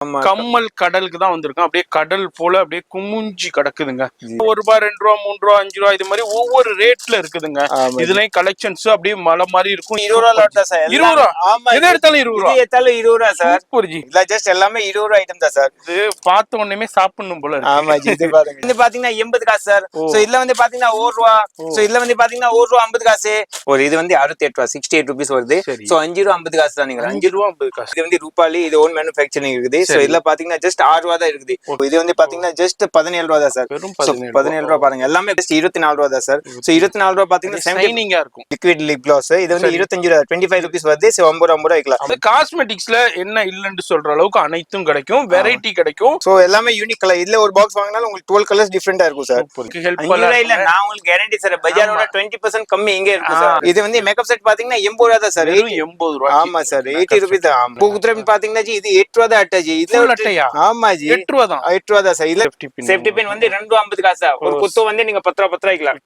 கம்மல் கடலுக்கு தான் வந்திருக்கும். அப்படியே கடல் போல அப்படியே குமிஞ்சி கிடக்குதுங்க. ₹1 ₹2 ₹3 ₹5 இது மாதிரி ஒவ்வொரு ரேட்ல இருக்குதுங்க. இதுலயும் கலெக்ஷன்ஸ் அப்படியே மலை மாதிரி இருக்கும். ₹20 சார். ₹20 எது எடுத்தாலும் ₹20 சார். இதுல ஜஸ்ட் எல்லாமே ₹20 ஐட்டம் தான் சார். இது பார்த்த உடனே சாப்பிடணும் போல இருக்கு. ஆமா ஜி. இது பாருங்க. இது பாத்தீங்கன்னா 80 காசு சார். சோ இதுல வந்து பாத்தீங்கன்னா ₹1. சோ இதுல வந்து பாத்தீங்கன்னா ₹1 50 ஒரு இது வந்து ₹68 ₹68 வருது. சோ ₹5 50 தான். நீங்க ₹5 50 இது வந்து ரூபாலி, இது ஓன் மேனுஃபேக்சரிங் இருக்குது. சோ இதுல பாத்தீங்கன்னா ஜஸ்ட் ₹6 தான் இருக்குது. இது வந்து பாத்தீங்கன்னா ஜஸ்ட் ₹17 தான் சார். ₹17 பாருங்க. எல்லாமே ஜஸ்ட் ₹24 தான் சார். சோ ₹24 பாத்தீங்கன்னா ஷைனிங்கா இருக்கும். Liquid lip gloss. இது வந்து ₹25 ₹25 வருது. சோ ₹50 வைக்கலாம். காஸ்மெட்டிக்ஸ்ல என்ன இல்லன்னு சொல்ற அளவுக்கு அனைத்தும் கிடைக்கும். வெரைட்டி கிடைக்கும். சோ எல்லாமே யூனிக் கலர். இதுல ஒரு பாக்ஸ் வாங்கினாலும் உங்களுக்கு 12 கலர்ஸ் டிஃபரெண்டா இருக்கும் சார். இல்ல நான் உங்களுக்கு கேரண்டி சார். பஜாரோட 20% கம்மி இங்க இருக்கும் சார். இது வந்து மேக்கப் செட் பாத்தீங்கன்னா ₹80 தான் சார். ₹80. ஆமா சார். ₹80 தான். பூகுத்ரம் பாத்தீங்கன்னா ஜி இது ₹8 தான் அட்டாஜி. இதுல அட்டையா? ஆமா ஜி. ₹8 தான். ₹8 சார். இதுல சேஃப்டி பின் வந்து ₹2.50 ஒரு குத்து வந்து நீங்க ₹10 வைக்கலாம்.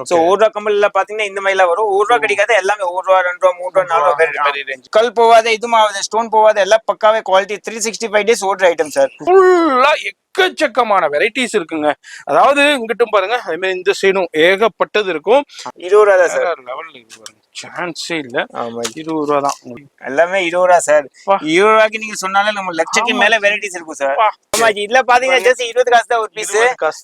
சோ ₹1 கம்பல்ல பாத்தீங்கன்னா இந்த மாதிரில வரும். ₹1 கிடைக்காத எல்லாமே ₹1 ₹2 ₹3 ₹4 ரேஞ்ச். கல் போவாத இதுவும் ஆகுது, ஸ்டோன் போவாத எல்லாம் பக்காவே குவாலிட்டி 365 டேஸ் ஓடுற ஐட்டம் சார். ஃபுல்லா எக்கச்சக்கமான வெரைட்டிஸ் இருக்குங்க. அதாவது இங்கிட்டும் பாருங்க, அதே மாதிரி இந்த சைடும் ஏகப்பட்டது இருக்கும். ₹20 சார். லெவல்ல இது பாருங்க, சான்ஸே இல்ல. ஆமா ₹20 தான். எல்லாமே ₹20 சார். ₹20க்கு நீங்க சொன்னாலே நம்ம லட்சத்துக்கு மேல வெரைட்டிஸ் இருக்கும் சார். ஆமா ஜி. இதுல பாத்தீங்கன்னா ஜஸ்ட் 20 காசு தான் ஒரு பீஸ்.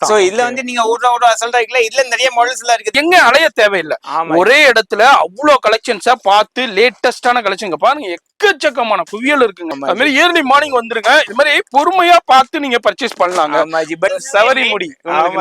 சோ இதுல வந்து நீங்க ₹1 அசல்ட்டா இருக்கல. இதுல நிறைய மாடல்ஸ் எல்லாம் இருக்கு. எங்க அலைய தேவையில்லை. ஒரே இடத்துல அவ்வளவு கலெக்ஷன்ஸா பார்த்து லேட்டஸ்டான கலெக்ஷன் பாருங்க. எக்கச்சக்கமான குவியல் இருக்குங்க. அது மாதிரி ஏர்லி மார்னிங் வந்துருங்க. இது மாதிரி பொறுமையா பார்த்து நீங்க பர்ச்சேஸ் பண்ணலாங்க. சவரி முடி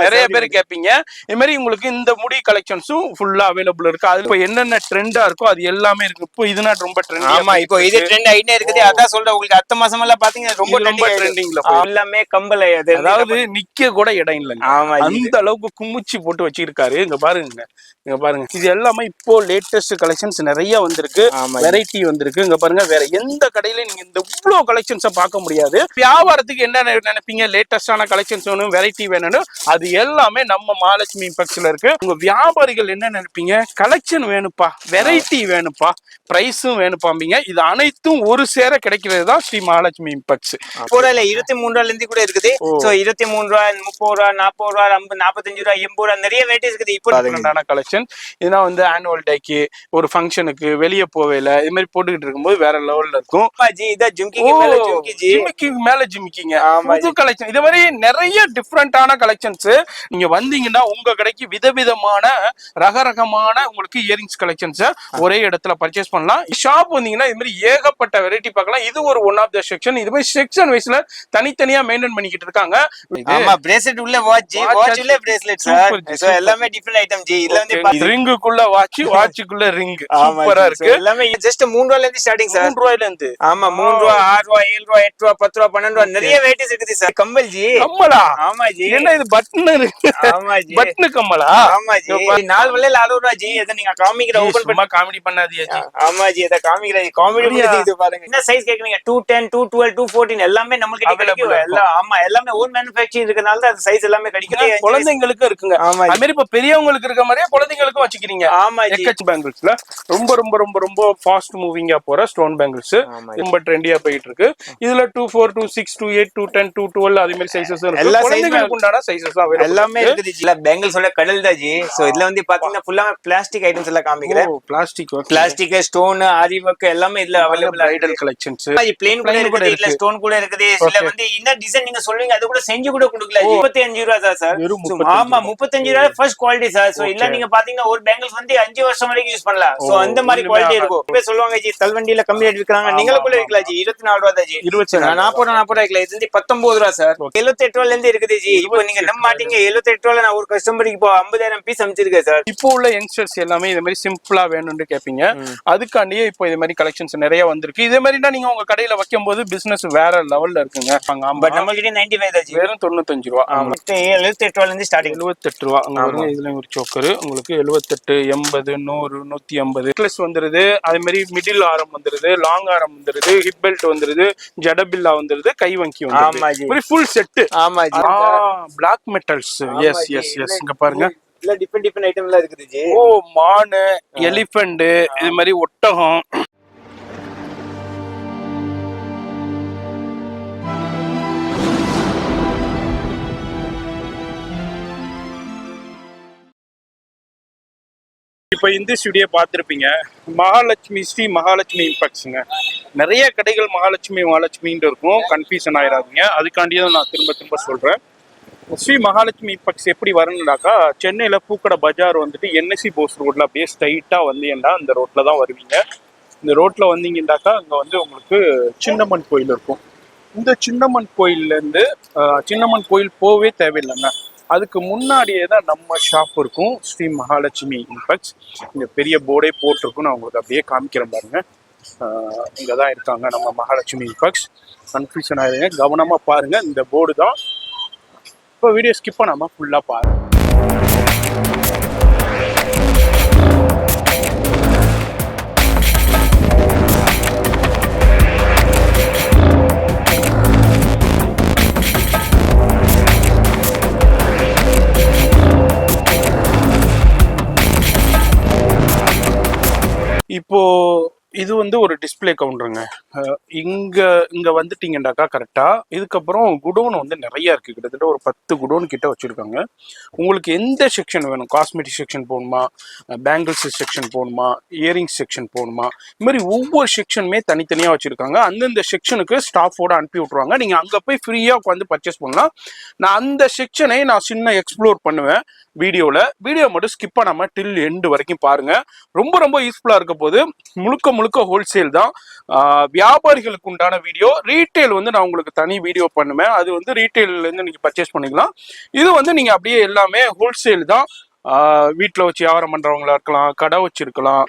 நிறைய பேர் கேட்பீங்க. இது மாதிரி உங்களுக்கு இந்த முடி கலெக்ஷன்ஸும் ஃபுல்லா அவைலபிள் இருக்கு. அது இப்போ என்னென்ன ட்ரெண்டா இருக்கோ அது எல்லாமே இருக்கு. இப்போ இதுனா ரொம்ப ட்ரெண்ட். ஆமா இப்போ இது ட்ரெண்ட் ஆயிட்டே இருக்குது. அதான் சொல்றேன் உங்களுக்கு. அடுத்த மாசம் எல்லாம் பாத்தீங்கன்னா ரொம்ப ட்ரெண்டிங்ல எல்லாமே கம்பல். அதாவது நிக்க கூட இடம் இல்லைங்க. அந்த அளவுக்கு குமிச்சு போட்டு வச்சிருக்காரு. இங்க பாருங்க, இங்க பாருங்க. இது எல்லாமே இப்போ லேட்டஸ்ட் கலெக்ஷன்ஸ் நிறைய வந்திருக்கு. வெரைட்டி வந்திருக்கு. இங்க பாருங்க, வேற எந்த கடையில நீங்க இந்த இவ்வளவு கலெக்ஷன்ஸை பார்க்க முடியாது. வியாபாரத்துக்கு என்ன நினைப்பீங்க, லேட்டஸ்டான கலெக்ஷன்ஸ் வேணும், வெரைட்டி வேணும்னு, அது எல்லாமே நம்ம மகாலட்சுமி இம்பெக்ஸ்ல இருக்கு. உங்க வியாபாரிகள் என்ன நினைப்பீங்க, கலெக்ஷன் வேணுப்பா, வெரைட்டி வேணுப்பா, பிரைஸும் வேணுப்பாம்பீங்க. இது அனைத்தும் ஒரு சேர கிடைக்கிறது தான் ஸ்ரீ மகாலட்சுமி இம்பெக்ஸ். கூட இல்ல 23 இருந்து கூட இருக்குது. சோ 23 30 40 50 45 80 நிறைய வெரைட்டிஸ் இருக்குது. இப்போ கலெக்ஷன் இதெல்லாம் வந்து ஆனுவல் டேக்கு, ஒரு ஃபங்க்ஷனுக்கு, வெளியே போவேல இது மாதிரி போட்டுக்கிட்டு இருக்கும்போது வேற லெவல்ல இருக்கும். ஜிமிக்கி மேல ஜிமிக்கிங்க. புது கலெக்ஷன். இது மாதிரி நிறைய டிஃப்ரெண்டான கலெக்ஷன்ஸ். நீங்க வந்தீங்கன்னா உங்க கடைக்கு விதவிதமான ரகரகமான உங்களுக்கு இயரிங்ஸ் கலெக்ஷன்ஸ் ஒரே இடத்துல பர்ச்சேஸ் பண்ணலாம். ஷாப் வந்தீங்கன்னா இது மாதிரி ஏகப்பட்ட வெரைட்டி பார்க்கலாம். இது ஒரு ஒன் ஆஃப் த செக்ஷன். இது மாதிரி செக்ஷன் வைஸ்ல தனித்தனியா மெயின்டைன் பண்ணிக்கிட்டு இருக்காங்க. ஆமா, பிரேஸ்லெட் உள்ள வாட்ச், வாட்ச் உள்ள பிரேஸ்லெட் சார். சோ எல்லாமே டிஃபரெண்ட் ஐட்டம் ஜி. இதுல வந்து ரிங்குக்குள்ள வாட்ச், வாட்ச்க்குள்ள ரிங். சூப்பரா இருக்கு. எல்லாமே ஜஸ்ட் ₹3 இருந்து ஸ்டார்டிங் சார். ₹3 இருந்து. ஆமா, ₹3 ₹6 7 ₹8 10 ₹12 நிறைய வெரைட்டிஸ் இருக்குது சார். Compel G. கம்மலா? ஆமா ஜி. என்ன இது பட்டன் இருக்கு? ஆமா ஜி. பட்டன் கம்மலா? ஆமா ஜி. 4 வெள்ளையில ₹60 ஜி. இத நீங்க காமிக்கிற ஓபன் பண்ணி காமெடி பண்ணாதீங்க ஜி. ஆமா ஜி, இத காமிக்கிற காமெடி பண்ணி இது பாருங்க. என்ன சைஸ் கேக்குறீங்க? 210 212 214 எல்லாமே நமக்கு கிடைக்கும். எல்லாம் ஆமா, எல்லாமே ஓன் மேனுஃபேக்சரிங் இருக்கனால அந்த சைஸ் எல்லாமே கிடைக்குது. குழந்தைங்களுக்கு இருக்குங்க. அது மாதிரி இப்ப பெரியவங்களுக்கு இருக்க மாதிரியே குழந்தைங்களுக்கும் வச்சுக்கிறீங்க. ஆமா ஜி. எக்கச் பேங்கிள்ஸ்ல ரொம்ப ரொம்ப ரொம்ப ரொம்ப ஃபாஸ்ட் மூவிங்கா போற ஸ்டோன் பேங்கிள்ஸ் ரொம்ப ட்ரெண்டியா போயிட்டு இருக்கு. இதுல 24 26 28 210 212 அதே மாதிரி சைஸஸ் இருக்கு. எல்லா குழந்தைகளுக்கு உண்டான சைஸஸ் எல்லாமே இருக்குது ஜி. பேங்கிள்ஸோட கடல் தான் ஜி. சோ இதுல வந்து பாத்தீங்கன்னா ஃபுல்லா பிளாஸ்டிக் ஐட்டம்ஸ் எல்லாம் காமிக்கிறேன். பிளாஸ்டிக் ஸ்டோன் ஆரி வர்க் எல்லாமே இதுல அவேலபிள். ஐடல் கலெக்ஷன்ஸ் பிளேன் கூட இருக்குது, இல்ல ஸ்டோன் கூட இருக்குது. இல்ல வந்து என்ன டிசைன் நீங்க சொல்லுவீங்க அது கூட செஞ்சு கூட கொடுக்கல. ₹35 தான் சார். ஆமா, ₹35 ஃபர்ஸ்ட் குவாலிட்டி சார். சோ இல்ல நீங்க பாத்தீங்கன்னா ஒரு பேங்கிள்ஸ் வந்து 5 வருஷம் வரைக்கும் யூஸ் பண்ணலாம். சோ அந்த மாதிரி குவாலிட்டி இருக்கும். இப்ப சொல்லுவாங்க ஜி தல்வண்டியில கம்மி ரேட் விக்கிறாங்க, நீங்களே கூட விக்கலாம் ஜி. ₹24 தான் ஜி. 40 விக்கலாம். இது வந்து ₹19 சார். 78 இருந்து இருக்குது ஜி. இப்போ நீங்க நம்ப மாட்டீங்க, 78 நான் ஒரு கஸ்டமருக்கு இப்போ 50,000 பீஸ் அனுப்பிச்சிருக்கேன் சார். இப்போ உள்ள யங்ஸ்டர்ஸ் எல்லாமே இது மாதிரி சிம்பிளா வேணும்னு கேட்பீங்க. அதுக்காண்டியே இப்போ இது மாதிரி கலெக்ஷன்ஸ் நிறைய வந்திருக்கு. இதே மாதிரினா நீங்க உங்க கடையில வைக்கும் போது பிசினஸ் வேற லெவல்ல இருக்குங்க. பட் நம்ம கிட்ட 95 தான் ஜி. வெறும் ₹95. 78 இருந்து ஸ்டார்டிங். ₹78. அங்க வருங்க. இதுல ஒரு சோக்கர் உங்களுக்கு 78 80 100 150 நெக்லஸ் வந்துருது. அதே மாதிரி மிடில் ஆரம் வந்துருது, லாங் ஆரம் வந்துருது, ஹிப் பெல்ட் வந்துருது, ஜடபில்லா வந்துருது, கை வங்கி வந்துருது. Full set. ஆமா ஜி. Black metals. Yes yes yes. இங்க பாருங்க, இல்ல டிஃபரெண்ட் ஐட்டம் எல்லாம் இருக்குது ஜி. ஓ, மானு, எலிஃபண்ட், இது மாதிரி ஒட்டகம். இப்போ இந்த ஸ்டுடியோ பார்த்துருப்பீங்க, மகாலட்சுமி ஸ்ரீ மகாலட்சுமி இம்பெக்ட்ஸுங்க. நிறைய கடைகள் மகாலட்சுமின்ட்டு இருக்கும், கன்ஃபியூஷன் ஆயிடாதீங்க. அதுக்காண்டியே நான் திரும்ப திரும்ப சொல்கிறேன். ஸ்ரீ மகாலட்சுமி இம்பெக்ட்ஸ் எப்படி வரணும்னாக்கா, சென்னையில் பூக்கடை பஜார் வந்துட்டு என்எஸ்சி போஸ் ரோட்டில் அப்படியே ஸ்ட்ரைட்டாக வந்தீங்கன்னா அந்த ரோட்டில் தான் வருவீங்க. இந்த ரோட்டில் வந்தீங்கன்னாக்கா அங்கே வந்து உங்களுக்கு சின்னம்மன் கோயில் இருக்கும். இந்த சின்னம்மன் கோயில்லேருந்து சின்னம்மன் கோயில் போகவே தேவையில்லைங்க, அதுக்கு முன்னாடியே தான் நம்ம ஷாப் இருக்கும், ஸ்ரீ மகாலட்சுமி இம்பெக்ட்ஸ். இங்கே பெரிய போர்டே போட்டிருக்கும், நான் உங்களுக்கு அப்படியே காமிக்கிறேன் பாருங்க. இங்கே தான் இருக்காங்க நம்ம மகாலட்சுமி இம்பெக்ட்ஸ். கன்ஃபியூஷன் ஆகிடுங்க, கவனமாக பாருங்கள், இந்த போர்டு தான். இப்போ வீடியோ ஸ்கிப் பண்ணாமல் ஃபுல்லாக பாருங்கள். இப்போ இது வந்து ஒரு டிஸ்பிளே கவுண்டருங்க. இங்க வந்துட்டீங்கன்னாக்கா கரெக்டா, இதுக்கப்புறம் குடோன் வந்து நிறைய இருக்கு, கிட்டத்தட்ட ஒரு 10 குடோன் கிட்ட வச்சிருக்காங்க. உங்களுக்கு எந்த செக்ஷன் வேணும், காஸ்மெட்டிக் செக்ஷன் போகணுமா, பேங்கிள்ஸ் செக்ஷன் போகணுமா, இயரிங்ஸ் செக்ஷன் போகணுமா, இது மாதிரி ஒவ்வொரு செக்ஷனுமே தனித்தனியாக வச்சிருக்காங்க. அந்தந்த செக்ஷனுக்கு ஸ்டாஃபோட அனுப்பி விட்ருவாங்க, நீங்க அங்க போய் ஃப்ரீயா உட்காந்து பர்ச்சேஸ் பண்ணலாம். நான் அந்த செக்ஷனை சின்ன எக்ஸ்ப்ளோர் பண்ணுவேன் வீடியோ மட்டும் ஸ்கிப் பண்ணாம டில் எண்டு வரைக்கும் பாருங்க. ரொம்ப ரொம்ப யூஸ்ஃபுல்லா இருக்க போது. முழுக்க முழுக்க ஹோல்சேல் தான், வியாபாரிகளுக்கு உண்டான வீடியோ. ரீட்டைல் வந்து நான் உங்களுக்கு தனி வீடியோ பண்ணுவேன், அது வந்து ரீட்டைல்ல இருந்து நீங்க பர்ச்சேஸ் பண்ணிக்கலாம். இது வந்து நீங்க அப்படியே எல்லாமே ஹோல்சேல் தான். வீட்டில் வச்சு வியாபாரம் பண்ணுறவங்களா இருக்கலாம், கடை வச்சிருக்கலாம்,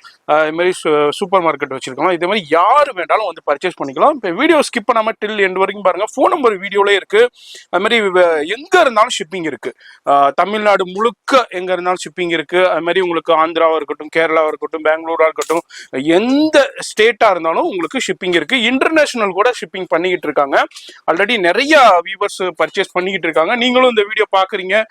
இது மாதிரி சூப்பர் மார்க்கெட் வச்சிருக்கலாம், இதே மாதிரி யார் வேண்டாலும் வந்து பர்ச்சேஸ் பண்ணிக்கலாம். இப்போ வீடியோ ஸ்கிப் பண்ணாமல் டில் எண்டு வரைக்கும் பாருங்கள். ஃபோன் நம்பர் வீடியோலே இருக்குது. அது மாதிரி எங்கே இருந்தாலும் ஷிப்பிங் இருக்குது, தமிழ்நாடு முழுக்க எங்கே இருந்தாலும் ஷிப்பிங் இருக்குது. அது மாதிரி உங்களுக்கு ஆந்திராவாக இருக்கட்டும், கேரளாவாக இருக்கட்டும், பெங்களூராக இருக்கட்டும், எந்த ஸ்டேட்டாக இருந்தாலும் உங்களுக்கு ஷிப்பிங் இருக்குது. இன்டர்நேஷனல் கூட ஷிப்பிங் பண்ணிக்கிட்டு இருக்காங்க. ஆல்ரெடி நிறைய வியூவர்ஸ் பர்ச்சேஸ் பண்ணிக்கிட்டு இருக்காங்க. நீங்களும் இந்த வீடியோ பார்க்குறீங்க,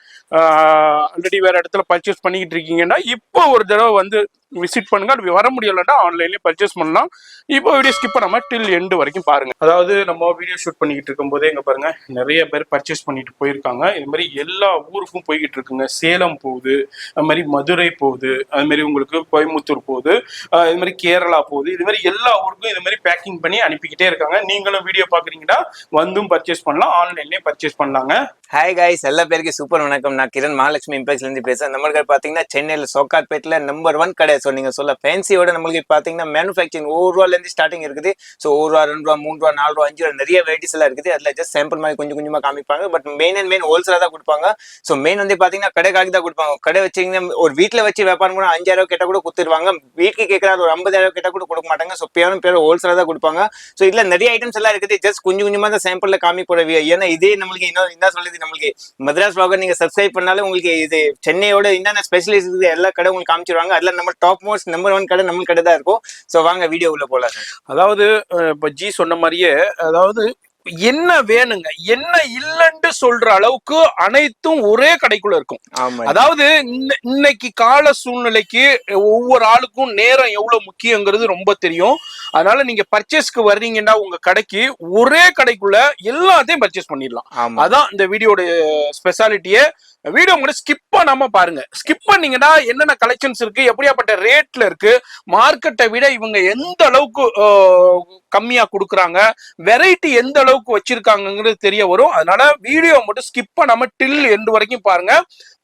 ஆல்ரெடி வேறு இடத்துல பர்ச்சேஸ் பண்ணிக்கிட்டு இருக்கீங்கன்னா இப்போ ஒரு தடவை வந்து விசிட் பண்ணுங்க. அப்படி வர முடியலன்னா ஆன்லைன்லேயே பர்ச்சேஸ் பண்ணலாம். இப்போ வீடியோ ஸ்கிப் பண்ணாம டில் எண்டு வரைக்கும் பாருங்க. அதாவது நம்ம வீடியோ ஷூட் பண்ணிக்கிட்டு இருக்கும் போதே இங்க பாருங்க, நிறைய பேர் பர்ச்சேஸ் பண்ணிட்டு போயிருக்காங்க. இது மாதிரி எல்லா ஊருக்கும் போய்கிட்டு இருக்குங்க. சேலம் போகுது, அது மாதிரி மதுரை போகுது, அது மாதிரி உங்களுக்கு கோயம்புத்தூர் போகுது, இது மாதிரி கேரளா போகுது. இது மாதிரி எல்லா ஊருக்கும் இது மாதிரி பேக்கிங் பண்ணி அனுப்பிக்கிட்டே இருக்காங்க. நீங்களும் வீடியோ பாக்குறீங்கன்னா வந்தும் பர்ச்சேஸ் பண்ணலாம், ஆன்லைன்லயே பர்ச்சேஸ் பண்ணலாங்க. ஹாய் கைஸ், எல்லா பேருக்கு சூப்பர் வணக்கம். நான் கிரண், மகாலட்சுமி இம்பெக்ட்ஸ்ல இருந்து பேசுறேன். நம்மளுக்கு பாத்தீங்கன்னா சென்னையில சோக்கார்பேட்ல நம்பர் 1 கடை. ஸோ நீங்க சொல்ல ஃபேன்சியோட நம்மளுக்கு பாத்தீங்கன்னா மேனுஃபேக்சரிங் ₹1 இருந்து ஸ்டார்டிங் இருக்குது. ஸோ ₹1, ₹2, ₹3, ₹4, ₹5 நிறைய வெரைட்டிஸ் எல்லாம் இருக்குது. அதுல ஜஸ்ட் சாம்பிள் மாதிரி கொஞ்சம் கொஞ்சமா காமிப்பாங்க. பட் மெயின் ஹோல்சேலா தான் கொடுப்பாங்க. ஸோ மெயின் வந்து பாத்தீங்கன்னா கடைக்காக தான் கொடுப்பாங்க. கடை வச்சீங்கன்னா ஒரு வீட்டுல வச்சு வியாபாரம் கூட 5000 கேட்டா கூட கொடுத்துருவாங்க. வீட்டுக்கு கேட்கறாரு ஒரு 50000 கேட்டா கூட கொடுக்க மாட்டாங்க. ஸோ பேரும் ஹோல்சேலா தான் கொடுப்பாங்க. ஸோ இதுல நிறைய ஐட்டம்ஸ் எல்லாம் இருக்குது. ஜஸ்ட் கொஞ்சம் கொஞ்சமா தான் சாம்பிள்ல காமிப்போட. ஏன்னா இதே நம்மளுக்கு என்ன சொல்லுது, நம்மளுக்கு மദ്രാസ് vlogger நீங்க சப்ஸ்கிரைப் பண்ணாலும் உங்களுக்கு இது சென்னையோட என்னென்ன ஸ்பெஷலிஸ்ட் இருக்குது எல்லா கடை உங்களுக்கு காமிச்சிருவாங்க. அதுல நம்ம டாப் மோஸ்ட் நம்பர் 1 கடை நம்ம கடை தான் இருக்கும். சோ வாங்க வீடியோ உள்ள போலாம். அதாவது இப்ப ஜி சொன்ன மாதிரியே, அதாவது என்ன வேணுங்க என்ன இல்லைன்னு சொல்ற அளவுக்கு அனைத்தும் ஒரே கடைக்குள்ள இருக்கும். அதாவது இன்னைக்கு கால சூழ்நிலைக்கு ஒவ்வொரு ஆளுக்கும் நேரம் எவ்வளவு முக்கியங்கிறது ரொம்ப தெரியும். அதனால நீங்க பர்ச்சேஸ்க்கு வர்றீங்கன்னா உங்க கடைக்கு ஒரே கடைக்குள்ள எல்லாத்தையும் பர்ச்சேஸ் பண்ணிடலாம். அதான் இந்த வீடியோட ஸ்பெஷாலிட்டியே. வீடியோ கூட ஸ்கிப் பண்ணாம பாருங்க. ஸ்கிப் பண்ணீங்கன்னா என்னென்ன கலெக்ஷன்ஸ் இருக்கு, எப்படியாப்பட்ட ரேட்ல இருக்கு, மார்க்கெட்டை விட இவங்க எந்த அளவுக்கு கம்மியா கொடுக்குறாங்க, வெரைட்டி எந்த அளவுக்கு வச்சிருக்காங்கிறது தெரிய வரும். அதனால வீடியோ மட்டும் ஸ்கிப் பண்ணாம டில் எண்டு வரைக்கும் பாருங்க.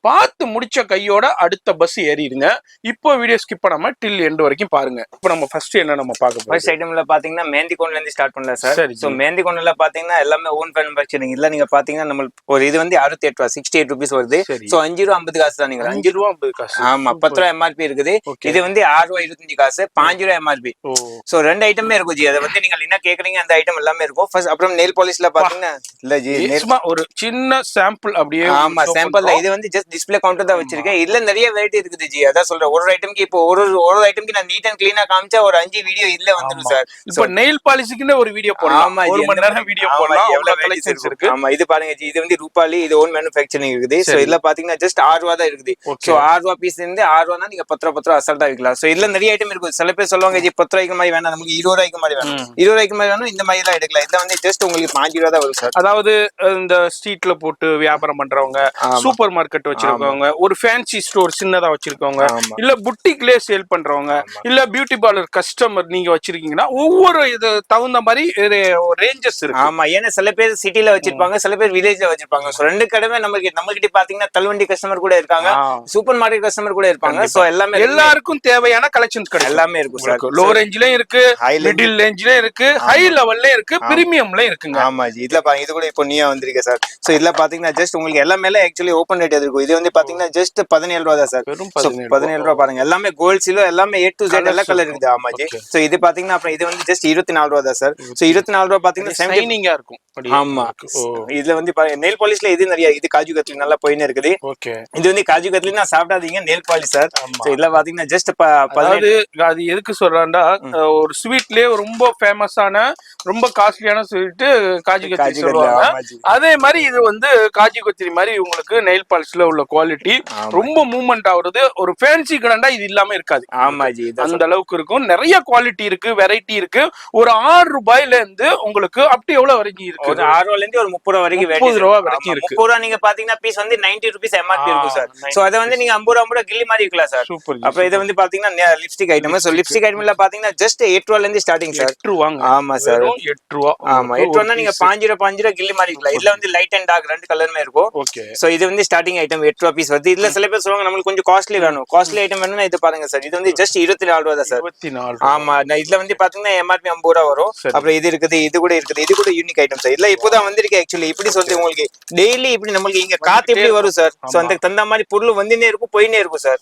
பார்த்து முடிச்ச கையோட அடுத்த பஸ் ஏறிடுங்க. இப்போ வீடியோ ஸ்கிப் பண்ணாம டில் எண்டு வரைக்கும் பாருங்க. இப்போ நம்ம ஃபர்ஸ்ட் என்ன நம்ம பார்க்க போறோம், ஃபர்ஸ்ட் ஐட்டம்ல பாத்தீங்கன்னா மெஹந்தி கோன்ல இருந்து ஸ்டார்ட் பண்ணலாம் சார். சோ மெஹந்தி கோன்ல பாத்தீங்கன்னா எல்லாமே ஓன் மேனுஃபேக்சரிங். இல்ல நீங்க பாத்தீங்கன்னா நம்ம ஒரு இது வந்து ₹68 ₹68 வருது. சோ ₹5.50 தான். நீங்க ₹5.50. ஆமா, ₹10 எம்ஆர்பி இருக்குது. இது வந்து ₹6.25 ₹5 எம்ஆர்பி. சோ ரெண்டு ஐட்டமே இருக்கும் ஜி. அதை வந்து நீங்க என்ன கேக்குறீங்க அந்த ஐட்டம் எல்லாமே இருக்கும். ஃபர்ஸ்ட் அப்புறம் நெயில் பாலிஷ்ல பாத்தீங்கன்னா இல்ல ஜி, ஒரு சின்ன சாம்பிள் அப்படியே. ஆமா, சாம்பிள். இது வந்து ஜஸ்ட் டிஸ்ப்ளே கவுண்டர் தான் வச்சிருக்கேன். இதுல நிறைய வெரைட்டி இருக்குது ஜி. அதான் சொல்றேன், ஒரு ஐட்டம்க்கு இப்போ ஒரு ஐட்டம்க்கு நான் நீட் அண்ட் கிளீனா காமிச்சா ஒரு 5 வீடியோ இல்ல வந்துரும் சார். இப்போ நெயில் பாலிஷ்க்குன்னு ஒரு வீடியோ போடலாம். ஆமா, 1 மணி நேரம் வீடியோ போடலாம். எவ்வளவு கலெக்ஷன்ஸ் இருக்கு. ஆமா, இது பாருங்க ஜி, இது வந்து ரூபாலி, இது ஓன் மேனுஃபேக்சரிங் இருக்குது. சோ இதுல பாத்தீங்கன்னா ஜஸ்ட் ₹6 தான் இருக்குது. சோ ₹6 பீஸ் இருந்து ₹6 நீங்க ₹10 அசல்ட்டா விக்கலாம். சோ இதுல நிறைய ஐட்டம் இருக்கு. சில பேர் சொல்லுவாங்க ஜி ₹10 மாதிரி வேணாம், நமக்கு ₹20 மாதிரி வேணும், ₹20 மாதிரி வேணும், இந்த மாதிரி எல்லாம் எடுக்கலாம். இதுல வந்து ஜஸ்ட் உங்களுக்கு ₹5 தான் வரும் சார். அதாவது இந்த ஸ்ட்ரீட்ல போட்டு வியாபாரம் பண்றவங்க, சூப்பர் மார்க்கெட் வச்சு வச்சிருக்கவங்க, ஒரு ஃபேன்சி ஸ்டோர் சின்னதா வச்சிருக்கவங்க, இல்ல புட்டிக்லயே சேல் பண்றவங்க, இல்ல பியூட்டி பார்லர் கஸ்டமர் நீங்க வச்சிருக்கீங்கன்னா ஒவ்வொரு இது தகுந்த மாதிரி ரேஞ்சஸ் இருக்கு. ஆமா, ஏன்னா சில பேர் சிட்டில வச்சிருப்பாங்க, சில பேர் வில்லேஜ்ல வச்சிருப்பாங்க. சோ ரெண்டு கடைமே நம்மகிட்ட பாத்தீங்கன்னா தள்ளுவண்டி கஸ்டமர் கூட இருக்காங்க, சூப்பர் மார்க்கெட் கஸ்டமர் கூட இருப்பாங்க. சோ எல்லாமே எல்லாருக்கும் தேவையான கலெக்ஷன்ஸ் கிடைக்கும். எல்லாமே இருக்கும் சார். லோ ரேஞ்ச்லயும் இருக்கு, மிடில் ரேஞ்ச்லயும் இருக்கு, ஹை லெவல்லயும் இருக்கு, பிரீமியம்லயும் இருக்குங்க. ஆமா ஜி, இதுல பாருங்க, இது கூட இப்போ நியூ வந்திருக்கு சார். சோ இதுல பாத்தீங்கன்னா ஜஸ்ட் உங்களுக்கு எல்லாமே ஆக்சுவலி ஓபன் ரேட் இருக்கும். இது வந்து பாத்தீங்கன்னா ஜஸ்ட் 17 ரூபா தான் சார். 17 ரூபா பாருங்க, எல்லாமே கோல்ட் சில்வர் எல்லாமே A to Z எல்லா கலர் இருக்குது. ஆமா ஜி. சோ இது பாத்தீங்கன்னா அப்புறம் இது வந்து ஜஸ்ட் 24 ரூபா தான் சார். சோ 24 ரூபா பாத்தீங்கன்னா ஷைனிங்கா இருக்கும். ஆமா, இதுல வந்து நெயில் பாலிஷ்ல இது நிறைய, இது காஜு கத்லி நல்லா போயினே இருக்குது. இது வந்து காஜு கத்லி நான் சாப்பிடாதீங்க, நெயில் பாலிஷ் சார். சோ இதுல பாத்தீங்கன்னா ஜஸ்ட் அதாவது அது எதுக்கு சொல்றாண்டா, ஒரு ஸ்வீட்லயே ரொம்ப ஃபேமஸான ரொம்ப காஸ்ட்லியான ஸ்வீட் காஜு கத்லி சொல்லுவாங்க. அதே மாதிரி இது வந்து காஜு கத்லி மாதிரி உங்களுக்கு நெயில் பாலிஷ்ல உள்ள குவாலிட்டி ரொம்ப மூவ்மெண்ட் ஆகுறது. ஒரு ஃபேன்சி கடைண்டா இது இல்லாம இருக்காது. ஆமா ஜி, அந்த அளவுக்கு இருக்கும். நிறைய குவாலிட்டி இருக்கு, வெரைட்டி இருக்கு. ஒரு 6 ரூபாயில இருந்து உங்களுக்கு அப்படி எவ்வளவு வரைக்கும் இருக்கு? 6 ரூபாயில இருந்து ஒரு 30 ரூபா வரைக்கும், 30 ரூபா வரைக்கும் இருக்கு. 30 ரூபா நீங்க பாத்தீங்கன்னா பீஸ் வந்து 90 ரூபீஸ் MRP இருக்கும் சார். சோ அத வந்து நீங்க 50 ரூபா கில்லி மாதிரி இருக்கலாம் சார். அப்புறம் இது வந்து பாத்தீங்கன்னா லிப்ஸ்டிக் ஐட்டம். சோ லிப்ஸ்டிக் ஐட்டம்ல பாத்தீங்கன்னா ஜஸ்ட் 8 ரூபாயில இருந்து ஸ்டார்டிங் சார். 8 ரூபாங்க. ஆமா சார், 8 ரூபா. ஆமா, 8 ரூபானா நீங்க 5 ரூபா கில்லி மாதிரி இருக்கலாம். இதுல வந்து லைட் அண்ட் டார்க் ரெண்டு கலருமே இருக்கும். சோ இது வந்து ஸ்டார்டிங் ஐட்டம் 8 ரூபா பீஸ் வருது. இதுல சில பேர் சொல்லுவாங்க நம்மளுக்கு கொஞ்சம் காஸ்ட்லி வேணும், காஸ்ட்லி ஐட்டம் வேணும்னா இது பாருங்க சார். இது வந்து ஜஸ்ட் 24 ரூபா தான் சார். 24. ஆமா, இதுல வந்து பாத்தீங்கன்னா MRP 50 ரூபா வரும். அப்புறம் இது இருக்குது, இது கூட இருக்குது, இது கூட யூனிக் ஐட்டம் சார். இல்ல இப்போதான் வந்திருக்கு ஆக்சுவலி. இப்படி சொல்லி உங்களுக்கு டெய்லி இப்படி நம்மளுக்கு இங்க காத்து எப்படி வரும் சார். சோ அந்த தகுந்த மாதிரி பொருள் வந்துனே இருக்கும், போயினே இருக்கும் சார்.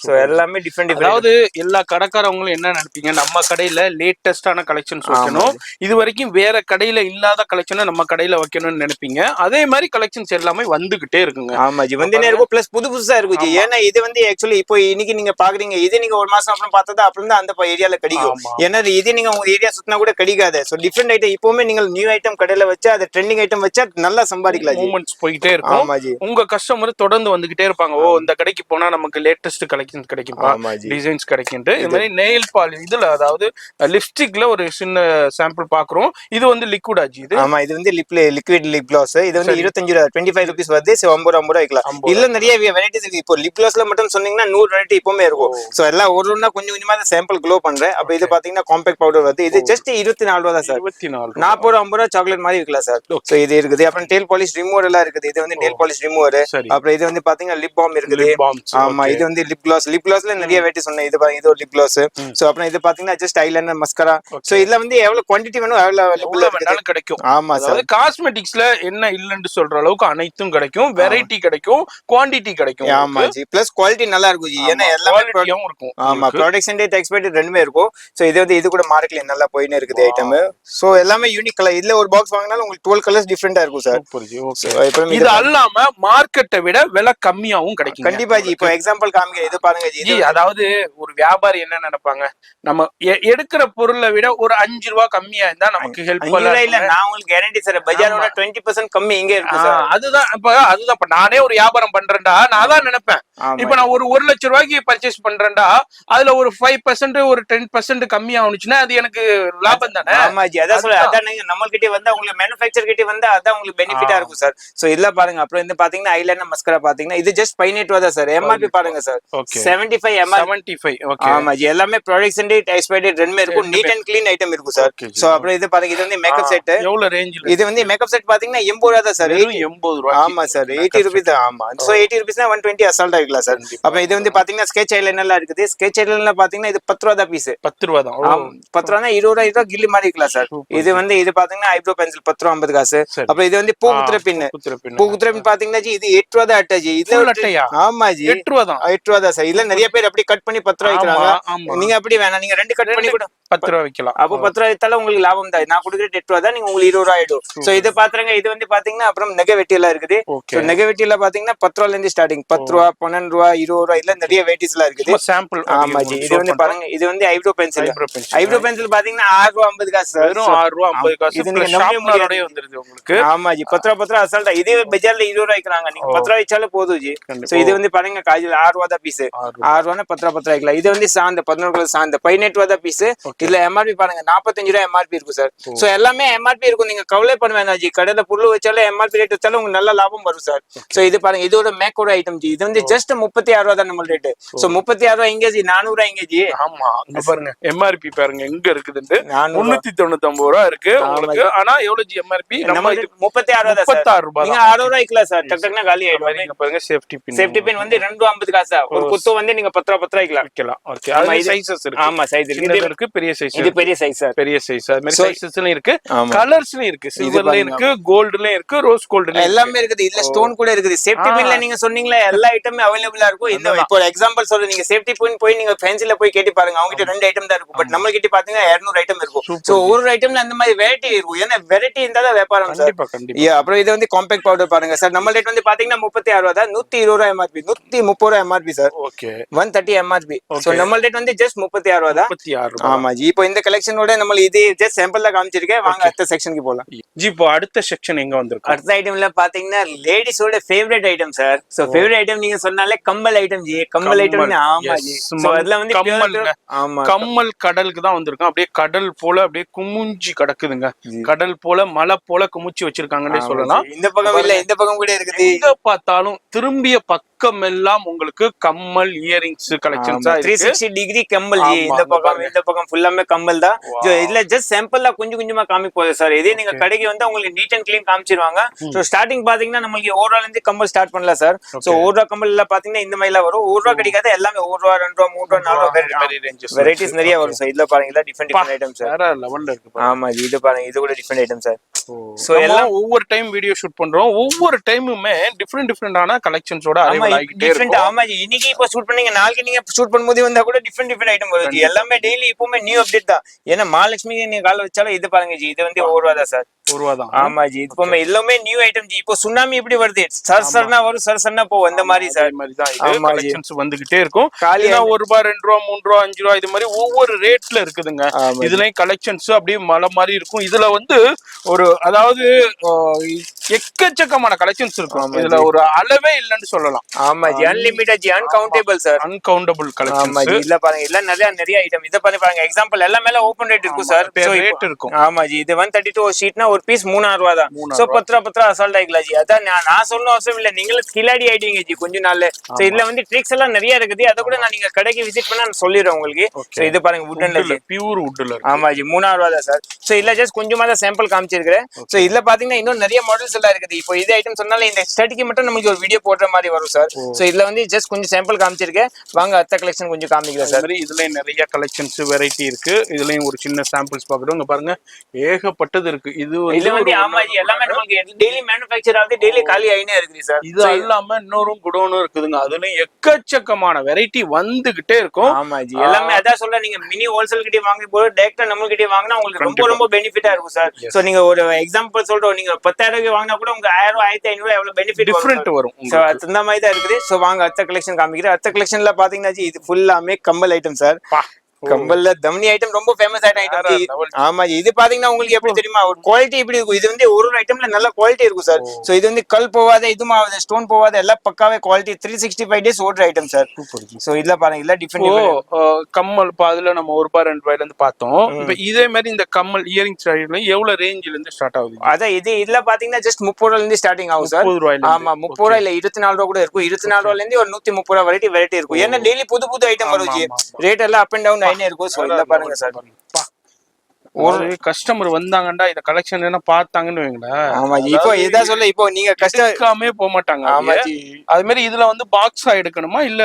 சோ எல்லாமே டிஃபரெண்ட். அதாவது எல்லா கடைக்காரவங்களும் என்ன நினைப்பீங்க, நம்ம கடையில லேட்டஸ்டான கலெக்ஷன்ஸ் வைக்கணும், இது வரைக்கும் வேற கடையில இல்லாத கலெக்ஷனை நம்ம கடையில வைக்கணும்னு நினைப்பீங்க. அதே மாதிரி கலெக்ஷன்ஸ் எல்லாமே வந்துகிட்டே இருக்குங்க. ஆமா ஜி, வந்துனே இருக்கும். பிளஸ் புது புதுசா இருக்கும் ஜி. ஏன்னா இது வந்து ஆக்சுவலி இப்போ இன்னைக்கு நீங்க பாக்குறீங்க, இது நீங்க ஒரு மாசம் அப்புறம் பார்த்தா அப்புறம் தான் அந்த ஏரியால கிடைக்கும். ஏன்னா இது நீங்க உங்க ஏரியா சுத்தினா கூட கிடைக்காது. சோ டிஃபரெண்ட் ஐட்டம் இப்பவுமே நீங்க நியூ ஐட்டம் கடையில வச்சா, அது ட்ரெண்டிங் ஐட்டம் வச்சா நல்லா சம்பாதிக்கலாம். மூவ்மெண்ட்ஸ் போயிட்டே இருக்கும். ஆமா ஜி, உங்க கஸ்டமர் தொடர்ந்து வந்துகிட்டே இருப்பாங்க. ஓ, இந்த கடைக்கு போனா நமக்கு லேட்டஸ்ட் கலெக்ஷன்ஸ் கிடைக்கும், டிசைன்ஸ் கிடைக்கும். இது மாதிரி நெயில் பாலிஷ் இதுல, அதாவது லிப்ஸ்டிக்ல ஒரு சின்ன சாம்பிள் பாக்குறோம். இது வந்து லிக்விட் ஆஜி. இது ஆமா, இது வந்து லிக்விட் லிப் கிளாஸ். இது வந்து 25 ரூபீஸ் வருது. 50 ரூபா வைக்கலாம். இல்ல நிறைய வெரைட்டிஸ் இருக்கு. இப்போ லிப் கிளாஸ்ல மட்டும் சொன்னீங்கன்னா 100 வெரைட்டி இப்பவுமே இருக்கும். சோ எல்லாம் ஒருன்னா கொஞ்சம் கொஞ்சமா சாம்பிள் க்ளோ பண்றேன். அப்ப இது பாத்தீங்கன்னா காம்பாக்ட் பவுடர் வருது. இது ஜஸ்ட் 24 ரூபா தான் சார். 24, 40 ரூபா 50 ரூபா சாக்லேட் மாதிரி இருக்கலாம் சார். சோ இது இருக்குது. அப்புறம் டெயில் பாலிஷ் ரிமூவர் எல்லாம் இருக்குது. இது வந்து டெயில் பாலிஷ் ரிமூவர். அப்புறம் இது வந்து பாத்தீங்கன்னா லிப் பாம் இருக்குது. ஆமா, இது வந்து லிப் கிளாஸ். லிப் கிளாஸ்ல நிறைய வெரைட்டி சொன்னேன். இது இது ஒரு லிப் கிளாஸ். சோ அப்புறம் இது பாத்தீங்கன்னா ஜஸ்ட் ஐலைனர், மஸ்கரா. சோ இதுல வந்து எவ்வளவு குவாண்டிட்டி வேணும் அவைலபிள் கிடைக்கும். ஆமா சார், காஸ்மெட்டிக்ஸ்ல என்ன இல்லன்னு சொல்ற அளவுக்கு அனைத்தும் கிடைக்கும். வெரைட்டி கிடைக்கும், குவாண்டிட்டி கிடைக்கும். ஆமா ஜி, பிளஸ் குவாலிட்டி நல்லா இருக்கும் ஜி. ஏன்னா எல்லாமே இருக்கும். ஆமா, ப்ரொடக்ஷன் டேட் எக்ஸ்பைரி ரெண்டுமே இருக்கும். சோ இது வந்து இது கூட மார்க்கெட்ல நல்லா போயினே இருக்குது ஐட்டம். சோ எல்லாமே யூனிக் கலர். இதுல ஒரு பாக்ஸ் வாங்கினாலும் உங்களுக்கு 12 கலர்ஸ் டிஃபரெண்டா இருக்கும் சார். இது அல்லாம மார்க்கெட்டை விட விலை கம்மியாவும் கிடைக்கும். கண்டிப்பா ஜி. இப்போ எக்ஸாம்பிள் காமிக்கிறேன். இது பாருங்க ஜி. அதாவது ஒரு வியாபாரி என்ன நினைப்பாங்க, நம்ம எடுக்கிற பொருளை விட ஒரு 5 ரூபா கம்மியா இருந்தா நமக்கு ஹெல்ப் இல்ல. நான் உங்களுக்கு கேரண்டி சார், பஜாரோட 20% கம்மி இங்க இருக்கு சார். அதுதான் இப்ப நானே ஒரு வியாபாரம் பண்றேன்டா, நான் தான் நினைப்பேன். இப்ப நான் ஒரு 1 லட்சம் ரூபாய்க்கு பர்ச்சேஸ் பண்றேன்டா, அதுல ஒரு 5% ஒரு 10% கம்மி ஆகுச்சுன்னா அது எனக்கு லாபம் தானே. ஆமா ஜி, அதான் சொல்ல. அதான் நீங்க நம்ம கிட்ட வந்து உங்களுக்கு மேனுஃபேக்சர் கிட்ட வந்து அதான் உங்களுக்கு பெனிஃபிட்டா இருக்கும் சார். சோ இல்ல பாருங்க. அப்புறம் இந்த பாத்தீங்கன்னா ஐலைனர், மஸ்கரா பாத்தீங்கன்னா இது ஜஸ்ட் 18 ரூபா தான் சார். MRP பாருங்க சார், 75 MRP. 75. ஓகே. ஆமா ஜி, எல்லாமே ப்ரொடக்ஷன் டேட் எக்ஸ்பைரி டேட் ரெண்டுமே இருக்கும். நீட் அண்ட் க்ளீன் ஐட்டம் இருக்கும் சார். சோ அப்புறம் இது பாருங்க, இது வந்து மேக்கப் செட். எவ்வளவு ரேஞ்சில? இது வந்து மேக்கப் செட் பாத்தீங்கன்னா 80 ரூபா தான் சார். 80 ரூபா. ஆமா சார், 80 ரூபீஸ் தான். ஆமா, சோ 80 ரூபீஸ்னா 120 அசால்ட்டா இருக்கலாம் சார். அப்புறம் இது வந்து பாத்தீங்கன்னா ஸ்கெட்ச் ஐலைனர்லாம் இருக்குது. ஸ்கெட்ச் ஐலைனர்ல பாத்தீங்கன்னா இது 10 ரூபா தான் பீஸ். 10 ரூபா தான். 10 ரூபானா 20 ரூபா கில்லி மாதிரி இருக்கலாம் சார். இது வந்து இது பாத்தீங்கன்னா ஐப்ரோ பென்சில் 10 ரூபா 50 காசு. அப்புறம் இது வந்து பூக்குத்துற பின். பூக்குத்துற பின் பாத்தீங்கன்னா ஜி இது 8 ரூபா தான் அட்டாஜி. இதுல அட்டையா? ஆமா ஜி, 8 ரூபா தான். 8 ரூபா தான் சார். இல்ல நிறைய பேர் அப்படி கட் பண்ணி 10 ரூபா விக்கிறாங்க. நீங்க அப்படி வேணாம், நீங்க ரெண்டு கட் பண்ணி கூட 10 ரூபா விக்கலாம். அப்போ 10 ரூபா வித்தாலும் உங்களுக்கு லாபம் தான். நான் கொடுக்குற 8 ரூபா தான், நீங்க உங்களுக்கு 20 ரூபா ஆயிடும். சோ இது பாத்துறங்க. இது வந்து பாத்தீங்கன்னா அப்புறம் நெகவெட்டி எல்லாம் இருக்குது. சோ நெகவெட்டில பாத்தீங்கன்னா 10 ரூபால இருந்து ஸ்டார்டிங். 10 ரூபா, 12 ரூபா, 20 ரூபா இல்ல நிறைய வெரைட்டிஸ் எல்லாம் இருக்குது. சாம்பிள். ஆமா ஜி, இது வந்து பாருங்க. இது வந்து ஐப்ரோ பென்சில். ஐப்ரோ பென்சில் பாத்தீங்கன்னா 6 ரூபா 50 காசு. வெறும் 6 ரூபா 50 காசு. இது நீங்க நம்பிய முடியாதே வந்துருது உங்களுக்கு. ஆமா ஜி, 10 ரூபா அசால்ட்டா. இதே பஜார்ல 20 ரூபா விக்கிறாங்க, நீங்க 10 ரூபா விச்சாலே போதும் ஜி. சோ இது வந்து பாருங்க காஜல் 6 ரூபா தான் பீஸ். 6 ரூபானா 10 ரூபா விக்கலாம். இது வந்து சாந்த 11 கிலோ சாந்த 18 ரூபா தான் பீஸ். இதுல MRP பாருங்க 45 ரூபா MRP இருக்கும் சார். சோ எல்லாமே MRP இருக்கும். நீங்க கவலை பண்ண வேண்டாம் ஜி. கடையில பொருள் வச்சாலும் MRP ரேட் வச்சாலும் உங்களுக்கு நல்ல லாபம் வரும் சார். சோ இது பாருங்க, இது ஒரு இதோட மேக்கோட ஐட்டம் ஜி. இது வந்து ஜஸ்ட் 36 தான் நம்ம ரேட். சோ 36 எங்க ஜி, 400 எங்க ஜி. ஆமா இங்க பாருங்க எம்ஆர்பி பாருங்க எங்க இருக்குதுன்னு 399 ரூபா இருக்கு உங்களுக்கு. ஆனா எவ்வளவு ஜி எம்ஆர்பி? நம்ம 36 தான் 36 ரூபாய். நீங்க 60 ரூபாய் விக்கலாம் சார். டக் டக்னா காலி ஆயிடும். இங்க பாருங்க சேஃப்டி பின் வந்து 250 காசா. ஒரு குத்து வந்து நீங்க 10 ரூபாய் விக்கலாம். ஓகே அது சைஸஸ் இருக்கு. ஆமா சைஸ் இருக்கு பெரிய சைஸ். இது பெரிய சைஸ் சார். பெரிய சைஸ். அது மாதிரி சைஸஸ்லயும் இருக்கு, கலர்ஸ்லயும் இருக்கு, சில்வர்லயும் இருக்கு, கோல்ட்லயும் இருக்கு, ரோஸ் கோல்ட்லயும் எல்லாமே இருக்குது. இல்ல ஸ்டோன் கூட இருக்குது. சேஃப்டி பின்ல நீங்க சொன்னீங்களே எல்லா ஐட்டமே அவைலபிளா இருக்கும். இந்த இப்போ எக்ஸாம்பிள் சொல்றேன், நீங்க சேஃப்டி பின் போய் நீங்க ஃபேன்சில போய் கேட்டி பாருங்க, அவங்க கிட்ட 2 ஐட்டம் தான் இருக்கும். பட் நம்ம கிட்ட பாத்தீங்கன்னா 200 ஐட்டம் இருக்கும். சோ ஒரு ஐட்டம்ல அந்த மாதிரி வெரைட்டி இருக்கும். ஏன்னா வெரைட்டி இருந்தா தான் வியாபாரம் சார். கண்டிப்பா. அப்புறம் இது வந்து காம்பாக்ட் பவுடர் பாருங்க சார். நம்ம ரேட் வந்து பாத்தீங்கன்னா 36 ரூபாய் தான். 120 ரூபாய் எம்ஆர்பி, 130 ரூபாய் MRP sir. Okay 130 MRP. So நம்ம ரேட் வந்து ஜஸ்ட் 36 ரூபாய் தான். 36 ரூபாய். ஆமா ஜி. இப்போ இந்த கலெக்ஷனோட நம்ம இது ஜஸ்ட் சாம்பிள் தான் காமிச்சிருக்கேன். வாங்க அடுத்த செக்ஷனுக்கு போலாம் ஜி. இப்போ அடுத்த செக்ஷன் எங்க வந்திருக்கு? அடுத்த ஐட்டம்ல பாத்தீங்கன்னா லேடிஸோட favourite item sir. So favourite item நீங்க சொன்னாலே கம்பல் ஐட்டம் ஜி. கம்பல் ஐட்டம். ஆமா ஜி. சோ அதுல வந்து கம்மல் கடலுக்கு தான் வந்திருக்கும். அப்படியே கடல் போல அப்படியே குமுஞ்சி கிடக்குதுங்க. கடல் போல மலை போல குமுச்சி வச்சிருக்காங்கன்னே சொல்லலாம். இந்த பக்கம் இல்ல, இந்த பக்கம் கூட இருக்குது. எங்க பார்த்தாலும் திரும்பிய பக்கம் எல்லாம் உங்களுக்கு கம்மல் இயரிங்ஸ் கலெக்ஷன்ஸ் 360 டிகிரி கம்மல். இந்த பக்கம் ஃபுல்லாமே கம்மல் தான். இதுல ஜஸ்ட் சாம்பிளா கொஞ்சமா காமி போகுது சார். இதே நீங்க கடைக்கு வந்து உங்களுக்கு நீட் அண்ட் கிளீன் காமிச்சிருவாங்க. சோ ஸ்டார்டிங் பாத்தீங்கன்னா நமக்கு 1 ரூபாயில இருந்து கம்மல் ஸ்டார்ட் பண்ணலாம் சார். சோ 1 ரூபாய் கம்மல் எல்லாம் பாத்தீங்கன்னா இந்த மாதிரில வரும். 1 ரூபாய் கிடைக்காத எல்லாமே 1 ரூபாய் 2 ரூபாய் 3 ரூபாய் 4 ரூபாய் வெரைட்டிஸ் நிறைய வரும் சார். இதுல பாருங்க டிஃபரெண்ட் ஐட்டம் சார். வேற லெவல்ல இருக்கு. ஆமா ஜி. இது பாருங்க, இது கூட டிஃபரெண்ட் ஐட்டம் சார். சோ எல்லாம் ஒவ்வொரு டைம் வீடியோ ஷூட் பண்றோம். ஒவ்வொரு டைமுமே டிஃபரெண்டான கலெக்ஷன்ஸோட அரைவல் ஆகிட்டே இருக்கு. ஆமா ஜி. இன்னைக்கு இப்போ ஷூட் பண்ணீங்க, நாளைக்கு நீங்க ஷூட் பண்ணும்போது வந்தா கூட டிஃபரெண்ட் ஐட்டம் வரும் ஜி. எல்லாமே டெய்லி இப்போமே நியூ அப்டேட் தான். ஏன்னா மகாலட்சுமி நீங்க கால வச்சாலும் இது பாருங்க ஜி. இது வந்து 1 ரூபாய் தான் சார். 1 ரூபாய் தான். ஆமா ஜி. இப்போமே எல்லாமே நியூ ஐட்டம் ஜி. இப்போ சுனாமி எப்படி வருது, சர்சர்னா வரும், சர்சர்னா போகும். அந்த மாதிரி சார் தான் இது கலெக்ஷன்ஸ் வந்துகிட்டே இருக்கும். காலியா 1 ரூபாய் 2 ரூபாய் 3 ரூபாய் 5 ரூபாய் இது மாதிரி ஒவ்வொரு ரேட்ல இருக்குதுங்க. இதுலயும் கலெக்ஷன்ஸ் அப்படியே மலை மாதிரி இருக்கும். இதுல வந்து ஒரு அதாவது எக்கச்சக்கமான கலெக்ஷன்ஸ் இருக்கும். இதுல ஒரு அளவே இல்லன்னு சொல்லலாம். ஆமா G. Unlimited G. Uncountable sir. Uncountable collections. ஆமா ஜி. இல்ல பாருங்க இல்ல நிறைய ஐட்டம். இத பாருங்க எக்ஸாம்பிள் எல்லாமே ஓபன் ரேட் இருக்கும் சார். ரேட் இருக்கும். ஆமா ஜி. இது 132 ஷீட்னா ஒரு பீஸ் 3 ரூபாய் தான். சோ 10 ரூபாய் அசால்ட் ஆயிக்கலாம் ஜி. அதான் நான் சொல்லணும் அவசியம் இல்ல, நீங்களும் கிளாடி ஆயிட்டீங்க ஜி கொஞ்ச நாள்ல. சோ இதுல வந்து ட்ரிக்ஸ் எல்லாம் நிறைய இருக்குது. அத கூட நான் நீங்க கடைக்கு விசிட் பண்ணா நான் சொல்லிடுறேன் உங்களுக்கு. சோ இது பாருங்க வுட்ல பியூர் வுட்ல. ஆமா ஜி. 3 ரூபாய் தான் சார். சோ இல்ல ஜஸ்ட் கொஞ்சமா தான் சாம்பிள் காமிச்சிருக்கேன். சோ இதுல பாத்தீங்கன்னா இன்னும் நிறைய மாடல்ஸ் எல்லாம் இருக்குது. இப்போ இது ஐட்டம் சொன்னால இந்த ஸ்டடிக்கு மட்டும் நமக்கு ஒரு வீடியோ போடுற மாதிரி வரும் சார். சோ இதுல வந்து ஜஸ்ட் கொஞ்சம் சாம்பிள் காமிச்சிருக்கேன். வாங்க அடுத்த கலெக்ஷன் கொஞ்சம் காமிக்கிறேன் சார். இதுல நிறைய கலெக்ஷன்ஸ் வெரைட்டி இருக்கு. இதுலயும் ஒரு சின்ன சாம்பிள்ஸ் பாக்குறோம். இங்க பாருங்க ஏகப்பட்டது இருக்கு. இது வந்து ஆமா ஜி. எல்லாமே நமக்கு டெய்லி மேனுஃபேக்சர் ஆகுது, டெய்லி காலி ஆயினே இருக்குது சார். இது இல்லாம இன்னொரு குடோனும் இருக்குதுங்க. அதுலயும் எக்கச்சக்கமான வெரைட்டி வந்துகிட்டே இருக்கும். ஆமா ஜி. எல்லாமே அதான் சொல்றேன், நீங்க மினி ஹோல்சேல் கிட்ட வாங்கி போது டைரக்டா நம்ம கிட்ட வாங்கினா உங்களுக்கு ரொம்ப பெனிஃபிட்டா இருக்கும் சார். சோ நீங்க ஒரு எக்ஸாம்பிள் சொல்றோம், நீங்க 10,000 வாங்கினா கூட உங்க 1000 1500 எவ்வளவு பெனிஃபிட் டிஃபரெண்ட் வரும். சோ அந்த மாதிரி தான் இருக்குது. சோ வாங்க அடுத்த கலெக்ஷன் காமிக்கிறேன். அடுத்த கலெக்ஷன்ல பாத்தீங்கன்னா ஜி இது ஃபுல்லாமே கம்பல் ஐட்டம் சார். கம்பல்ல தம்னி ஐட்டம் ரொம்ப ஃபேமஸ் ஐட்டம். ஆமா ஜி. இது பாத்தீங்கன்னா உங்களுக்கு எப்படி தெரியுமா, ஒரு குவாலிட்டி இப்படி இருக்கும். இது வந்து ஒரு ஐட்டம்ல நல்ல குவாலிட்டி இருக்கும் சார். சோ இது வந்து கல் போவாத, இதுவும் ஆகாது, ஸ்டோன் போவாத, எல்லாம் பக்காவே குவாலிட்டி 365 டேஸ் ஓடுற ஐட்டம் சார். சோ இதுல பாருங்க இல்ல டிஃபரெண்ட் கம்மல் அதுல நம்ம 1 ரூபாய் 2 ரூபாயில இருந்து பார்த்தோம். இப்போ இதே மாதிரி இந்த கம்மல் இயரிங் ஸ்டைல்ல எவ்வளவு ரேஞ்சில இருந்து ஸ்டார்ட் ஆகுது? அதான் இதுல பாத்தீங்கன்னா ஜஸ்ட் 30 ரூபாயில இருந்து ஸ்டார்டிங் ஆகும் சார். 30 ரூபாயில. ஆமா 30 ரூபாய் இல்ல 24 ரூபாய் கூட இருக்கும். 24 ரூபாயில இருந்து ஒரு 130 ரூபாய் வெரைட்டி இருக்கும். ஏன்னா டெய்லி புது ஐட்டம் வரும் ஜி. ரேட் எல்லாம் அப் அண்ட் டவுன் ஆயினே இருக்கும். சோ பாருங்க சார். ஒரு கஸ்டமர் வந்தாங்கடா இந்த கலெக்ஷன் என்ன பார்த்தாங்கன்னு வைங்களேன். ஆமா ஜி. இப்போ இத சொல்ல, இப்போ நீங்க கஸ்டமர்காமே போக மாட்டாங்க. ஆமா ஜி. அது மாதிரி இதுல வந்து பாக்ஸா எடுக்கணுமா இல்ல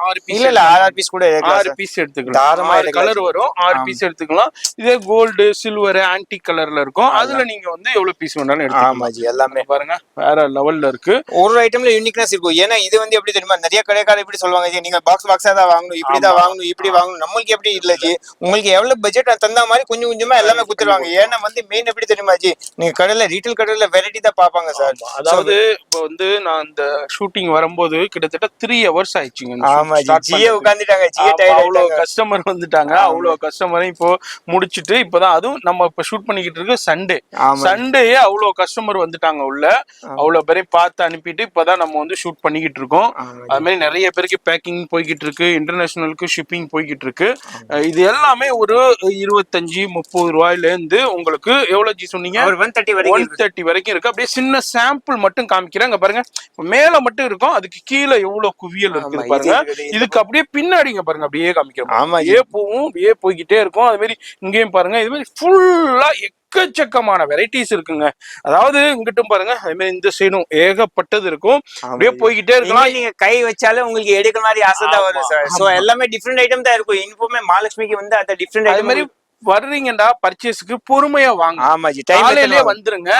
6 பீஸ்? இல்ல 6 பீஸ் கூட எடுக்கலாம். 6 பீஸ் எடுத்துக்கலாம். 6 கலர் வரும். 6 பீஸ் எடுத்துக்கலாம். இதே கோல்டு, சில்வர், ஆன்டிக் கலர்ல இருக்கும். அதுல நீங்க வந்து எவ்வளவு பீஸ் வேணாலும் எடுத்துக்கலாம். ஆமா ஜி. எல்லாமே பாருங்க வேற லெவல்ல இருக்கு. ஒரு ஐட்டம்ல யூனிக்னஸ் இருக்கும். ஏன்னா இது வந்து எப்படி தெரியுமா, நிறைய கடைக்காரர் இப்படி சொல்லுவாங்க ஜி, நீங்க பாக்ஸா தான் வாங்கணும், இப்படி தான் வாங்கணும், இப்படி வாங்கணும். நம்மளுக்கு எப்படி இல்ல ஜி, உங்களுக்கு எவ்வளவு பட்ஜெட் தந்தா மாதிரி கொஞ்சமா எல்லாமே குடுத்துருவாங்க. ஏன்னா வந்து மெயின் எப்படி தெரியுமா ஜி, நீங்க கடையில ரீட்டைல் கடையில வெரைட்டி தான் பாப்பாங்க சார். அதாவது இப்போ வந்து நான் இந்த ஷூட்டிங் வரும்போது கிட்டத்தட்ட 3 hours ஆயிடுச்சுங்க. ஆமா ஜி. ஜியே உட்கார்ந்துட்டாங்க. ஜியே டயர்ட். அவ்வளவு கஸ்டமர் வந்துட்டாங்க. அவ்வளவு கஸ்டமரை இப்போ முடிச்சிட்டு இப்பதான் அதுவும் நம்ம இப்ப ஷூட் பண்ணிக்கிட்டு இருக்கு சண்டேயே அவ்வளவு கஸ்டமர் வந்துட்டாங்க உள்ள. அவ்வளவு பேரை பார்த்து அனுப்பிட்டு இப்பதான் நம்ம வந்து ஷூட் பண்ணிக்கிட்டு இருக்கோம். அது மாதிரி நிறைய பேருக்கு பேக்கிங் போய்கிட்டு இருக்கு, இன்டர்நேஷனலுக்கு ஷிப்பிங் போய்கிட்டு இருக்கு. இது எல்லாமே ஒரு 25-30 ரூபாயில இருந்து உங்களுக்கு எவ்வளவு ஜி சொன்னீங்க? 130 வரைக்கும் இருக்கு. அப்படியே சின்ன சாம்பிள் மட்டும் காமிக்கிறேன். இங்க பாருங்க, மேல மட்டும் இருக்கும், அதுக்கு கீழே எவ்வளவு குவியல் இருக்குது பாருங்க. இதுக்கு அப்படியே பின்னாடிங்க பாருங்க, அப்படியே காமிக்கிறோம். அப்படியே போகும், அப்படியே போய்கிட்டே இருக்கும். அது மாதிரி இங்கேயும் பாருங்க, இது மாதிரி ஃபுல்லா எக்கச்சக்கமான வெரைட்டிஸ் இருக்குங்க. அதாவது இங்கிட்டும் பாருங்க, அதே மாதிரி இந்த சைடும் ஏகப்பட்டது இருக்கும். அப்படியே போய்கிட்டே இருக்கலாம். நீங்க கை வச்சாலும் உங்களுக்கு எடுக்கிற மாதிரி ஆசை தான் வரும் சார். சோ எல்லாமே டிஃபரெண்ட் ஐட்டம் தான் இருக்கும். இனிமே மகாலட்சுமிக்கு வந்து அந்த டிஃபரெண்ட் அதே மாதிரி வர்றீங்கடா பர்ச்சேஸ்க்கு பொறுமையா வாங்க. ஆமாஜி, காலையிலே வந்துருங்க.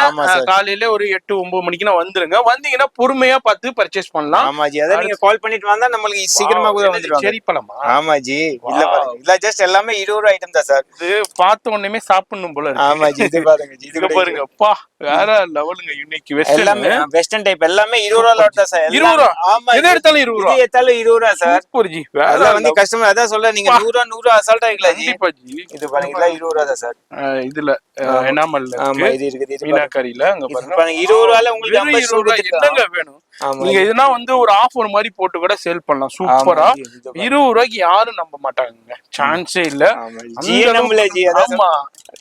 காலையில ஒரு 8-9 மணிக்குனா வந்துருங்க. வந்தீங்கன்னா பொறுமையா பார்த்து பர்ச்சேஸ் பண்ணலாம். ஆமாஜி, அத நீங்க கால் பண்ணிட்டு வந்தா நம்மளுக்கு சீக்கிரமா கூட வந்துருவாங்க. சரி பழமா? ஆமாஜி, இல்ல பாருங்க, இல்ல ஜஸ்ட் எல்லாமே 20 ரூபாய் ஐட்டம் தான் சார். இது பார்த்த உடனே சாப்பிடணும் போல இருக்கு. ஆமாஜி, இது பாருங்க ஜி, இது பாருங்க, அப்பா வேற லெவலுங்க. யூனிக் எல்லாமே வெஸ்டர்ன் டைப், எல்லாமே 20 ரூபாய் லாட் தான் சார். 20 ரூபாய். ஆமா, எது எடுத்தாலும் 20 ரூபாய். இது எடுத்தாலும் 20 ரூபாய் சார். Super G. வேற வந்து கஸ்டமர் அதான் சொல்ல, நீங்க 100 அசால்ட்டா இருக்கலாம் ஜி. கண்டிப்பா ஜி. இது பாருங்க, இல்ல 20 ரூபாய் தான் சார். இதுல எனாமல்ல இருக்கு. ஆமா, இது இருக்குது. இது மீனாக்கரியில அங்க பாருங்க, 20 ரூபாயில உங்களுக்கு 50 ரூபாய் என்னங்க வேணும்? நீங்க இதுனா வந்து ஒரு ஆஃபர் மாதிரி போட்டு கூட சேல் பண்ணலாம். சூப்பரா 20 ரூபாய்க்கு யாரும் நம்ப மாட்டாங்க, சான்ஸே இல்ல. ஆமா,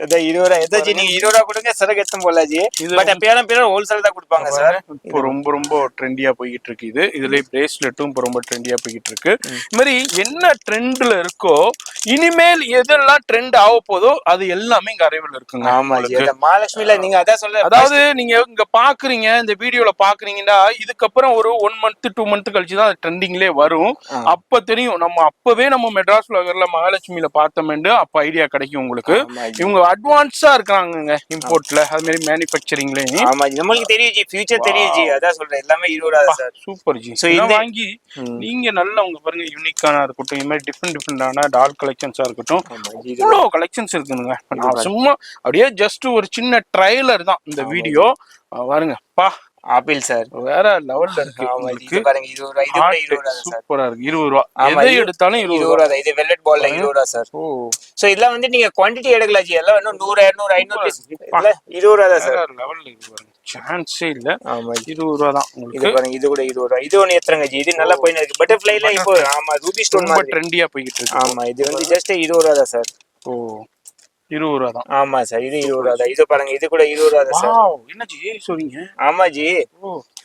அத 20 ரூபாய் எதாச்சு நீங்க 20 ரூபாய் கொடுங்க, சரக்கு எடுத்து போலாம் ஜி. பட் எப்பயாலும் பேர் ஹோல்சேல் தான் கொடுப்பாங்க சார். இப்போ ரொம்ப ட்ரெண்டியா போயிட்டு இருக்கு இது. இதுல பிரேஸ்லெட்டும் இப்போ ரொம்ப ட்ரெண்டியா போயிட்டு இருக்கு. இந்த மாதிரி என்ன ட்ரெண்ட்ல இருக்கோ, இனிமேல் எதெல்லாம் ட்ரெண்ட் ஆக போதோ அது எல்லாமே இங்க அரைவல் இருக்குங்க. ஆமா ஜி, அந்த மகாலட்சுமில நீங்க அதான் சொல்ல, அதாவது நீங்க இங்க பாக்குறீங்க, இந்த வீடியோல பாக்குறீங்கன்னா இதுக்கப்புறம் ஒரு 1 மந்த் 2 மந்த் கழிச்சு தான் ட்ரெண்டிங்லேயே வரும். அப்ப தெரியும், அப்பவே நம்ம மெட்ராஸ் வளர்ல மகாலட்சுமியில பார்த்தோம்னு அப்ப ஐடியா கிடைக்கும் உங்களுக்கு. இவங்க அட்வான்ஸா இருக்காங்க இம்போர்ட்ல, அது மாதிரி மேனுஃபேக்சரிங்லயும். ஆமா ஜி, நம்மளுக்கு தெரியும் ஜி, ஃபியூச்சர் தெரியும் ஜி. அதான் சொல்றேன், எல்லாமே 20 ரூபாய் சார். Super G. சோ இத வாங்கி நீங்க நல்லா உங்க பாருங்க, யூனிக்கான இருக்கட்டும், இந்த மாதிரி டிஃபரெண்டான டால் கலெக்ஷன்ஸா இருக்கட்டும், இவ்வளவு கலெக்ஷன்ஸ் இருக்குங்க. நான் சும்மா அப்படியே ஜஸ்ட் ஒரு சின்ன ட்ரைலர் தான் இந்த வீடியோ. பாருங்க பா, ஆப்பிள் சார் வேற லெவல்ல இருக்கு. இது பாருங்க, 20 ரூபாய். இது கூட 20 ரூபாய் சார். சூப்பரா இருக்கு. 20 ரூபாய். எதை எடுத்தாலும் 20 ரூபாய். இது வெல்லட் பால்ல 20 ரூபாய் சார். சோ இதெல்லாம் வந்து நீங்க குவாண்டிட்டி எடுக்கலாம் ஜி. எல்லாம் இன்னும் 100 200 500 பீஸ் இல்ல 20 ரூபாய் தான் சார். லெவல்ல இருக்கு பாருங்க, சான்ஸே இல்ல. ஆமா, 20 ரூபாய் தான் உங்களுக்கு. இது பாருங்க, இது கூட 20 ரூபாய். இது ஒன்னு ஏத்துறங்க ஜி, இது நல்லா போயினே இருக்கு. பட்டர்ஃப்ளைல இப்போ ஆமா ரூபி ஸ்டோன் மாதிரி ட்ரெண்டியா போயிட்டு இருக்கு. ஆமா, இது வந்து ஜஸ்ட் 20 ரூபாய் தான் சார். 20 ரூபாய் தான். ஆமா சார், இது 20 ரூபாய் தான். இது பாருங்க, இது கூட 20 ரூபாய் தான் சார். வாவ், என்ன ஜி சொல்றீங்க? ஆமா ஜி,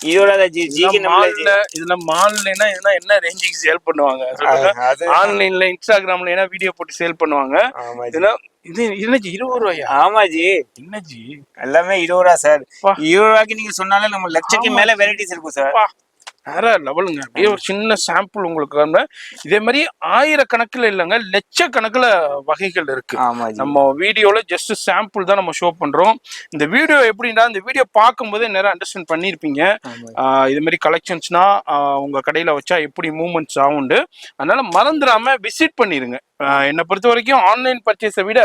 20 ரூபாய் தான் ஜி. ஜிக்கு நம்மள இதுல மால்லைனா என்ன ரேஞ்சுக்கு சேல் பண்ணுவாங்க சொல்லுங்க? ஆன்லைன்ல இன்ஸ்டாகிராம்ல என்ன வீடியோ போட்டு சேல் பண்ணுவாங்க. ஆமா இதுல இது என்ன ஜி 20 ரூபாயா? ஆமா ஜி, என்ன ஜி எல்லாமே 20 ரூபாய் சார். 20 ரூபாய்க்கு நீங்க சொன்னாலே நம்ம லட்சத்துக்கு மேல வெரைட்டிஸ் இருக்கும் சார். வேற லெவலுங்க. அப்படியே ஒரு சின்ன சாம்பிள் உங்களுக்கு. இதே மாதிரி ஆயிரக்கணக்கில் இல்லைங்க, லட்சக்கணக்கில் வகைகள் இருக்கு. நம்ம வீடியோல ஜஸ்ட் சாம்பிள் தான் நம்ம ஷோ பண்றோம். இந்த வீடியோ எப்படின்னா, இந்த வீடியோ பார்க்கும்போதே நிறைய அண்டர்ஸ்டாண்ட் பண்ணிருப்பீங்க. இது மாதிரி கலெக்ஷன்ஸ்னா உங்க கடையில வச்சா எப்படி மூவ்மெண்ட்ஸ் ஆகுண்டு. அதனால மறந்துடாம விசிட் பண்ணிருங்க. என்னை பொறுத்த வரைக்கும் ஆன்லைன் பர்ச்சேஸை விட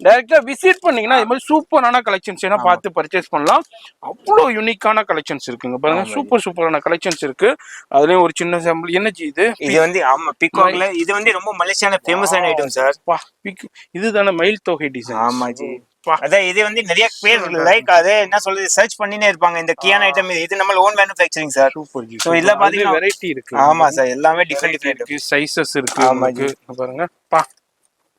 டைரக்டா விசிட் பண்ணீங்கன்னா இது மாதிரி சூப்பரான கலெக்ஷன்ஸ் ஏன்னா பார்த்து பர்ச்சேஸ் பண்ணலாம். அவ்வளோ யூனிக்கான கலெக்ஷன்ஸ் இருக்குங்க பாருங்க, சூப்பரான கலெக்ஷன்ஸ் இருக்கு. அதுலயும் ஒரு சின்ன சாம்பிள். என்ன ஜி இது? இது வந்து ஆமா பீகாக்ல, இது வந்து ரொம்ப மலேசியான ஃபேமஸான ஐட்டம் சார். இதுதானே மயில் தொகை டிசைன்? ஆமா ஜி, அதான் இது வந்து நிறைய பேர் லைக் அதே என்ன சொல்றது சர்ச் பண்ணினே இருப்பாங்க. இந்த கியான் ஐட்டம் இது நம்ம ஓன் மேனுஃபேக்சரிங் சார். சோ இல்ல பாத்தீங்கன்னா வெரைட்டி இருக்கு. ஆமா சார், எல்லாமே டிஃபரெண்ட் இருக்கு, சைஸஸ் இருக்கு. ஆமா ஜி, பாருங்க பா,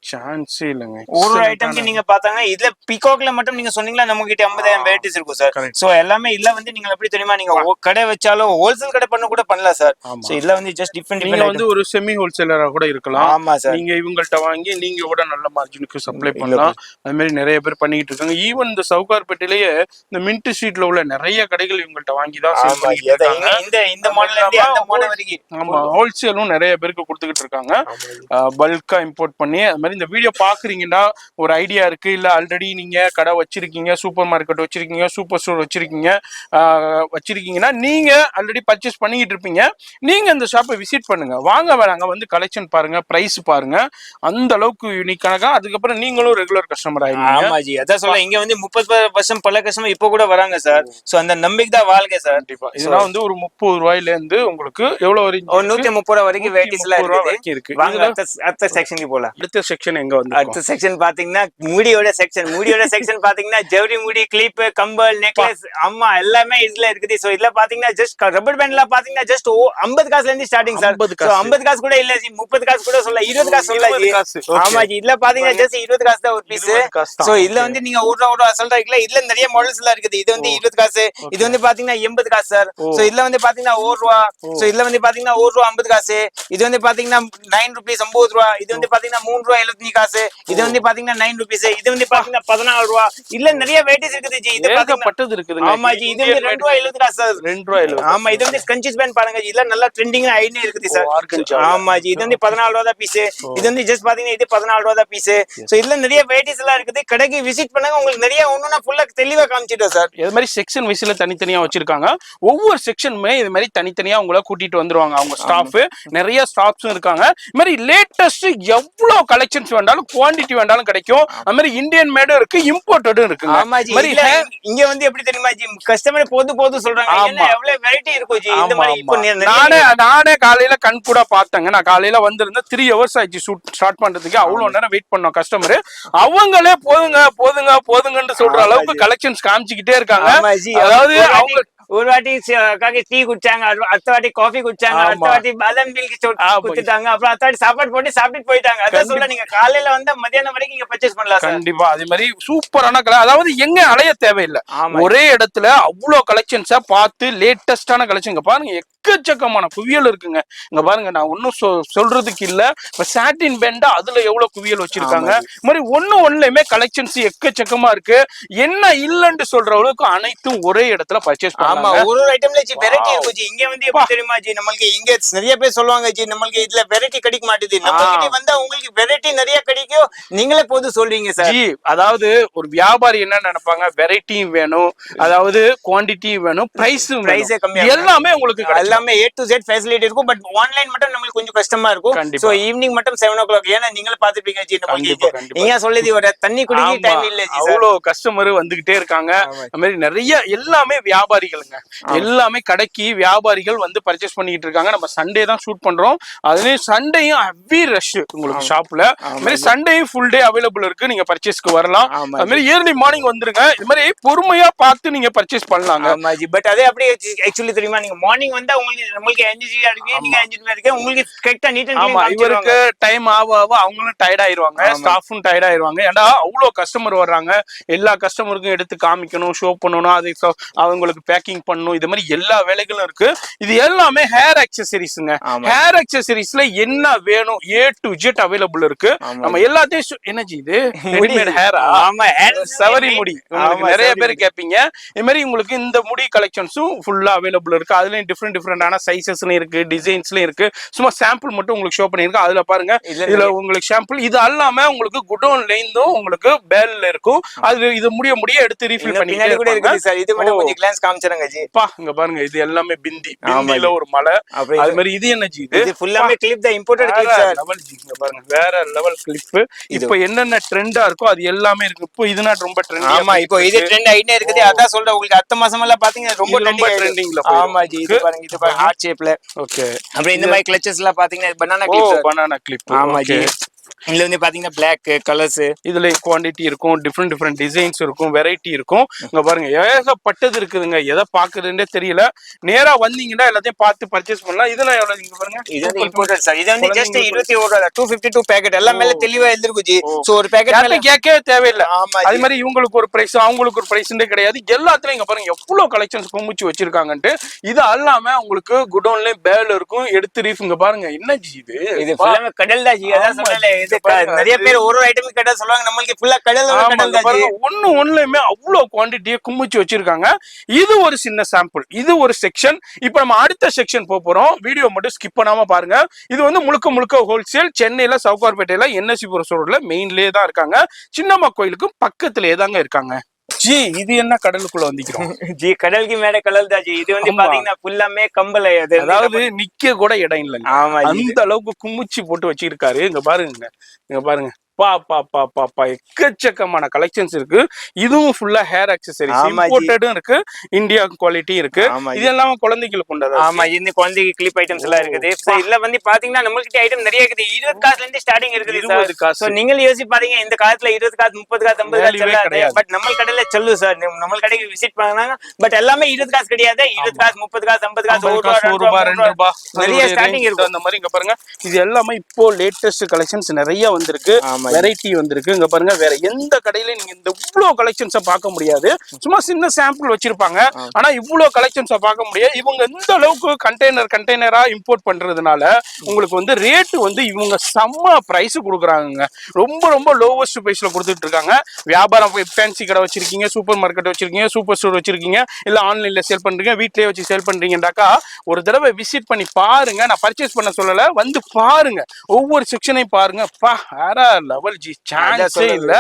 சான்ஸே இல்லங்க. ஒரு ஐட்டம்க்கு நீங்க பாத்தாங்க, இதுல பீகாக்ல மட்டும் நீங்க சொன்னீங்களா நம்ம கிட்ட 50,000 வெரைட்டிஸ் இருக்கும் சார். சோ எல்லாமே இல்ல வந்து நீங்க எப்படி தெரியுமா, நீங்க கடை வச்சாலும் ஹோல்சேல் கடை பண்ண கூட பண்ணலாம் சார். சோ இல்ல வந்து ஜஸ்ட் டிஃபரெண்ட் நீங்க வந்து ஒரு செமி ஹோல்சேலரா கூட இருக்கலாம். ஆமா சார், நீங்க இவங்கள்ட்ட வாங்கி நீங்க கூட நல்ல மார்ஜினுக்கு சப்ளை பண்ணலாம். அது மாதிரி நிறைய பேர் பண்ணிட்டு இருக்காங்க. ஈவன் இந்த சவுகார்பேட்டையிலேயே இந்த மின்ட் ஸ்ட்ரீட்ல உள்ள நிறைய கடைகள் இவங்கள்ட்ட வாங்கி தான் சேல் பண்ணிட்டு இருக்காங்க. இந்த மாடல்ல இருந்து அந்த மாடல் வரைக்கும். ஆமா, ஹோல்சேலும் நிறைய பேருக்கு கொடுத்துக்கிட்டு இருக்காங்க, பல்கா இம்போர்ட் பண்ணி. அது மாதிரி இந்த வீடியோ பாக்குறீங்கன்னா ஒரு ஐடியா இருக்கு, இல்ல ஆல்ரெடி நீங்க கடை வச்சிருக்கீங்க, சூப்பர் மார்க்கெட் வச்சிருக்கீங்க, சூப்பர் ஸ்டோர் வச்சிருக்கீங்கன்னா நீங்க ஆல்ரெடி பர்ச்சேஸ் பண்ணிக்கிட்டு இருப்பீங்க. நீங்க இந்த ஷாப்பை விசிட் பண்ணுங்க, வாங்க வேணாங்க, வந்து கலெக்ஷன் பாருங்க, பிரைஸ் பாருங்க, அந்த அளவுக்கு யூனிக்கான. அதுக்கப்புறம் நீங்களும் ரெகுலர் கஸ்டமர் ஆயிடுங்க. ஆமா ஜி, அதான் சொல்ல, இங்க வந்து 30% பல கஸ்டமர் இப்ப கூட வராங்க சார். சோ அந்த நம்பிக்கை தான் வாழ்க்கை சார். கண்டிப்பா. இதெல்லாம் வந்து ஒரு 30 ரூபாயில இருந்து உங்களுக்கு எவ்வளவு வரைக்கும் 130 ரூபாய் வரைக்கும் வெரைட்டிஸ்லாம் இருக்கு. வாங்க அடுத்த செக்ஷனுக்கு போலாம். அடுத்த செக்ஷன் எங்க வந்து அடுத்த செக்ஷன் பாத்தீங்கன்னா முடியோட செக்ஷன் பாத்தீங்கன்னா ஜவுரி முடி, கிளிப், கம்பல், நெக்லஸ், அம்மா எல்லாமே இதுல இருக்குது. சோ இதுல பாத்தீங்கன்னா ஜஸ்ட் ரப்பர் பேண்ட்ல பாத்தீங்கன்னா ஜஸ்ட் 50 காசுல இருந்து ஸ்டார்டிங் சார். 50 காசு கூட இல்ல ஜி, 30 காசு கூட சொல்ல, 20 காசு சொல்ல ஜி. ஆமா ஜி, இதுல பாத்தீங்கன்னா ஜஸ்ட் 20 காசு தான் ஒரு பீஸ். சோ இதுல வந்து நீங்க ஒரு ரூபா அசல்ட்டா இருக்கல. இதுல நிறைய மாடல்ஸ் எல்லாம் இருக்குது. இது வந்து 20 காசு, இது வந்து பாத்தீங்கன்னா 80 காசு சார். சோ இதுல வந்து பாத்தீங்கன்னா 1 ரூபா, சோ இதுல வந்து பாத்தீங்கன்னா 1 ரூபா 50 காசு, இது வந்து பாத்தீங்கன்னா 9 ரூபீஸ் 50 ரூபா, இது வந்து பாத்தீங்கன்னா 3 ரூபா 75 காசு, இது வந்து பாத்தீங்கன்னா 9 ரூபீஸ், இது வந்து பாத்தீங்கன்னா 14 ரூபா. இல்ல நிறைய வெரைட்டிஸ் இருக்குது ஜி. இது பட்டது இருக்குது. ஆமா ஜி, இது வந்து 2 ரூபா 70 காசு சார். 2 ரூபா 70. ஆமா, இது வந்து ஸ்கன்ச்சிஸ் பேண்ட் பாருங்க ஜி, இல்ல நல்லா ட்ரெண்டிங் ஐடியா இருக்குது சார். ஆமா ஜி, இது வந்து 14 ரூபா தான் பீஸ். இது வந்து ஜஸ்ட் பாத்தீங்கன்னா இது 14 ரூபா தான் பீஸ். சோ இதுல நிறைய வெரைட்டிஸ் எல்லாம் இருக்குது. கடைக்கு விசிட் பண்ணுங்க, உங்களுக்கு நிறைய ஒண்ணுனா ஃபுல்லா தெளிவா காமிச்சிட்டோம் சார். இது மாதிரி செக்ஷன் வைஸ்ல தனித்தனியா வச்சிருக்காங்க. ஒவ்வொரு செக்ஷனுமே இது மாதிரி தனித்தனியா உங்களை கூட்டிட்டு வந்துருவாங்க அவங்க ஸ்டாஃப். நிறைய ஸ்டாஃப்ஸும் இருக்காங்க. இது மாதிரி லேட்டஸ்ட் எவ்வளவு கலெக்ஷன்ஸ் வேண்டாலும் குவாண்டிட்டி வேண்டாலும் கிடைக்கும். அது மாதிரி இந்தியன் மேடும் இருக்கு, இம்போர்ட்டடும் இருக்கு. ஆமா ஜி, இங்க வந்து எப்படி தெரியுமா ஜி, கஸ்டமர் போது சொல்றாங்க என்ன எவ்வளவு வெரைட்டி இருக்கும் ஜி. இந்த மாதிரி இப்போ நானே காலையில கண் கூட பார்த்தேங்க. நான் காலையில வந்திருந்தேன், 3 hours ஆயிடுச்சு ஷூட் ஸ்டார்ட் பண்றதுக்கு. அவ்வளவு நேரம் வெயிட் பண்ணோம் கஸ்டமர். அவங்களே போதுங்கன்னு சொல்ற அளவுக்கு கலெக்ஷன்ஸ் காமிச்சுக்கிட்டே இருக்காங்க. அதாவது அவங்க ஒரு வாட்டி டீ குடிச்சாங்க, அடுத்த வாட்டி காஃபி குடிச்சாங்க, அடுத்த வாட்டி பாதாம் மில்க் குடிச்சிட்டாங்க, அப்புறம் அடுத்த வாட்டி சாப்பாடு போட்டு சாப்பிட்டு போயிட்டாங்க. அதான் சொல்ல, நீங்க காலையில வந்து மத்தியானம் வரைக்கும் இங்க பர்ச்சேஸ் பண்ணலாம். கண்டிப்பா அதே மாதிரி சூப்பரான கலர். அதாவது எங்க அலைய தேவையில்லை, ஒரே இடத்துல அவ்வளவு கலெக்ஷன்ஸா பார்த்து லேட்டஸ்டான கலெக்ஷன். இங்க பாருங்க, எக்கச்சக்கமான குவியல் இருக்குங்க. இங்க பாருங்க, நான் ஒன்னும் சொல்றதுக்கு இல்ல. இப்ப சாட்டின் பேண்டா அதுல எவ்வளவு குவியல் வச்சிருக்காங்க. இந்த மாதிரி ஒண்ணுலயுமே கலெக்ஷன்ஸ் எக்கச்சக்கமா இருக்கு. என்ன இல்லன்னு சொல்ற அளவுக்கு அனைத்தும் ஒரே இடத்துல பர்ச்சேஸ் பண்ணலாம். ஆமா, ஒரு ஐட்டம்ல ஜி வெரைட்டி இருக்கும் ஜி. இங்க வந்து எப்படி தெரியுமா ஜி, நமக்கு இங்க நிறைய பேர் சொல்லுவாங்க ஜி, நமக்கு இதுல வெரைட்டி கிடைக்க மாட்டேது. நம்ம கிட்ட வந்து உங்களுக்கு வெரைட்டி நிறைய கிடைக்கும், நீங்களே போது சொல்றீங்க சார். ஜி அதாவது ஒரு வியாபாரி என்ன நினைப்பாங்க, வெரைட்டியும் வேணும், அதாவது குவாண்டிட்டியும் வேணும், பிரைஸும் கம்மியா, எல்லாமே உங்களுக்கு எல்லாமே A to Z ஃபெசிலிட்டி இருக்கும். பட் ஆன்லைன் மட்டும் நமக்கு கொஞ்சம் கஷ்டமா இருக்கும். சோ ஈவினிங் மட்டும் 7 o'clock, ஏன்னா நீங்களே பாத்துப்பீங்க ஜி. நமக்கு நீங்க சொல்லுது ஒரு தண்ணி குடிக்க டைம் இல்ல ஜி. அவ்வளவு கஸ்டமர் வந்துகிட்டே இருக்காங்க. அந்த மாதிரி நிறைய எல்லாமே வியாபாரிகள், எல்லாமே கடைக்கு வியாபாரிகள் வந்து பர்ச்சேஸ் பண்ணிட்டு இருக்காங்க. நம்ம சண்டே தான் ஷூட் பண்றோம். அதுலயும் சண்டேயும் ஹெவி ரஷ் உங்களுக்கு ஷாப்ல. அது மாதிரி சண்டேயும் ஃபுல் டே அவைலபிள் இருக்கு, நீங்க பர்ச்சேஸ்க்கு வரலாம். அது மாதிரி ஏர்லி மார்னிங் வந்துருங்க. இது மாதிரி பொறுமையா பார்த்து நீங்க பர்ச்சேஸ் பண்ணலாங்க. பட் அதே அப்படியே ஆக்சுவலி தெரியுமா, நீங்க மார்னிங் வந்தா உங்களுக்கு நம்மளுக்கு என்ஜினியரா இருக்கு, நீங்க என்ஜினியரா இருக்கு, உங்களுக்கு கரெக்ட்டா நீட் அண்ட் க்ளீன். இவருக்கு டைம் ஆக அவங்களும் டயர்ட் ஆயிருவாங்க, ஸ்டாஃபும் டயர்ட் ஆயிருவாங்க. ஏன்னா அவ்வளவு கஸ்டமர் வர்றாங்க. எல்லா கஸ்டமருக்கும் எடுத்து காமிக்கணும், ஷோ பண்ணணும், அது அவங்களுக்கு பேக்கிங் பண்ணணும். இது மாதிரி எல்லா வேலைகளும் இருக்கு. இது எல்லாமே ஹேர் அக்சசரிஸ்ங்க. ஹேர் அக்சசரிஸ்ல என்ன வேணும் A to Z அவைலபிள் இருக்கு. நம்ம எல்லாத்தையும் என்னஜி இது ரெடிமேட் ஹேரா? ஆமா, சவரி முடி. நிறைய பேர் கேப்பீங்க. இது மாதிரி உங்களுக்கு இந்த முடி கலெக்ஷன்ஸும் ஃபுல்லா அவைலபிள் இருக்கு. அதுலயும் டிஃபரெண்டான சைசஸ்ல இருக்கு, டிசைன்ஸ்லயும் இருக்கு. சும்மா சாம்பிள் மட்டும் உங்களுக்கு ஷோ பண்ணிருக்கு. அதுல பாருங்க, இதுல உங்களுக்கு சாம்பிள். இது எல்லாமே உங்களுக்கு குடோன்ல இருந்தும் உங்களுக்கு பேல்ல இருக்கும். அது இது முடிய எடுத்து ரீஃபில் பண்ணிட்டே கூட இருக்குது சார். இது மட்டும் கொஞ்சம் கிளான்ஸ் காமிச்சறங்க ஜி. இங்க பாருங்க, இது எல்லாமே பிந்தில ஒரு மலை. அது மாதிரி இது என்ன ஜி, இது ஃபுல்லாமே கிளிப் தான், imported clip sir. Level G. இங்க பாருங்க, வேற லெவல் கிளிப். இப்போ என்னென்ன ட்ரெண்டா இருக்கோ அது எல்லாமே இருக்கு. இப்போ இதுனா ரொம்ப ட்ரெண்ட். ஆமா, இப்போ இது ட்ரெண்ட் ஆயிட்டே இருக்குது. அதான் சொல்றேன் உங்களுக்கு, அடுத்த மாசம் எல்லாம் பாத்தீங்கன்னா ரொம்ப ட்ரெண்டிங்ல. ஆமா ஜி, இது பாருங்க ஹார்ட் ஷேப்ல. ஓகே. அப்புறம் இந்த மாதிரி கிளச்சஸ் எல்லாம் பாத்தீங்கன்னா பனானா கிளிப். ஆமா ஜி, இதுல வந்து பாத்தீங்கன்னா பிளாக் கலர்ஸ், இதுல குவாண்டிட்டி இருக்கும், டிஃபரெண்ட் டிசைன்ஸ் இருக்கும், வெரைட்டி இருக்கும். இங்க பாருங்க, ஏகப்பட்டது இருக்குதுங்க. எதை பாக்குறதுன்னே தெரியல. நேரா வந்தீங்கன்னா எல்லாத்தையும் பார்த்து பர்ச்சேஸ் பண்ணலாம். இதெல்லாம் எவ்வளவு இங்க பாருங்க, இது வந்து இம்போர்ட்டட் சார். இது வந்து ஜஸ்ட் 21 ரூபாய், 252 பேக்கெட். எல்லாம் மேல தெளிவா எழுதிருக்கு ஜி. சோ ஒரு பேக்கெட் மேல கேட்கவே தேவையில்லை. அது மாதிரி இவங்களுக்கு ஒரு பிரைஸ், அவங்களுக்கு ஒரு பிரைஸ்ன்றே கிடையாது. எல்லாத்துலயும் இங்க பாருங்க எவ்வளவு கலெக்ஷன்ஸ் குமிச்சு வச்சிருக்காங்கன்ட்டு. இது எல்லாமே உங்களுக்கு குடோன்லயும் பேல் இருக்கும், எடுத்து ரீஃப். இங்க பாருங்க, என்ன ஜி இது ஃபுல்லாமே கடல் தான் ஜி. அதான் சொல்லல, நிறைய பேர் ஒரு ஐட்டம் கேட்டா சொல்லுவாங்க, நம்மளுக்கு ஃபுல்லா கடல் தான். ஒண்ணுலயுமே அவ்வளவு குவாண்டிட்டியை குமிச்சு வச்சிருக்காங்க. இது ஒரு சின்ன சாம்பிள், இது ஒரு செக்ஷன். இப்ப நம்ம அடுத்த செக்ஷன் போறோம். வீடியோ மட்டும் ஸ்கிப் பண்ணாம பாருங்க. இது வந்து முழுக்க ஹோல்சேல். சென்னையில சவுகார்பேட்டையில NSC ரோட்ல மெயின்லயே தான் இருக்காங்க. சின்னம்மா கோயிலுக்கு பக்கத்திலேயே தாங்க இருக்காங்க. ஜி இது என்ன கடலுக்குள்ள வந்துக்கிறோம் ஜி? கடலுக்கு மேல கடல் தான் ஜி. இது வந்து பாத்தீங்கன்னா ஃபுல்லாமே கம்பல். அதாவது நிக்க கூட இடம் இல்லைங்க. அந்த அளவுக்கு குமிச்சு போட்டு வச்சிருக்காரு. இங்க பாருங்க, எக்கச்சக்கமான கலெக்ஷன்ஸ் இருக்கு. இதுவும் ஃபுல்லா ஹேர் அக்சசரிஸ், இம்போர்ட்டடும் இருக்கு, இந்தியா குவாலிட்டி இருக்கு. இது எல்லாம் குழந்தைகளுக்கு கொண்டது. ஆமா, இந்த குழந்தைக்கு கிளிப் ஐட்டம்ஸ் எல்லாம் இருக்குது. இதுல வந்து பாத்தீங்கன்னா நம்மகிட்ட ஐட்டம் நிறைய இருக்குது. 20 காசுல இருந்து ஸ்டார்டிங் இருக்குது சார். சோ நீங்க யோசிச்சு பாருங்க, இந்த காலத்துல 20 காசு 30 காசு 50 காசு செல்லாது. பட் நம்ம கடையில செல்லு சார். நம்ம கடைக்கு விசிட் பண்ணாங்க. பட் எல்லாமே 20 காசு கிடையாது. 20 காசு 30 காசு 50 காசு 1 ரூபாய் 2 ரூபாய் நிறைய ஸ்டார்டிங் இருக்கு. அந்த மாதிரி இங்க பாருங்க, இது எல்லாமே இப்போ லேட்டஸ்ட் கலெக்ஷன்ஸ் நிறைய வந்திருக்கு. வெரைட்டி வந்திருக்கு. இங்க பாருங்க, வேற எந்த கடையில நீங்க இந்த இவ்வளவு கலெக்ஷன்ஸை பார்க்க முடியாது. சும்மா சின்ன சாம்பிள் வச்சிருப்பாங்க, ஆனா இவ்வளவு கலெக்ஷன்ஸை பார்க்க முடியாது. இவங்க இந்த அளவுக்கு கண்டெய்னரா இம்போர்ட் பண்றதுனால உங்களுக்கு வந்து ரேட் வந்து இவங்க செம்ம பிரைஸ் கொடுக்குறாங்க. ரொம்ப ரொம்ப லோவஸ்ட் பிரைஸ்ல கொடுத்துட்டு இருக்காங்க. வியாபாரம் ஃபேன்சி கடை வச்சிருக்கீங்க, சூப்பர் மார்க்கெட் வச்சிருக்கீங்க, சூப்பர் ஸ்டோர் வச்சிருக்கீங்க, இல்ல ஆன்லைன்ல சேல் பண்றீங்க, வீட்லயே வச்சு சேல் பண்றீங்கன்னாக்கா ஒரு தடவை விசிட் பண்ணி பாருங்க. நான் பர்ச்சேஸ் பண்ண சொல்லல, வந்து பாருங்க, ஒவ்வொரு செக்ஷனையும் பாருங்க. வேற லெவல் ஜி, சான்ஸே இல்ல.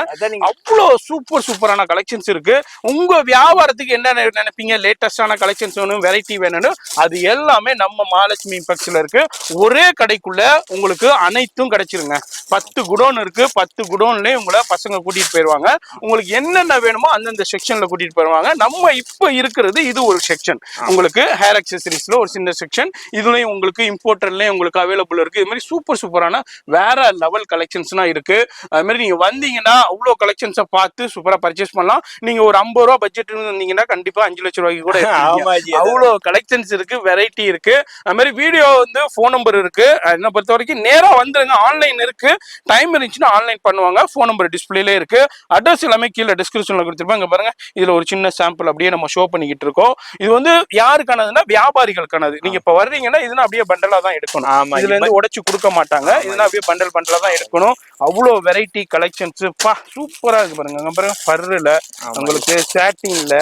அவ்வளோ சூப்பரான கலெக்ஷன்ஸ் இருக்கு. உங்க வியாபாரத்துக்கு என்ன நினைப்பீங்க, லேட்டஸ்டான கலெக்ஷன்ஸ் வேணும், வெரைட்டி வேணும்னு, அது எல்லாமே நம்ம மகாலட்சுமி இம்பெக்ஸ்ல இருக்கு. ஒரே கடைக்குள்ள உங்களுக்கு அனைத்தும் கிடைச்சிருங்க. 10 குடோன் இருக்கு. 10 குடோன்லயே உங்களை பசங்க கூட்டிட்டு போயிருவாங்க. உங்களுக்கு என்னென்ன வேணுமோ அந்தந்த செக்ஷன்ல கூட்டிட்டு போயிருவாங்க. நம்ம இப்ப இருக்கிறது இது ஒரு செக்ஷன். உங்களுக்கு ஹேர் அக்சசரிஸ்ல ஒரு சின்ன செக்ஷன், இதுலயும் உங்களுக்கு இம்போர்ட்டர்லயும் உங்களுக்கு அவைலபிள் இருக்கு. இது மாதிரி சூப்பரான வேற லெவல் கலெக்ஷன்ஸ்னா இருக்கு. அது மாதிரி நீங்க வந்தீங்கன்னா அவ்வளோ கலெக்ஷன்ஸை பார்த்து சூப்பரா பர்ச்சேஸ் பண்ணலாம். நீங்க ஒரு 50 ரூபா பட்ஜெட் இருந்தீங்கன்னா கண்டிப்பா 5 லட்சம் ரூபாய்க்கு கூட அவ்வளோ கலெக்ஷன்ஸ் இருக்கு, வெரைட்டி இருக்கு. அது மாதிரி வீடியோ வந்து போன் நம்பர் இருக்கு. என்ன பொறுத்த வரைக்கும் நேரா வந்துருங்க. ஆன்லைன் இருக்கு, டைம் இருந்துச்சுன்னா ஆன்லைன் பண்ணுவாங்க. போன் நம்பர் டிஸ்பிளேல இருக்கு. அட்ரஸ் எல்லாமே கீழே டிஸ்கிரிப்ஷன்ல கொடுத்துருப்பாங்க. பாருங்க, இதுல ஒரு சின்ன சாம்பிள் அப்படியே நம்ம ஷோ பண்ணிக்கிட்டு இருக்கோம். இது வந்து யாருக்கானதுன்னா வியாபாரிகளுக்கானது. நீங்க இப்ப வர்றீங்கன்னா இதுனா அப்படியே பண்டலா தான் எடுக்கணும். இதுல இருந்து உடைச்சு கொடுக்க மாட்டாங்க. இதுனா அப்படியே பண்டலா தான் எடுக்கணும். அவ்வளோ வெரைட்டி கலெக்ஷன்ஸ் சூப்பரா இருக்கு. பாருங்க பாருங்க, பர்ல உங்களுக்கு, சாட்டின்ல,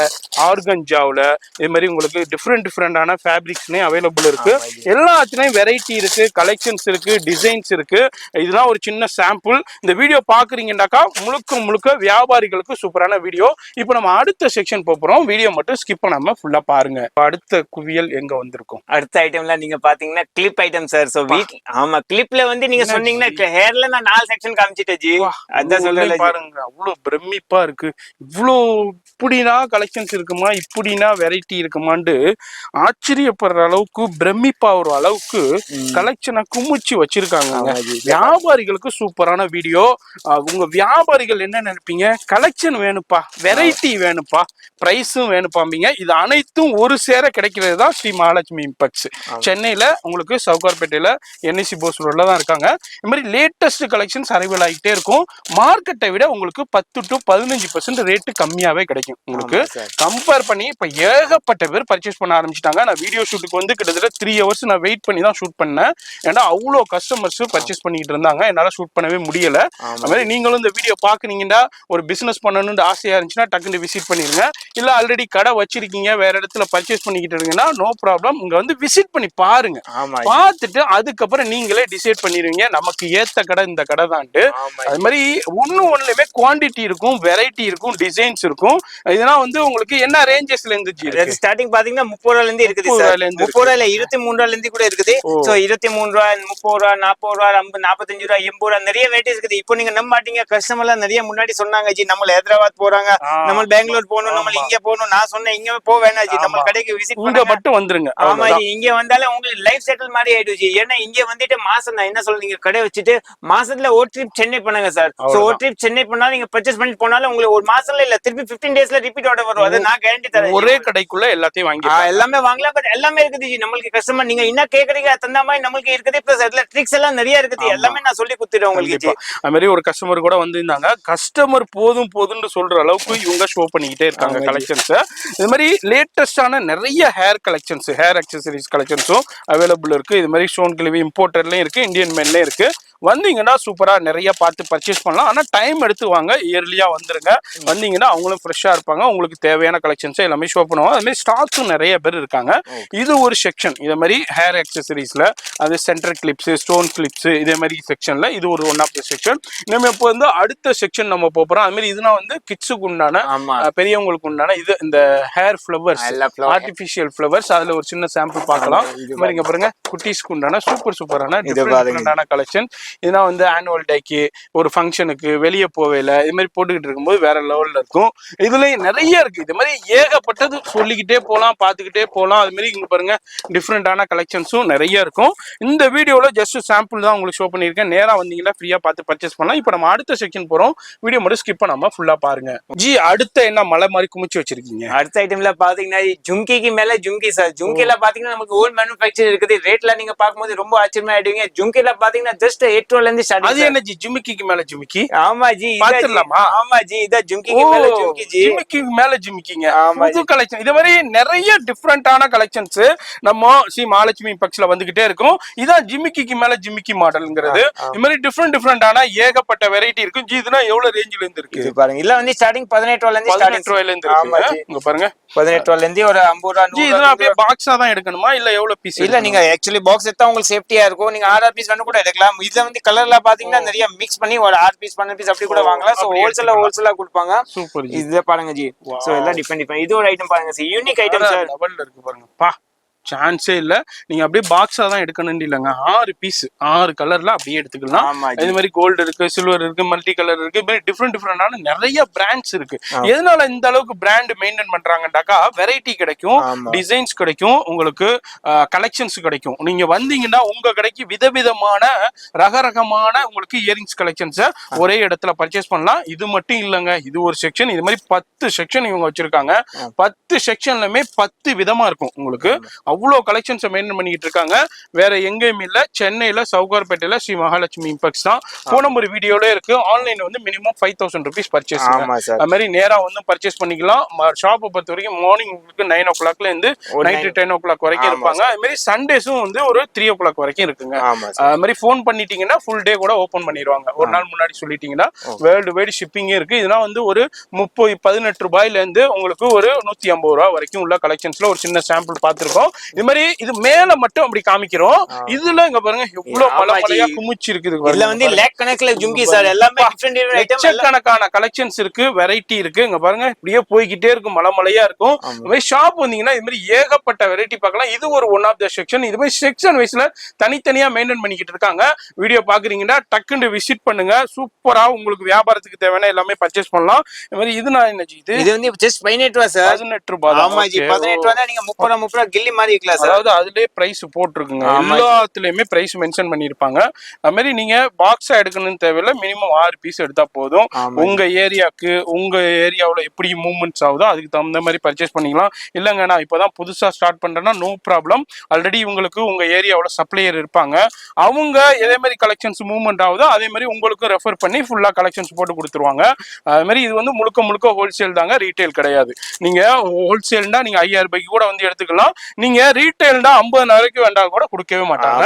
ஆர்கன்ஜாவுல, இது மாதிரி உங்களுக்கு டிஃப்ரெண்டான ஃபேப்ரிக்ஸ்னே அவைலபிள் இருக்கு. எல்லாத்துலயும் வெரைட்டி இருக்கு, கலெக்ஷன்ஸ் இருக்கு, டிசைன்ஸ் இருக்கு. இதெல்லாம் ஒரு சின்ன சாம்பிள். இந்த வீடியோ பாக்குறீங்கன்னாக்கா முழுக்க வியாபாரிகளுக்கு சூப்பரான வீடியோ. இப்போ நம்ம அடுத்த செக்ஷன் போறோம். வீடியோ மட்டும் ஸ்கிப் பண்ணாம ஃபுல்லா பாருங்க. அடுத்த குவியல் எங்க வந்திருக்கும், அடுத்த ஐட்டம்ல நீங்க பாத்தீங்கன்னா கிளிப் ஐட்டம் சார். சோ வீட்ல ஆமா, கிளிப்ல வந்து நீங்க சொன்னீங்கன்னா ஹேர்ல நான் 4 செக்ஷன் காமிச்சிட்டேன் ஜி. அதான் சொல்றேன் பாருங்க, அவ்வளவு பிரமிப்பா இருக்கு. இவ்வளோ இப்படினா கலெக்ஷன்ஸ் இருக்குமா, இப்படினா வெரைட்டி இருக்குமான்னு ஆச்சரியப்படுற அளவுக்கு, பிரமிப்பா ஒரு அளவுக்கு கலெக்ஷனை குமிச்சு வச்சிருக்காங்க. வியாபாரிகளுக்கு சூப்பரான வீடியோ. உங்க வியாபாரிகள் என்ன நினைப்பீங்க, கலெக்ஷன் வேணுப்பா, வெரைட்டி வேணுப்பா, பிரைஸும் வேணுப்பாம்பீங்க. இது அனைத்தும் ஒரு சேர கிடைக்கிறது தான் ஸ்ரீ மகாலட்சுமி இம்பெக்ஸ். சென்னையில உங்களுக்கு சவுகார்பேட்டையில NSC போஸ் ரோட்ல தான் இருக்காங்க. இந்த மாதிரி லேட்டஸ்ட் கலெக்ஷன்ஸ் அரைவல் ஆகிட்டே இருக்கும். மார்க்கெட்டை விட உங்களுக்கு 10 to 15% ரேட்டு கம்மியாவே கிடைக்கும். உங்களுக்கு கம்பேர் பண்ணி இப்ப ஏகப்பட்ட பேர் பர்ச்சேஸ் பண்ண ஆரம்பிச்சிட்டாங்க. நான் வீடியோ ஷூட்டுக்கு வந்து கிட்டத்தட்ட 3 hours நான் வெயிட் பண்ணி தான் ஷூட் பண்ணேன். ஏன்னா அவ்வளோ கஸ்டமர்ஸ் பர்ச்சேஸ் பண்ணிட்டு இருந்தாங்க. என்னால ஷூட் பண்ணவே முடியல. அது மாதிரி நீங்களும் இந்த வீடியோ பாக்குறீங்கன்னா, ஒரு பிசினஸ் பண்ணணும்னு ஆசையா இருந்துச்சுன்னா டக்குன்னு விசிட் பண்ணிருங்க. இல்ல ஆல்ரெடி கடை வச்சிருக்கீங்க, வேற இடத்துல பர்ச்சேஸ் பண்ணிக்கிட்டு இருக்கீங்கன்னா நோ ப்ராப்ளம், இங்க வந்து விசிட் பண்ணி பாருங்க. பார்த்துட்டு அதுக்கப்புறம் நீங்களே டிசைட் பண்ணிடுவீங்க நமக்கு ஏத்த கடை இந்த கடை தான்ட்டு. அது மாதிரி ஒண்ணுலயுமே குவாண்டிட்டி இருக்கும், வெரைட்டி இருக்கும், டிசைன்ஸ் இருக்கும். இதெல்லாம் வந்து உங்களுக்கு என்ன ரேஞ்சஸ்ல இருந்து ஸ்டார்டிங் பாத்தீங்கன்னா 30 ரூபாயில இருந்து இருக்குது சார். 30 ரூபாயில 23 ரூபாயில இருந்து கூட இருக்குது. சோ 23 ரூபாய், 30 ரூபாய், 40 ரூபாய், 45 ரூபாய், 80 ரூபாய் நிறைய வெரைட்டி இருக்குது. இப்போ நீங்க நம்ப மாட்டீங்க, கஸ்டமர் எல்லாம் நிறைய முன்னாடி சொன்னாங்க ஜி, நம்ம ஹைதராபாத் போறாங்க, நம்ம பெங்களூர் போகணும், நம்ம இங்க போகணும். நான் சொன்னேன் இங்க போக வேணாம் ஜி, நம்ம கடைக்கு விசிட் பண்ண மட்டும் வந்துருங்க. ஆமா ஜி, இங்க வந்தாலே உங்களுக்கு லைஃப் செட்டில் மாதிரி ஆயிடுச்சு. ஏன்னா இங்க வந்துட்டு மாசம் நான் என்ன சொல்றீங்க, கடை வச்சுட்டு மாசத்துல ஒரு ட்ரிப் சென்னை பண்ணுங்க சார். சோ ஒரு ட்ரிப் சென்னை பண்ணாலும் நீங்க பர்ச்சேஸ் பண்ணிட்டு போனாலும் உங்களுக்கு ஒரு மாசம்ல இல்ல திருப்பி 15 daysல ரிப்பீட் ஆர்டர் வரும். அது நான் கேரண்டி தரேன். ஒரே கடைக்குள்ள எல்லாத்தையும் வாங்கி எல்லாமே வாங்கலாம். பட் எல்லாமே இருக்குது ஜி. நம்மளுக்கு கஸ்டமர் நீங்க என்ன கேக்குறீங்க தந்த மாதிரி நம்மளுக்கு இருக்குது. பிளஸ் அதுல ட்ரிக்ஸ் எல்லாம் நிறைய இருக்குது. எல்லாமே நான் சொல்லி கொடுத்துறேன் உங்களுக்கு. அது மாதிரி ஒரு கஸ்டமர் கூட வந்திருந்தாங்க. கஸ்டமர் போதும்னு சொல்ற அளவுக்கு இவங்க ஷோ பண்ணிக்கிட்டே இருக்காங்க கலெக்ஷன்ஸ். இது மாதிரி லேட்டஸ்டான நிறைய ஹேர் கலெக்ஷன்ஸ், ஹேர் அக்சசரிஸ் கலெக்ஷன்ஸும் அவைலபிள் இருக்கு. இது மாதிரி ஸ்டோன் கிளிவி இம்போர்ட்டர்லயும் இருக்கு, இந்தியன் மேன்லயும் இருக்கு. வந்தீங்கன்னா சூப்பரா நிறைய பார்த்து பர்ச்சேஸ் பண்ணலாம். ஆனா டைம் எடுத்து வாங்க, இயர்லியா வந்துருங்க. வந்தீங்கன்னா அவங்களும் ஃப்ரெஷ்ஷா இருப்பாங்க, உங்களுக்கு தேவையான கலெக்ஷன்ஸ் எல்லாமே ஷோ பண்ணுவாங்க. அது மாதிரி ஸ்டாக்ஸும் நிறைய பேர் இருக்காங்க. இது ஒரு செக்ஷன். இதே மாதிரி ஹேர் அக்சசரிஸ்ல அது சென்டர் கிளிப்ஸ், ஸ்டோன் கிளிப்ஸ், இதே மாதிரி செக்ஷன்ல இது ஒரு ஒன் ஆஃப் த செக்ஷன். நம்ம இப்போ வந்து அடுத்த செக்ஷன் நம்ம போறோம். அது மாதிரி இதுனா வந்து கிட்ஸுக்கு உண்டான, பெரியவங்களுக்கு உண்டான இது இந்த ஹேர் ஃபிளவர்ஸ், ஆர்டிபிஷியல் ஃபிளவர்ஸ். அதுல ஒரு சின்ன சாம்பிள் பார்க்கலாம். இது மாதிரி இங்க பாருங்க, குட்டீஸ்க்கு உண்டான சூப்பரான டிஃபரெண்டான கலெக்ஷன். இதெல்லாம் வந்து ஆனுவல் டேக்கு, ஒரு ஃபங்க்ஷனுக்கு, வெளியே போவேல இது மாதிரி போட்டுக்கிட்டு இருக்கும்போது வேற லெவல்ல இருக்கும். இதுலயும் நிறைய இருக்கு. இது மாதிரி ஏகப்பட்டது சொல்லிக்கிட்டே போகலாம், பார்த்துக்கிட்டே போகலாம். அது மாதிரி இங்க பாருங்க டிஃப்ரெண்டான கலெக்ஷன்ஸும் நிறைய இருக்கும். இந்த வீடியோல ஜஸ்ட் சாம்பிள் தான் உங்களுக்கு ஷோ பண்ணியிருக்கேன். நேரா வந்தீங்கன்னா ஃப்ரீயா பார்த்து பர்ச்சேஸ் பண்ணலாம். இப்போ நம்ம அடுத்த செக்ஷன் போறோம். வீடியோ மட்டும் ஸ்கிப் பண்ணாம ஃபுல்லா பாருங்க. ஜி அடுத்த என்ன மலை மாதிரி குமிச்சு வச்சிருக்கீங்க? அடுத்த ஐட்டம்ல பாத்தீங்கன்னா ஜும்கிக்கு மேல ஜும்கி சார். ஜும்கில பாத்தீங்கன்னா நமக்கு ஓல்ட் மேனுஃபேக்சர் இருக்குது. ரேட்ல நீங்க பாக்கும்போது ரொம்ப ஆச்சரியமா ஆயிடுவீங்க. ஜும்கில பாத்தீங்கன்னா ஜஸ்ட் 8 ரூபாயில இருந்து ஸ்டார்ட். அது என்ன ஜி ஜும்கிக்கு மேல ஜும்கி? ஆமா ஜி, பாத்துடலாமா? ஆமா ஜி, இத ஜும்கிக்கு மேல ஜும்கி ஜி. ஜும்கிக்கு மேல ஜும்கிங்க. புது கலெக்ஷன். இது மாதிரி நிறைய டிஃபரெண்டான கலெக்ஷன்ஸ் நம்ம ஸ்ரீ மகாலட்சுமி பக்ஸ்ல வந்துகிட்டே இருக்கும். இதான் ஜிமிக்கிக்கு மேல ஜிமிக்கி மாடல்ங்கிறது. இது மாதிரி டிஃபரெண்டான ஏகப்பட்ட வெரைட்டி இருக்கு. ஜி இதுனா எவ்வளவு ரேஞ்சில இருந்து இருக்கு? இது பாருங்க, இல்ல வந்து ஸ்டார்டிங் 18 ரூபாயில இருந்து ஸ்டார்டிங். 18 ரூபாயில இருந்து இருக்கு. இங்க பாருங்க 18 ரூபாயில இருந்து ஒரு 50 ரூபாய். ஜி இதெல்லாம் அப்படியே பாக்ஸா தான் எடுக்கணுமா இல்ல எவ்வளவு பீஸ்? இல்ல நீங்க ஆக்சுவலி பாக்ஸ் எடுத்தா உங்களுக்கு சேஃப்டியா இருக்கும். நீங்க 6 பீஸ் வேணும் கூட எடுக்கலாம். இதுல வந்து கலர்ல பாத்தீங்கன்னா நிறைய மிக்ஸ் பண்ணி ஒரு 6 பீஸ் 12 பீஸ் அப்படி கூட வாங்கலாம். சோ ஹோல்சேலா கொடுப்பாங்க. சூப்பர். இதுல பாருங்க ஜி. சோ எல்லாம் டிஃபரெண்ட். இது ஒரு ஐட்டம் பாருங்க சார், யூனிக் ஐட்டம் சார். லெவல்ல இருக்கு பாருங்க. பா சான்ஸே இல்ல. நீங்க அப்படியே பாக்ஸா தான் எடுக்கணும் இல்லங்க. 6 பீஸ் 6 கலர்ல அப்படியே எடுத்துக்கலாம். இது மாதிரி கோல்டு இருக்கு, சில்வர் இருக்கு, மல்டி கலர் இருக்கு. இது மாதிரி டிஃபரெண்டான நிறைய பிராண்ட்ஸ் இருக்கு. எதனால இந்த அளவுக்கு பிராண்ட் மெயின்டைன் பண்றாங்கன்னாக்கா வெரைட்டி கிடைக்கும், டிசைன்ஸ் கிடைக்கும், உங்களுக்கு கலெக்ஷன்ஸ் கிடைக்கும். நீங்க வந்தீங்கன்னா உங்க கடைக்கு விதவிதமான ரகரகமான உங்களுக்கு இயரிங்ஸ் கலெக்ஷன்ஸ ஒரே இடத்துல பர்ச்சேஸ் பண்ணலாம். இது மட்டும் இல்லங்க, இது ஒரு செக்ஷன். இது மாதிரி 10 செக்ஷன் இவங்க வச்சிருக்காங்க. 10 செக்ஷன்லயுமே 10 விதமா இருக்கும். உங்களுக்கு அவ்வளவு கலெக்ஷன்ஸ் மெயின்டைன் பண்ணிட்டு இருக்காங்க. வேற எங்கேயுமே இல்ல. சென்னையில சவுகார்பேட்டையில ஸ்ரீ மகாலட்சுமி இம்பெக்ஸ் தான். போன ஒரு வீடியோல இருக்கு. ஆன்லைன்ல வந்து மினிமம் 5000 rupees பர்ச்சேஸ். அது மாதிரி நேரா வந்து பர்ச்சேஸ் பண்ணிக்கலாம். ஷாப்பை பொறுத்த வரைக்கும் மார்னிங் உங்களுக்கு 9 o'clockல இருந்து நைட் 10 o'clock வரைக்கும் இருப்பாங்க. அது மாதிரி சண்டேஸும் வந்து ஒரு 3 o'clock வரைக்கும் இருக்குங்க. அது மாதிரி போன் பண்ணிட்டீங்கன்னா ஃபுல் டே கூட ஓபன் பண்ணிடுவாங்க. ஒரு நாள் முன்னாடி சொல்லிட்டீங்கன்னா வேர்ல்டு வைடு ஷிப்பிங் இருக்கு. இதெல்லாம் வந்து ஒரு 18 ரூபாயில இருந்து உங்களுக்கு ஒரு 150 ரூபாய் வரைக்கும் உள்ள கலெக்ஷன்ஸ்ல ஒரு சின்ன சாம்பிள் பார்த்திருக்கோம். இது மாதிரி இது மேல மட்டும் அப்படி காமிக்கிறோம். இதுல இங்க பாருங்க எவ்வளவு மலைமலையா குமிச்சு இருக்குது. இதுல வந்து லேக் கணக்குல ஜும்கி சார். எல்லாமே டிஃபரெண்ட் ஐட்டம், லட்சக்கணக்கான கலெக்ஷன்ஸ் இருக்கு, வெரைட்டி இருக்கு. இங்க பாருங்க இப்படியே போய்கிட்டே இருக்கும், மலைமலையா இருக்கும். இந்த மாதிரி ஷாப் வந்தீங்கன்னா இது மாதிரி ஏகப்பட்ட வெரைட்டி பார்க்கலாம். இது ஒரு ஒன் ஆஃப் த செக்ஷன். இது மாதிரி செக்ஷன் வைஸ்ல தனித்தனியா மெயின்டைன் பண்ணிக்கிட்டு இருக்காங்க. வீடியோ பாக்குறீங்கன்னா டக்குன்னு விசிட் பண்ணுங்க. சூப்பரா உங்களுக்கு வியாபாரத்துக்கு தேவையான எல்லாமே பர்ச்சேஸ் பண்ணலாம். இது மாதிரி இது நான் என்ன இது வந்து ஜஸ்ட் 18 ரூபாய் சார். 18 ரூபாய். ஆமா ஜி, 18 ரூபாய். நீங்க 30 ரூபாய் கில்லி மாதிரி இருக்கலாம் சார். அதாவது அதுலயே பிரைஸ் போட்டுருக்குங்க. எல்லாத்துலயுமே பிரைஸ் மென்ஷன் பண்ணிருப்பாங்க. அது மாதிரி நீங்க பாக்ஸா எடுக்கணும்னு தேவையில்ல. மினிமம் 6 பீஸ் எடுத்தா போதும். உங்க ஏரியாவுக்கு உங்க ஏரியாவுல எப்படி மூவ்மெண்ட்ஸ் ஆகுதோ அதுக்கு தகுந்த மாதிரி பர்ச்சேஸ் பண்ணிக்கலாம். இல்லங்க நான் இப்பதான் புதுசா ஸ்டார்ட் பண்றேன்னா நோ ப்ராப்ளம். ஆல்ரெடி உங்களுக்கு உங்க ஏரியாவோட சப்ளையர் இருப்பாங்க. அவங்க எதே மாதிரி கலெக்ஷன்ஸ் மூவ்மெண்ட் ஆகுதோ அதே மாதிரி உங்களுக்கு ரெஃபர் பண்ணி ஃபுல்லா கலெக்ஷன்ஸ் போட்டு கொடுத்துருவாங்க. அது மாதிரி இது வந்து முழுக்க ஹோல்சேல் தாங்க, ரீட்டைல் கிடையாது. நீங்க ஹோல்சேல்னா நீங்க 5000 ரூபாய்க்கு கூட வந்து எடுத்துக்கலாம். நீங்க ரீட்டைல்னா 50,000 வேண்டாம் கூட கொடுக்கவே மாட்டாங்க.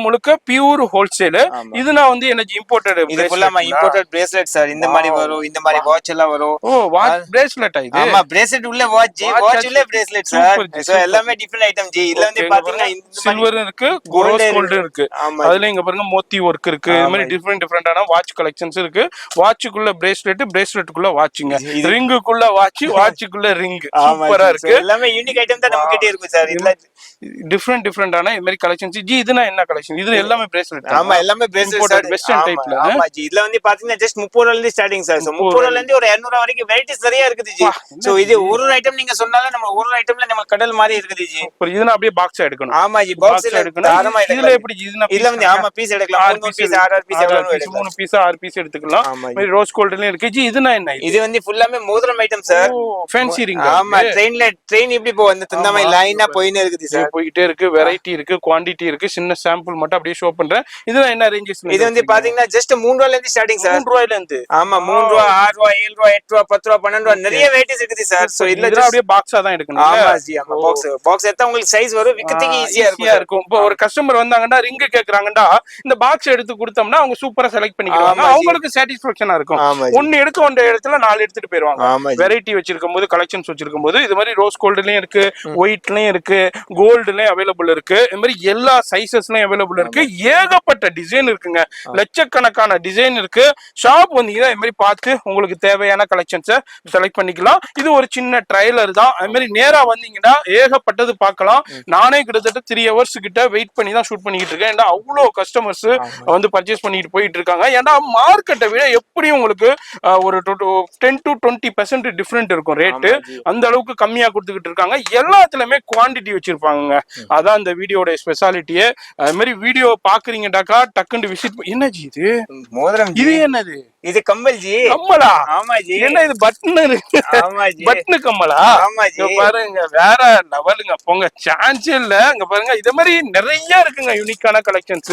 முழுக்க பியூர் ஹோல்சேல். இதுனா வந்து என்ன இம்போர்ட்டட் இம்போர்ட்டட் பிரேஸ்லெட் சார். இந்த மாதிரி வரும், இந்த மாதிரி வாட்ச் எல்லாம் வரும். ஓ வாட்ச் பிரேஸ்லெட் இது. ஆமா பிரேஸ்லெட் உள்ள வாட்ச், வாட்ச் உள்ள பிரேஸ்லெட் சார். சோ எல்லாமே டிஃபரெண்ட் ஐட்டம் ஜி. இதுல வந்து பாத்தீங்கன்னா சில்வர் இருக்கு, கோல்டு இருக்கு. அதுல இங்க பாருங்க மோத்தி வர்க் இருக்கு. இது மாதிரி டிஃபரெண்டான வாட்ச் கலெக்ஷன்ஸ் இருக்கு. வாட்சுக்குள்ள பிரேஸ்லெட், பிரேஸ்லெட்டுக்குள்ள வாட்ச்ங்க, ரிங்குக்குள்ள வாட்ச், வாட்சுக்குள்ள ரிங். சூப்பரா இருக்கு. எல்லாமே யூனிக் ஐட்டம் தான் நம்ம கிட்ட இருக்கு சார். இதுல டிஃபரெண்டான இது மாதிரி கலெக்ஷன்ஸ். ஜி இதுனா என்ன கலெக்ஷன்? இது எல்லாமே பிரேஸ்லெட். ஆமா எல்லாமே பிரேஸ்லெட் வெஸ்டர்ன் டைப்ல. ஆமா ஜி, இதுல வந்து பாத்தீங்கன்னா ஜஸ்ட் 30 ரூபாயில இருந்து ஸ்டார்டிங் சார். சோ 30 ரூபாயில இருந்து ஒரு 200 வரைக்கும் வெரைட்டிஸ் நிறைய இருக்குது ஜி. சோ இது ஒரு ஐட்டம் நீங்க சொன்னால நம்ம ஒரு ஐட்டம்ல நம்ம கடல் மாதிரி இருக்குது ஜி. இதுனா அப்படியே பாக்ஸ் எடுக்கணும். ஆமா ஜி, பாக்ஸ்ல எடுக்கணும். இதுல எப்படி இதுனா இதுல வந்து ஆமா பீஸ் எடுக்கலாம். 3 பீஸ் 6 பீஸ் எவ்வளவு எடுக்கலாம். 3 பீஸ் 6 பீஸ் எடுத்துக்கலாம். மாதிரி ரோஸ் கோல்ட்லயும் இருக்கு ஜி. இதுனா என்ன? இது வந்து ஃபுல்லாமே மோதிரம் ஐட்டம் சார். Fancy ring. ஆமா ட்ரெயின் இப்படி போ அந்த மாதிரி லைனா போயினே இருக்குது சார். போயிட்டே இருக்கு. வெரைட்டி இருக்கு, குவாண்டிட்டி இருக்கு. சின்ன சாம்பிள் மட்டும் அப்படியே ஷோ பண்றேன். இதுல என்ன ரேஞ்சஸ்? இது வந்து பாத்தீங்கன்னா ஜஸ்ட் 3 ரூபாயில இருந்து ஸ்டார்டிங் சார். 3 ரூபாயில இருந்து. ஆமா 3 ரூபாய் 6 ரூபாய் 7 ரூபாய் 8 ரூபாய் 10 ரூபாய் 12 ரூபாய் நிறைய வெரைட்டிஸ் இருக்குது சார். சோ இதுல அப்படியே பாக்ஸா தான் எடுக்கணும். ஆமா ஜி, ஆமா பாக்ஸ் எடுத்தா உங்களுக்கு சைஸ் வரும், விக்கிறதுக்கு ஈஸியா இருக்கும். இப்போ ஒரு கஸ்டமர் வந்தாங்கன்னா ரிங் கேக்குறாங்கடா இந்த பாக்ஸ் எடுத்து கொடுத்தோம்னா அவங்க சூப்பரா செலக்ட் பண்ணிக்குவாங்க. அவங்களுக்கு சாட்டிஸ்ஃபேக்ஷனா இருக்கும். ஒன்னு எடுக்க வேண்டிய இடத்துல 4 எடுத்துட்டு போயிருவாங்க. வெரைட்டி வச்சிருக்கும் போது, கலெக்ஷன்ஸ் வச்சிருக்கும் போது இது மாதிரி ரோஸ் கோல்ட்லயும் இருக்கு, ஒயிட்லயும் இருக்கு, கோல்டுலயும் அவைலபிள் இருக்கு, இந்த மாதிரி எல்லா சைசஸ்லயும் அவைலபிள் இருக்கு. ஏகப்பட்ட டிசைன் இருக்குங்க, லட்சக்கணக்கான டிசைன் இருக்கு. ஷாப் வந்தீங்கன்னா இது மாதிரி பார்த்து உங்களுக்கு தேவையான கலெக்ஷன்ஸை செலக்ட் பண்ணிக்கலாம். இது ஒரு சின்ன ட்ரைலர் தான். அது மாதிரி நேரா வந்தீங்கன்னா ஏகப்பட்டது பார்க்கலாம். நானே கிட்டத்தட்ட 3 hours கிட்ட வெயிட் பண்ணி தான் ஷூட் பண்ணிட்டு இருக்கேன். ஏன்னா அவ்வளோ கஸ்டமர்ஸ் வந்து பர்ச்சேஸ் பண்ணிட்டு போயிட்டு இருக்காங்க. ஏன்னா மார்க்கெட்டை விட எப்படியும் உங்களுக்கு ஒரு 10 to 20% டிஃபரெண்ட் இருக்கும் ரேட்டு. அந்த அளவுக்கு கம்மியா கொடுத்துக்கிட்டு இருக்காங்க. எல்லாத்துலயுமே குவாண்டிட்டி வச்சிருப்பாங்க. அதான் இந்த வீடியோட ஸ்பெஷாலிட்டியே. அது மாதிரி வீடியோ பாக்குறீங்கடாக்கா டக்குன்னு விசிட். என்னஜி இது மோதிரம்? இது என்னது? இது கம்பல் ஜி. கம்மலா? ஆமா ஜி. என்ன இது பட்டன் இருக்கு? ஆமா ஜி. பட்டன் கம்மலா? ஆமா ஜி. பாருங்க வேற லெவலுங்க, போங்க சான்ஸ் இல்ல. இங்க பாருங்க இத மாதிரி நிறைய இருக்குங்க யூனிக்கான கலெக்ஷன்ஸ்,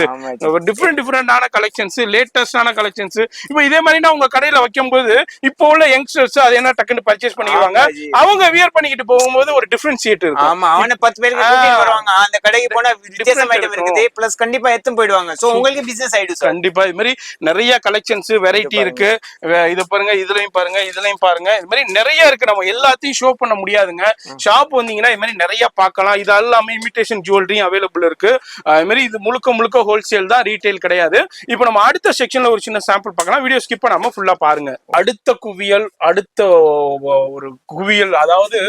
டிஃபரெண்டான கலெக்ஷன்ஸ், லேட்டஸ்டான கலெக்ஷன்ஸ். இப்போ இதே மாதிரி நான் உங்க கடையில வைக்கும்போது இப்போ உள்ள யங்ஸ்டர்ஸ் அது என்ன டக்குன்னு பர்ச்சேஸ் பண்ணிடுவாங்க. அவங்க வியர் பண்ணிக்கிட்டு போகும்போது ஒரு டிஃபரன்ஷியேட் இருக்கும். ஆமா, அவன 10 பேருக்கு கூட்டிட்டு வருவாங்க. அந்த கடைக்கு போனா வித்தியாசம் ஐட்டம் இருக்குது, பிளஸ் கண்டிப்பா எடுத்து போயிடுவாங்க. சோ உங்களுக்கு பிசினஸ் ஆயிடும் சார். கண்டிப்பா இது மாதிரி நிறைய கலெக்ஷன்ஸ் வெரைட்டி இருக்கு. இது பாருங்க, இதுலயும் பாருங்க, இதுலயும் பாருங்க, இது மாதிரி நிறைய இருக்கு. நம்ம எல்லாத்தையும் ஷோ பண்ண முடியாதுங்க. ஷாப் வந்தீங்கன்னா இது மாதிரி நிறைய பார்க்கலாம். இது எல்லாமே இமிடேஷன் ஜுவல்லரியும் அவைலபிள் இருக்கு. அது மாதிரி இது முழுக்க ஹோல்சேல் தான், ரீட்டைல் கிடையாது. இப்போ நம்ம அடுத்த செக்ஷன்ல ஒரு சின்ன சாம்பிள் பார்க்கலாம். வீடியோ ஸ்கிப் பண்ணாம ஃபுல்லா பாருங்க. அடுத்த குவியல், அடுத்த ஒரு குவியல், அதாவது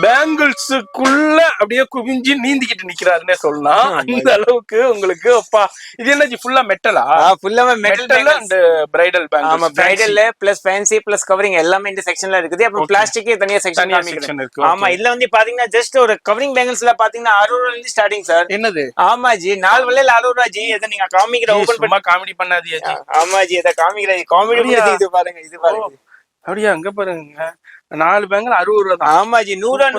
பேங்கிள்ஸுக்குள்ள அப்படியே குவிஞ்சி நீந்திக்கிட்டு நிக்கிறாருன்னே சொல்லலாம். அந்த அளவுக்கு உங்களுக்கு அப்பா. இது என்ன ஃபுல்லா மெட்டலா? ஃபுல்லாவே மெட்டல் அண்ட் பிரைடல் பேங்கிள்ஸ். ஆமா, bridal plus fancy plus covering எல்லாமே இந்த செக்ஷன்ல இருக்குது. அப்புறம் பிளாஸ்டிக் தனியா செக்ஷன் இருக்கு. ஆமா, இதுல வந்து பாத்தீங்கன்னா ஜஸ்ட் ஒரு கவரிங் பேங்கிள்ஸ்ல பாத்தீங்கன்னா 60 ரூபாயில இருந்து ஸ்டார்டிங் சார். என்னது? ஆமா ஜி, 4 வெள்ளையில 60 ரூபாய் ஜி. இத நீங்க காமிக்கிற ஓபன் பண்ணி காமெடி பண்ணாதீங்க ஜி. ஆமா ஜி, இத காமிக்கிற காமெடி பண்ணி இது பாருங்க, இது பாருங்க. அப்படியே அங்க பாருங்க, 4 பேங்கிள் 60 ரூபா தான். ஆமா ஜி, 100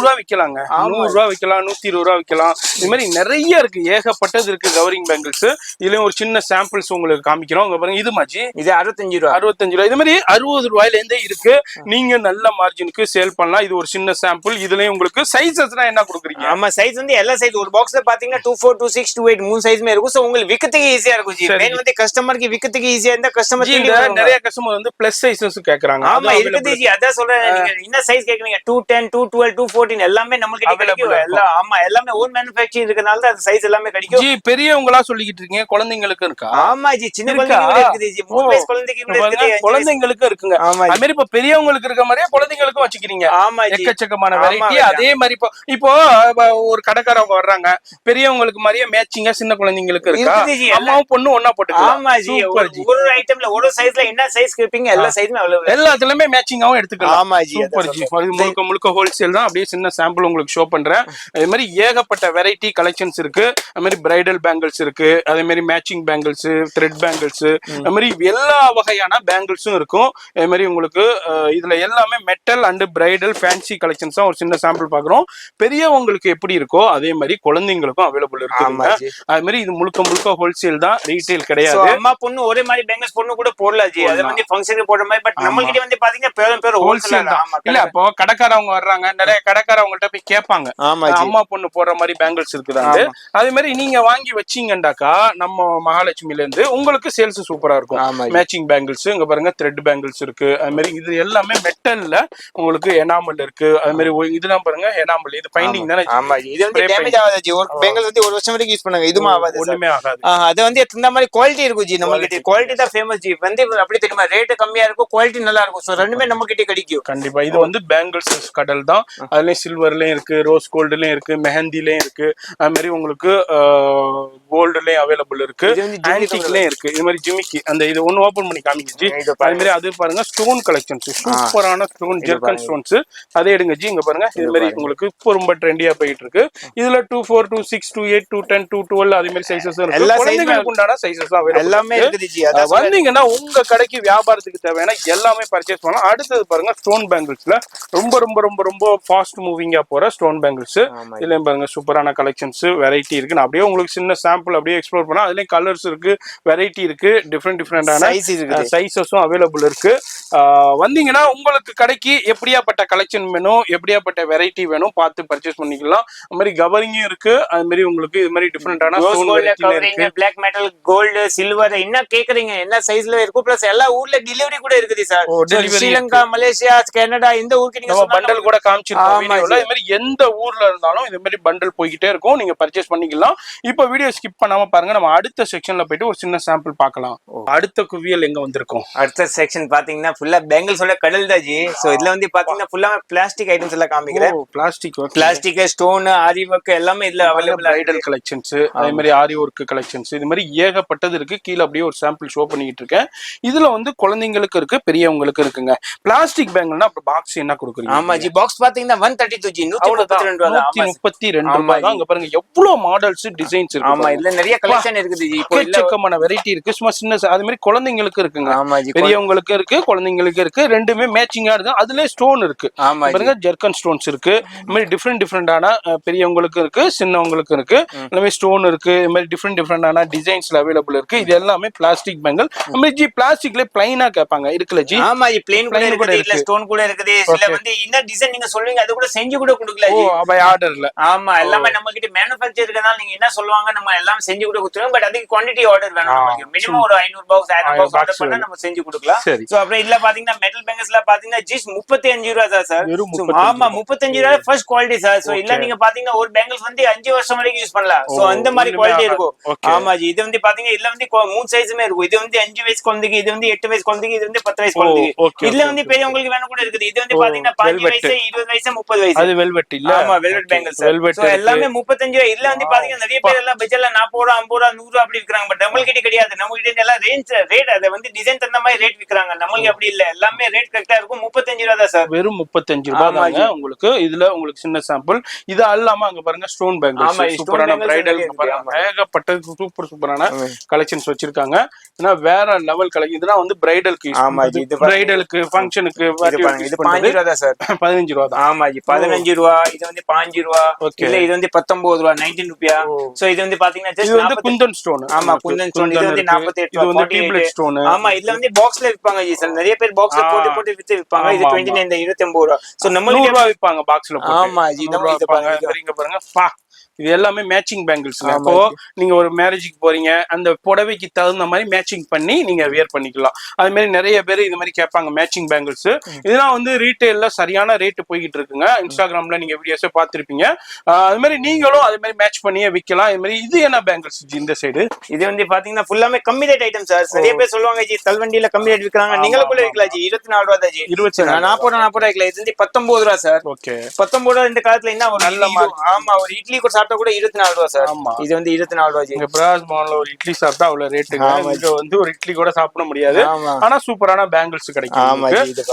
ரூபா விக்கலாங்க. 100 ரூபா விக்கலாம், 120 ரூபா விக்கலாம். இது மாதிரி நிறைய இருக்கு, ஏகப்பட்டது இருக்கு கவரிங் பேங்கிள்ஸ். இதுலயும் ஒரு சின்ன சாம்பிள்ஸ் உங்களுக்கு காமிக்கிறோம். இங்க பாருங்க, இது மாஜி இது 65 ரூபா. 65 ரூபா. இது மாதிரி 60 ரூபாயில இருந்தே இருக்கு. நீங்க நல்ல மார்ஜினுக்கு சேல் பண்ணலாம். இது ஒரு சின்ன சாம்பிள். இதுலயும் உங்களுக்கு சைஸஸ்னா என்ன கொடுக்குறீங்க? ஆமா, சைஸ் வந்து எல்லா சைஸ் ஒரு பாக்ஸ்ல பாத்தீங்கன்னா 24, 26, 28 மூணு சைஸ்மே இருக்கும். சோ உங்களுக்கு விக்கிறதுக்கு ஈஸியா இருக்கும் ஜி. மெயின் வந்து கஸ்டமருக்கு விக்கிறதுக்கு ஈஸியா இருந்தா கஸ்டமர் நிறைய கஸ்டமர் வந்து பிளஸ் சைஸஸ் கேக்குறாங்க. ஆமா இருக்குது ஜி, அதான் சொல்றேன். நீங்க என்ன சைஸ் கேக்குறீங்க? 210, 212, 214 எல்லாமே நமக்கு கிடைக்கும். எல்லாம் ஆமா, எல்லாமே ஓன் மேனுஃபேக்சரிங் இருக்கனால தான் அந்த சைஸ் எல்லாமே கிடைக்கும். ஜி பெரியவங்களா சொல்லிக்கிட்டு இருக்கீங்க, குழந்தைங்களுக்கு இருக்கா? ஆமா ஜி, சின்ன குழந்தைங்களுக்கு இருக்குது ஜி. 3 வயசு குழந்தைக்கு கூட இருக்குது, குழந்தைங்களுக்கு இருக்குங்க. அது மாதிரி இப்ப பெரியவங்களுக்கு இருக்க மாதிரியே குழந்தைங்களுக்கும் வச்சுக்கிறீங்க. ஆமா ஜி, எக்கச்சக்கமான வெரைட்டி. அதே மாதிரி இப்போ ஒரு கடைக்காரவங்க வர்றாங்க, பெரியவங்களுக்கு மாதிரியே மேட்சிங்கா சின்ன குழந்தைங்களுக்கு இருக்கா? அம்மாவும் பொண்ணு ஒண்ணா போட்டுக்கலாம். ஆமா ஜி, ஒரு ஐட்டம்ல ஒரு சைஸ்ல என்ன சைஸ் கேப்பீங்க எல்லா சைஸ்மே அவைலபிள். எல்லாத்துலயுமே மேட்சிங்காவும் எடுத்துக்கலாம். ஆமா ஜி, சூப்பர் ஜி. முழுக்க ஹோல்சேல் தான். அப்படியே சின்ன சாம்பிள் உங்களுக்கு ஷோ பண்றேன். அதே மாதிரி ஏகப்பட்ட வெரைட்டி கலெக்ஷன்ஸ் இருக்கு. அது மாதிரி பிரைடல் பேங்கிள்ஸ் இருக்கு, அதே மாதிரி மேட்சிங் பேங்கிள்ஸ், த்ரெட் பேங்கிள்ஸ், அது மாதிரி எல்லா வகையான பேங்கிள்ஸும் இருக்கும். அதே மாதிரி உங்களுக்கு இதுல எல்லாமே metal and bridal fancy collections தான் ஒரு சின்ன சாம்பிள் பாக்குறோம். பெரியவங்களுக்கு எப்படி இருக்கோ அதே மாதிரி குழந்தைங்களுக்கும் அவைலபிள் இருக்கு. அது மாதிரி இது முழுக்க ஹோல்சேல் தான், ரீட்டைல் கிடையாது. அம்மா பொண்ணு ஒரே மாதிரி பேங்கிள்ஸ் பொண்ணு கூட போடலாம் ஜி. அது வந்து ஃபங்க்ஷனுக்கு போடுற மாதிரி. பட் நம்ம கிட்ட வந்து பாத்தீங்கன்னா பேர் ஹோல்சேல் தான். இல்ல அப்போ கடைக்காரவங்க வர்றாங்க, நிறைய கடைக்காரவங்கள்ட்ட போய் கேட்பாங்க, அம்மா பொண்ணு போடுற மாதிரி பேங்கிள்ஸ் இருக்குதாங்க. அதே மாதிரி நீங்க வாங்கி வச்சீங்கன்னாக்கா நம்ம மகாலட்சுமில இருந்து உங்களுக்கு சேல்ஸ் சூப்பரா இருக்கும். மேட்சிங் பேங்கிள்ஸ் இங்க பாருங்க, த்ரெட் பேங்கிள்ஸ் இருக்கு. அது மாதிரி இது எல்லாமே மெட்டல்ல உங்களுக்கு எனாமல் இருக்கு. அது மாதிரி இதெல்லாம் பாருங்க எனாமல், இது பைண்டிங் தானே. ஆமா, இது வந்து டேமேஜ் ஆகாது ஜி. ஒரு பேங்கிள்ஸ் வந்து ஒரு வருஷம் வரைக்கும் யூஸ் பண்ணுங்க, இதுமா ஆகாது, ஒண்ணுமே ஆகாது. அது வந்து இந்த மாதிரி குவாலிட்டி இருக்கும் ஜி. நம்ம கிட்ட குவாலிட்டி தான் ஃபேமஸ் ஜி. வந்து அப்படி தெரியுமா, ரேட் கம்மியா இருக்கும், குவாலிட்டி நல்லா இருக்கும். சோ ரெண்டுமே நம்ம கிட்ட கிடைக்கும். கண்டிப்பா. இது வந்து பேங்கிள்ஸ் கடல் தான். அதுலயும் சில்வர்லயும் இருக்கு, ரோஸ் கோல்டுலயும் இருக்கு, மெஹந்திலயும் இருக்கு. அது மாதிரி உங்களுக்கு கோல்டுலயும் அவைலபிள் இருக்கு, ஆன்டிக்லயும் இருக்கு. இது மாதிரி ஜிமிக்கி அந்த இது ஒன்னு ஓபன் பண்ணி காமிங்க ஜி. அது மாதிரி அது பாருங்க, ஸ்டோன் கலெக்ஷன்ஸ், சூப்பரான ஸ்டோன் ஜெர்கன் ஸ்டோன்ஸ். அதே எடுங்க ஜி. இங்க பாருங்க, இது மாதிரி உங்களுக்கு இப்போ ரொம்ப ட்ரெண்டியா போயிட்டு இருக்கு. இதுல 24, 26, 28, 210, 212 அதே மாதிரி சைஸஸ் இருக்கு. எல்லா குழந்தைகளுக்கு உண்டான சைஸஸ் எல்லாமே இருக்குது ஜி. வந்தீங்கன்னா உங்க கடைக்கு வியாபாரத்துக்கு தேவையான எல்லாமே பர்ச்சேஸ் பண்ணலாம். அடுத்தது பாருங்க, ஸ்டோன் பேங்கிள்ஸ்ல ரொம்ப ரொம்ப ரொம்ப ரொம்ப ஃபாஸ்ட் மூவிங்கா போற ஸ்டோன் பேங்கிள்ஸ். இதுலயும் பாருங்க சூப்பரான கலெக்ஷன்ஸ், வெரைட்டி இருக்கு. நான் அப்படியே உங்களுக்கு சின்ன சாம்பிள் அப்படியே எக்ஸ்ப்ளோர் பண்ணா அதுலயும் கலர்ஸ் இருக்கு, வெரைட்டி இருக்கு, டிஃப்ரெண்டான சைஸஸும் அவைலபிள் இருக்கு. வந்தீங்கன்னா உங்களுக்கு கடைக்கு எப்படியாப்பட்ட கலெக்ஷன் வேணும், எப்படியாப்பட்ட வெரைட்டி வேணும் பார்த்து பர்ச்சேஸ் பண்ணிக்கலாம். அது மாதிரி கவரிங்கும் இருக்கு. அது மாதிரி உங்களுக்கு இது மாதிரி டிஃப்ரெண்டான பிளாக் மெட்டல், கோல்டு, சில்வர் என்ன கேக்குறீங்க, என்ன சைஸ்ல இருக்கும். பிளஸ் எல்லா ஊர்ல டெலிவரி கூட இருக்குது sir. Sri Lanka, Malaysia, Malaysia, Canada இந்த ஊருக்கு நீங்க பண்டல் கூட காமிச்சிருக்கோம் வீடியோல. இது மாதிரி எந்த ஊர்ல இருந்தாலும் இது மாதிரி பண்டல் போய்கிட்டே இருக்கும், நீங்க பர்ச்சேஸ் பண்ணிக்கலாம். இப்போ வீடியோ ஸ்கிப் பண்ணாம பாருங்க. நம்ம அடுத்த செக்ஷன்ல போயிட்டு ஒரு சின்ன சாம்பிள் பார்க்கலாம். அடுத்த குவியல் எங்க வந்திருக்கும்? அடுத்த செக்ஷன் பாத்தீங்கன்னா ஃபுல்லா பேங்கிள்ஸோட கடல் தான் ஜி. சோ இதுல வந்து பாத்தீங்கன்னா ஃபுல்லா பிளாஸ்டிக் ஐட்டம்ஸ் எல்லாம் காமிக்கிறேன். பிளாஸ்டிக் ஸ்டோன் ஆரி ஒர்க் எல்லாமே இதுல அவைலபிள். பிரைடல் கலெக்ஷன்ஸ், அதே மாதிரி ஆரி ஒர்க் கலெக்ஷன்ஸ், இது மாதிரி ஏகப்பட்டது இருக்கு. கீழே அப்படியே ஒரு சாம்பிள் ஷோ பண்ணிட்டு இருக்கேன். இதுல வந்து குழந்தைங்களுக்கு இருக்கு, பெரியவங்களுக்கு இருக்குங்க. பிளாஸ்டிக் பேங்கிள்னா அப்ப பாக்ஸ் என்ன கொடுக்குறீங்க? ஆமா ஜி, பாக்ஸ் பாத்தீங்கன்னா 132 ஜி, 132 ரூபாய் தான். அங்க பாருங்க எவ்வளவு மாடல்ஸ் டிசைன்ஸ் இருக்கு. ஆமா, இதுல நிறைய கலெக்ஷன் இருக்குது ஜி. இப்போ எக்கச்சக்கமான வெரைட்டி இருக்கு. சும்மா சின்ன அது மாதிரி குழந்தைங்களுக்கு இருக்குங்க. ஆமா ஜி, பெரியவங்களுக்கு இருக்கு, குழந்தைங்களுக்கு இருக்கு. ரெண்டுமே மேட்சிங்கா இருக்கு. அதுல ஸ்டோன் இருக்கு. பாருங்க ஜெர்கன் ஸ்டோன்ஸ் இருக்கு. இந்த மாதிரி டிஃபரெண்டான பெரியவங்களுக்கு இருக்கு, சின்னவங்களுக்கு இருக்கு. இந்த மாதிரி ஸ்டோன் இருக்கு. இந்த மாதிரி டிஃபரெண்டான டிசைன்ஸ்ல அவைலபிள் இருக்கு. இது எல்லாமே பிளாஸ்டிக் பேங்கிள். இந்த மாதிரி ஜி பிளாஸ்டிக்ல பிளைனா கேட்பாங்க இருக்குல்ல ஜி? ஆமா ஜி, பிளைன் கூட இருக்குது, இல்ல ஸ்டோன் கூட இருக்குது. சில வந்து என்ன டிசைன் நீங்க சொல்றீங்க அது கூட செஞ்சு கூட கொடுக்கல ஜி. அப்ப ஆர்டர்ல. ஆமா, எல்லாமே நம்ம கிட்ட மேனுஃபேக்சர் இருக்கனால நீங்க என்ன சொல்லுவாங்க நம்ம எல்லாம் செஞ்சு கூட கொடுத்துருவோம். பட் அதுக்கு குவாண்டிட்டி ஆர்டர் வேணும் நமக்கு. மினிமம் ஒரு 500 பாக்ஸ் 1000 பாக்ஸ் ஆர்டர் பண்ணா நம்ம செஞ்சு கொடுக்கலாம். சோ அப்புறம் இல்ல பாத்தீங்கன்னா மெட்டல் பேங்கிள்ஸ்ல பாத்தீங்கன்னா ஜஸ்ட் 35 ரூபாய் தான் சார். ஆமா 35 ரூபாய் ஃபர்ஸ்ட் குவாலிட்டி சார். சோ இல்ல நீங்க பாத்தீங்கன்னா ஒரு பேங்கிள்ஸ் வந்து 5 வருஷம் வரைக்கும் யூஸ் பண்ணலாம். சோ அந்த மாதிரி குவாலிட்டி இருக்கும். ஆமா ஜி, இது வந்து பாத்தீங்கன்னா இதுல வந்து 3 சைஸ்மே இருக்கும். இது வந்து 5 வயசு குழந்தைக்கு, இது வந்து 8 வயசு குழந்தைக்கு, இது வந்து 10 வயசு குழந்தைக்கு. இதுல வந்து பெரியவங்களுக்கு வேணும் கூட இருக்குது. இது வந்து பாத்தீங்கன்னா 5 வயசு 20 வயசு 30 வயசு. அது வெல்வெட் இல்ல? ஆமா வெல்வெட் பேங்கிள்ஸ். சோ எல்லாமே 35 ரூபாய். இதுல வந்து பாத்தீங்கன்னா நிறைய பேர் எல்லாம் பட்ஜெட்ல 40 ரூபாய் 50 ரூபாய் 100 ரூபாய் அப்படி விக்கிறாங்க. பட் நம்ம கிட்ட கிடையாது. நம்ம கிட்ட எல்லாம் ரேட் அதை வந்து டிசைன் தகுந்த மாதிரி ரேட் விக்கிறாங்க. நம்மளுக்கு அப்படி இல்ல, எல்லாமே ரேட் கரெக்டா இருக்கும். 35 ரூபாய் தான் சார். வெறும் 35 ரூபாய் தாங்க உங்களுக்கு. இதுல உங்களுக்கு சின்ன சாம்பிள். இது அல்லாம அங்க பாருங்க ஸ்டோன் பேங்கிள்ஸ், சூப்பரான பிரைடல் ஏகப்பட்ட சூப்பரான கலெக்ஷன்ஸ் வச்சிருக்காங்க. ஏன்னா வேற லெவல் கலெக்ஷன். இதெல்லாம் வந்து பிரைடலுக்கு யூஸ் பண்ணுவாங்க. பிரைடலுக்கு ஃபங்க்ஷனுக்கு இது 15 ரூபாய் தான் சார். 15 ரூபாய் தான். ஆமா ஜி, 15 ரூபாய். இது வந்து 5 ரூபாய். இல்ல இது வந்து 19 ரூபாய் 19 ரூபாய். சோ இது வந்து பாத்தீங்கன்னா இது வந்து குந்தன் ஸ்டோன். ஆமா குந்தன் ஸ்டோன். இது வந்து 48 இது வந்து டீப்ளெட் ஸ்டோன். ஆமா இதுல வந்து பாக்ஸ்ல விப்பாங்க ஜி. சார் நிறைய பேர் பாக்ஸ்ல போட்டு விப்பாங்க. இது 29 29 ரூபாய். சோ நம்ம 100 ரூபாய் விப்பாங்க பாக்ஸ்ல போட்டு. ஆமா ஜி, நம்ம இது பாருங்க பா. இது எல்லாமே மேட்சிங் பேங்கிள்ஸ். அப்போ நீங்க ஒரு மேரேஜுக்கு போறீங்க, அந்த புடவைக்கு தகுந்த மாதிரி மேட்சிங் பண்ணி நீங்க வியர் பண்ணிக்கலாம். அது மாதிரி நிறைய பேர் இது மாதிரி கேட்பாங்க மேட்சிங் பேங்கிள்ஸ். இதெல்லாம் வந்து ரீட்டைல்ல சரியான ரேட் போய்கிட்டு இருக்குங்க. இன்ஸ்டாகிராம்ல நீங்க வீடியோஸே பார்த்திருப்பீங்க. அது மாதிரி நீங்களும் அது மாதிரி மேட்ச் பண்ணியே விற்கலாம். இது மாதிரி இது என்ன பேங்கிள்ஸ் இந்த சைடு? இது வந்து பாத்தீங்கன்னா ஃபுல்லாமே கம்மி ரேட் ஐட்டம் சார். நிறைய பேர் சொல்லுவாங்க ஜி தல்வண்டியில கம்மி ரேட் விற்கிறாங்க. நீங்களும் கூட விற்கலாம் ஜி. 24 ரூபாய் தான் ஜி. 40 ரூபாய். இது வந்து 19 ரூபாய் சார். ஓகே 19 ரூபாய். இந்த காலத்துல என்ன ஒரு நல்ல ஆமா ஒரு இட்லி கூட சாப்பிட்டா கூட 24 ரூபாய் சார். இது வந்து 24 ரூபாய். இங்க பிராஸ் மால்ல ஒரு இட்லி சாப்பிட்டா அவ்வளவு ரேட்டுங்க. இங்க வந்து ஒரு இட்லி கூட சாப்பிட முடியாது. ஆனா சூப்பரான பேங்கிள்ஸ் கிடைக்கும்.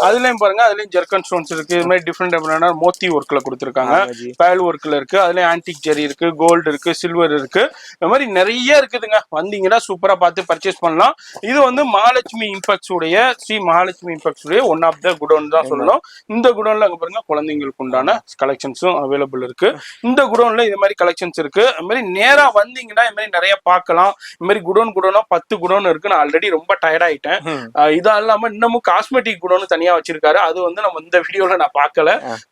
அதுலயும் பாருங்க, அதுலயும் ஜெர்கன் ஸ்டோன்ஸ் இருக்கு. இது மாதிரி டிஃபரெண்ட் மோத்தி ஒர்க்ல கொடுத்திருக்காங்க. பேல் ஒர்க்ல இருக்கு. அதுலயும் ஆன்டிக் ஜெரி இருக்கு, கோல்டு இருக்கு, சில்வர் இருக்கு. இந்த மாதிரி நிறைய இருக்குதுங்க. வந்தீங்கன்னா சூப்பரா பார்த்து பர்ச்சேஸ் பண்ணலாம். இது வந்து மகாலட்சுமி இம்பெக்ஸ் உடைய ஸ்ரீ மகாலட்சுமி இம்பெக்ஸ் உடைய ஒன் ஆஃப் த குடோன் தான் சொல்லணும். இந்த குடோன்ல அங்க பாருங்க குழந்தைங்களுக்கு உண்டான கலெக்ஷன்ஸும் அவைலபிள் இருக்கு. இந்த குடோன்ல இது மாதிரி கலெக்ஷன்ஸ் இருக்கு. அது மாதிரி நேரா வந்தீங்கன்னா இது மாதிரி நிறைய பார்க்கலாம். இது மாதிரி குடோனா 10 குடோன் இருக்கு. நான் ஆல்ரெடி ரொம்ப டயர்ட் ஆயிட்டேன். இது இல்லாம இன்னமும் காஸ்மெட்டிக் குடோன் தனியா வச்சிருக்காரு. அது வந்து நம்ம இந்த வீடியோல நான் பார்க்கல.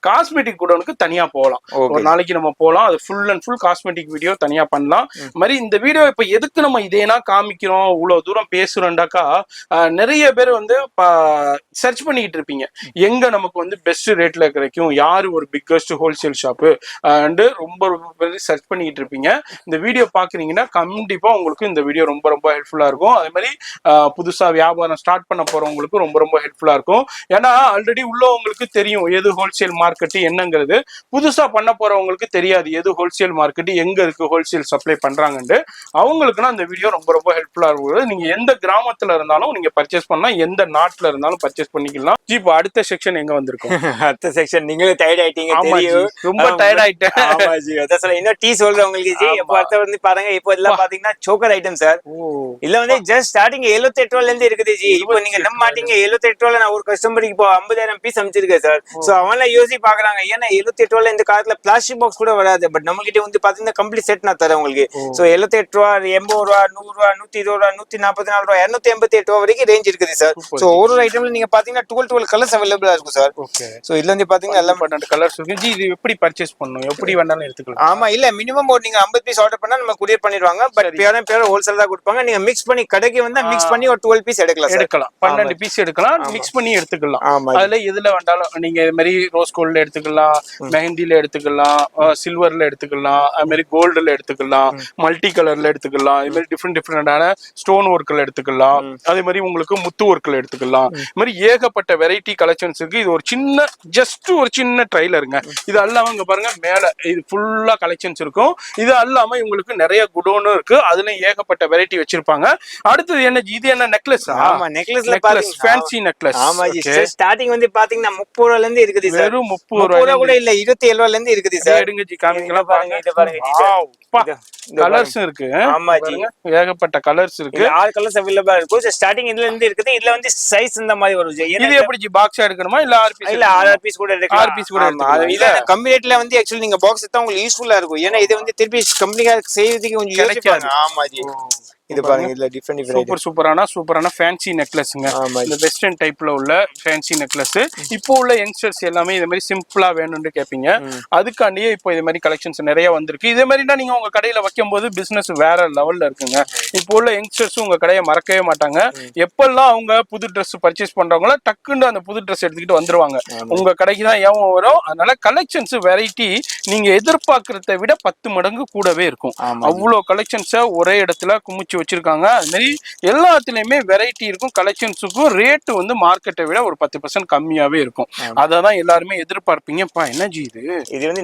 காஸ்மெட்டிக் குடோனுக்கு தனியா போகலாம். ஒரு நாளைக்கு நம்ம போகலாம். அது full and full cosmetic video தனியா பண்ணலாம். மாதிரி இந்த வீடியோ இப்ப எதுக்கு நம்ம இதேனா காமிக்கிறோம், இவ்வளவு தூரம் பேசுறோம்டாக்கா, நிறைய பேர் வந்து சர்ச் பண்ணிட்டு இருப்பீங்க எங்க நமக்கு வந்து பெஸ்ட் ரேட்ல கிடைக்கும், யாரு ஒரு பிக்கஸ்ட் ஹோல்சேல் ஷாப்பு ரொம்ப சர்ச் பண்ணிட்டு இருப்பீங்க. இந்த வீடியோ பாக்குறீங்கன்னா கண்டிப்பா உங்களுக்கு இந்த வீடியோ ரொம்ப ரொம்ப ஹெல்ப்ஃபுல்லா இருக்கும். அதே மாதிரி புதுசா வியாபாரம் ஸ்டார்ட் பண்ண போறவங்களுக்கு ரொம்ப ரொம்ப ஹெல்ப்ஃபுல்லா இருக்கும். ஏன்னா ஆல்ரெடி உள்ளவங்களுக்கு தெரியும் எது ஹோல்சேல் மார்க்கெட் என்னங்கிறது. புதுசா பண்ண போறவங்களுக்கு தெரியாது எது ஹோல்சேல் மார்க்கெட் எங்க இருக்கு, ஹோல்சேல் சப்ளை பண்றாங்கன்னு. அவங்களுக்குன்னா இந்த வீடியோ ரொம்ப ரொம்ப ஹெல்ப்ஃபுல்லா இருக்கும். நீங்க எந்த கிராமத்துல இருந்தாலும் நீங்க பர்ச்சேஸ் பண்ணலாம், எந்த நாட்டுல இருந்தாலும் பர்ச்சேஸ் பண்ணிக்கலாம். ஜி இப்போ அடுத்த செக்ஷன் எங்க வந்திருக்கும்? அடுத்த செக்ஷன் நீங்களும் டயர்ட் ஆயிட்டீங்க. ரொம்ப டயர்ட் ஆயிட்டேன். இன்னும் டீ சொல்றவங்களுக்கு ஜி இப்போ அடுத்த வந்து பாருங்க. இப்போ எல்லாம் பாத்தீங்கன்னா சோக்கர் ஐட்டம் சார். இல்ல வந்து ஜஸ்ட் ஸ்டார்டிங் 78 ரூபாயில இருந்து இருக்குது ஜி. இப்போ நீங்க நம்ப மாட்டீங்க 78 ரூபாயில நான் ஒரு கஸ்டமருக்கு இப்போ 50,000 பீஸ் அமைச்சிருக்கேன் சார். சோ அவங்கள யோசி பாக்குறாங்க ஏன்னா 78 ரூபாயில இந்த காலத்துல பிளாஸ்டிக் பாக்ஸ் கூட வராது. பட் நம்ம கிட்ட வந்து பாத்தீங்கன்னா கம்ப்ளீட் செட் நான் தரேன் உங்களுக்கு. சோ 78 ரூபாய் 80 ரூபாய் 100 ரூபாய் 120 ரூபாய் 144 ரூபாய் 288 ரூபாய் வரைக்கும் ரேஞ்ச் இருக்குது சார். சோ ஒரு ஐட்டம்ல நீங்க பாத்தீங்கன்னா 12 கலர்ஸ் அவைலபிளா இருக்கும் சார். சோ இதுல வந்து பாத்தீங்கன்னா எல்லாம் கலர்ஸ் இருக்கு ஜி. இது எப்படி பர்ச்சேஸ் பண்ணனும், எப்படி வேணாலும் எடுத்துக்கலாம்? ஆமா இல்ல மினிமம் ஒரு நீங்க 50 பீஸ் ஆர்டர் பண்ணா நம்ம குரியர் பண்ணிடுவாங்க. பட் பியூர் ஹோல்சேல் தான் கொடுப்பாங்க. நீங்க மிக்ஸ் பண்ணி கடைக்கு வந்தா மிக்ஸ் பண்ணி ஒரு 12 பீஸ் எடுக்கலாம். 12 பீஸ் எடுக்கலாம், மிக்ஸ் பண்ணி எடுத்துக்கலாம். அதுல எதுல வேண்டாலும் நீங்க இது மாதிரி ரோஸ் கோல்ட்ல எடுத்துக்கலாம், மெஹந்தில எடுத்துக்கலாம், சில்வர்ல எடுத்துக்கலாம், அது மாதிரி கோல்டுல எடுத்துக்கலாம், மல்டி கலர்ல எடுத்துக்கலாம், இது மாதிரி டிஃப்ரெண்டான ஸ்டோன் ஒர்க்ல எடுத்துக்கலாம், அதே மாதிரி உங்களுக்கு முத்து ஒர்க்ல எடுத்துக்கலாம். இது மாதிரி ஏகப்பட்ட வெரைட்டி கலெக்ஷன்ஸ் இருக்கு. இது ஒரு சின்ன ஜஸ்ட் ஒரு சின்ன ட்ரைலருங்க. இது அல்லாம இங்க பாருங்க மேல இது ஃபுல்லா கலெக்ஷன்ஸ் இருக்கும். இது அல்லாம இவங்களுக்கு நிறைய குடோனும் இருக்கு. அதுல ஏகப்பட்ட வெரைட்டி வச்சிருப்பாங்க. அடுத்தது என்ன இது என்ன நெக்லஸ்? ஆமா நெக்லஸ் ஃபேன்சி நெக்லஸ். ஆமா ஜி ஸ்டார்டிங் வந்து பாத்தீங்கன்னா 30 ரூபாயில இருந்து இருக்குது சார். வெறும் 30 ரூபாய் கூட இல்ல 27 ரூபாயில இருந்து இருக்குது சார். எடுங்க ஜி காமிங்களா பாருங்க. இது பாருங்க ஜி கலர்ஸ் இருக்கு. ஆமா ஜி ஏகப்பட்ட கலர்ஸ் இருக்கு. 6 கலர்ஸ் அவேilable இருக்கு. ஸ்டார்டிங் இதுல இருந்து இருக்குது. இதுல வந்து சைஸ் இந்த மாதிரி வரும் ஜி. இது எப்படி ஜி பாக்ஸா எடுக்கணுமா இல்ல 6 பீஸ்? இல்ல 6 பீஸ் கூட எடுக்கலாம். 6 பீஸ் கூட எடுக்கலாம். இல்ல கம்மி ரேட்ல வந்து एक्चुअली நீங்க பாக்ஸ் எடுத்தா உங்களுக்கு யூஸ்ஃபுல்லா இருக்கும். ஏன்னா இது வந்து திருப்பி கம்பெனிக்காக செய்யறதுக்கு கொஞ்சம் யோசிப்பாங்க. ஆமா ஜி இது பாருங்க இதுல டிஃபரெண்ட் சூப்பரான ஃபேன்சி நெக்லஸ்ங்க. இந்த வெஸ்டர்ன் டைப்ல உள்ள ஃபேன்சி நெக்லஸ். இப்போ உள்ள யங்ஸ்டர்ஸ் எல்லாமே இதே மாதிரி சிம்பிளா வேணும்னு கேப்பீங்க. அதுக்காண்டியே இப்போ இதே மாதிரி கலெக்ஷன்ஸ் நிறைய வந்திருக்கு. இதே மாதிரினா நீங்க உங்க கடையில வைக்கும்போது பிசினஸ் வேற லெவல்ல இருக்குங்க. இப்போ உள்ள யங்ஸ்டர்ஸ் உங்க கடையை மறக்கவே மாட்டாங்க. எப்பெல்லாம் அவங்க புது ட்ரெஸ் பர்ச்சேஸ் பண்றாங்களோ டக்குன்னு அந்த புது ட்ரெஸ் எடுத்துக்கிட்டு வந்துருவாங்க. உங்க கடைக்கு தான் ஏன் வரும். அதனால கலெக்ஷன்ஸ் வெரைட்டி நீங்க எதிர்பார்க்கறதை விட 10 மடங்கு கூடவே இருக்கும். அவ்வளோ கலெக்ஷன்ஸை ஒரே இடத்துல குமிச்சு வச்சிருக்காங்க. அது மாதிரி எல்லாத்துலயுமே வெரைட்டி இருக்கும். கலெக்ஷன்ஸுக்கும் ரேட் வந்து மார்க்கெட்டை விட ஒரு 10% கம்மியாவே இருக்கும். அததான் எல்லாருமே எதிர்பார்ப்பீங்கப்பா. என்ன ஜி இது வந்து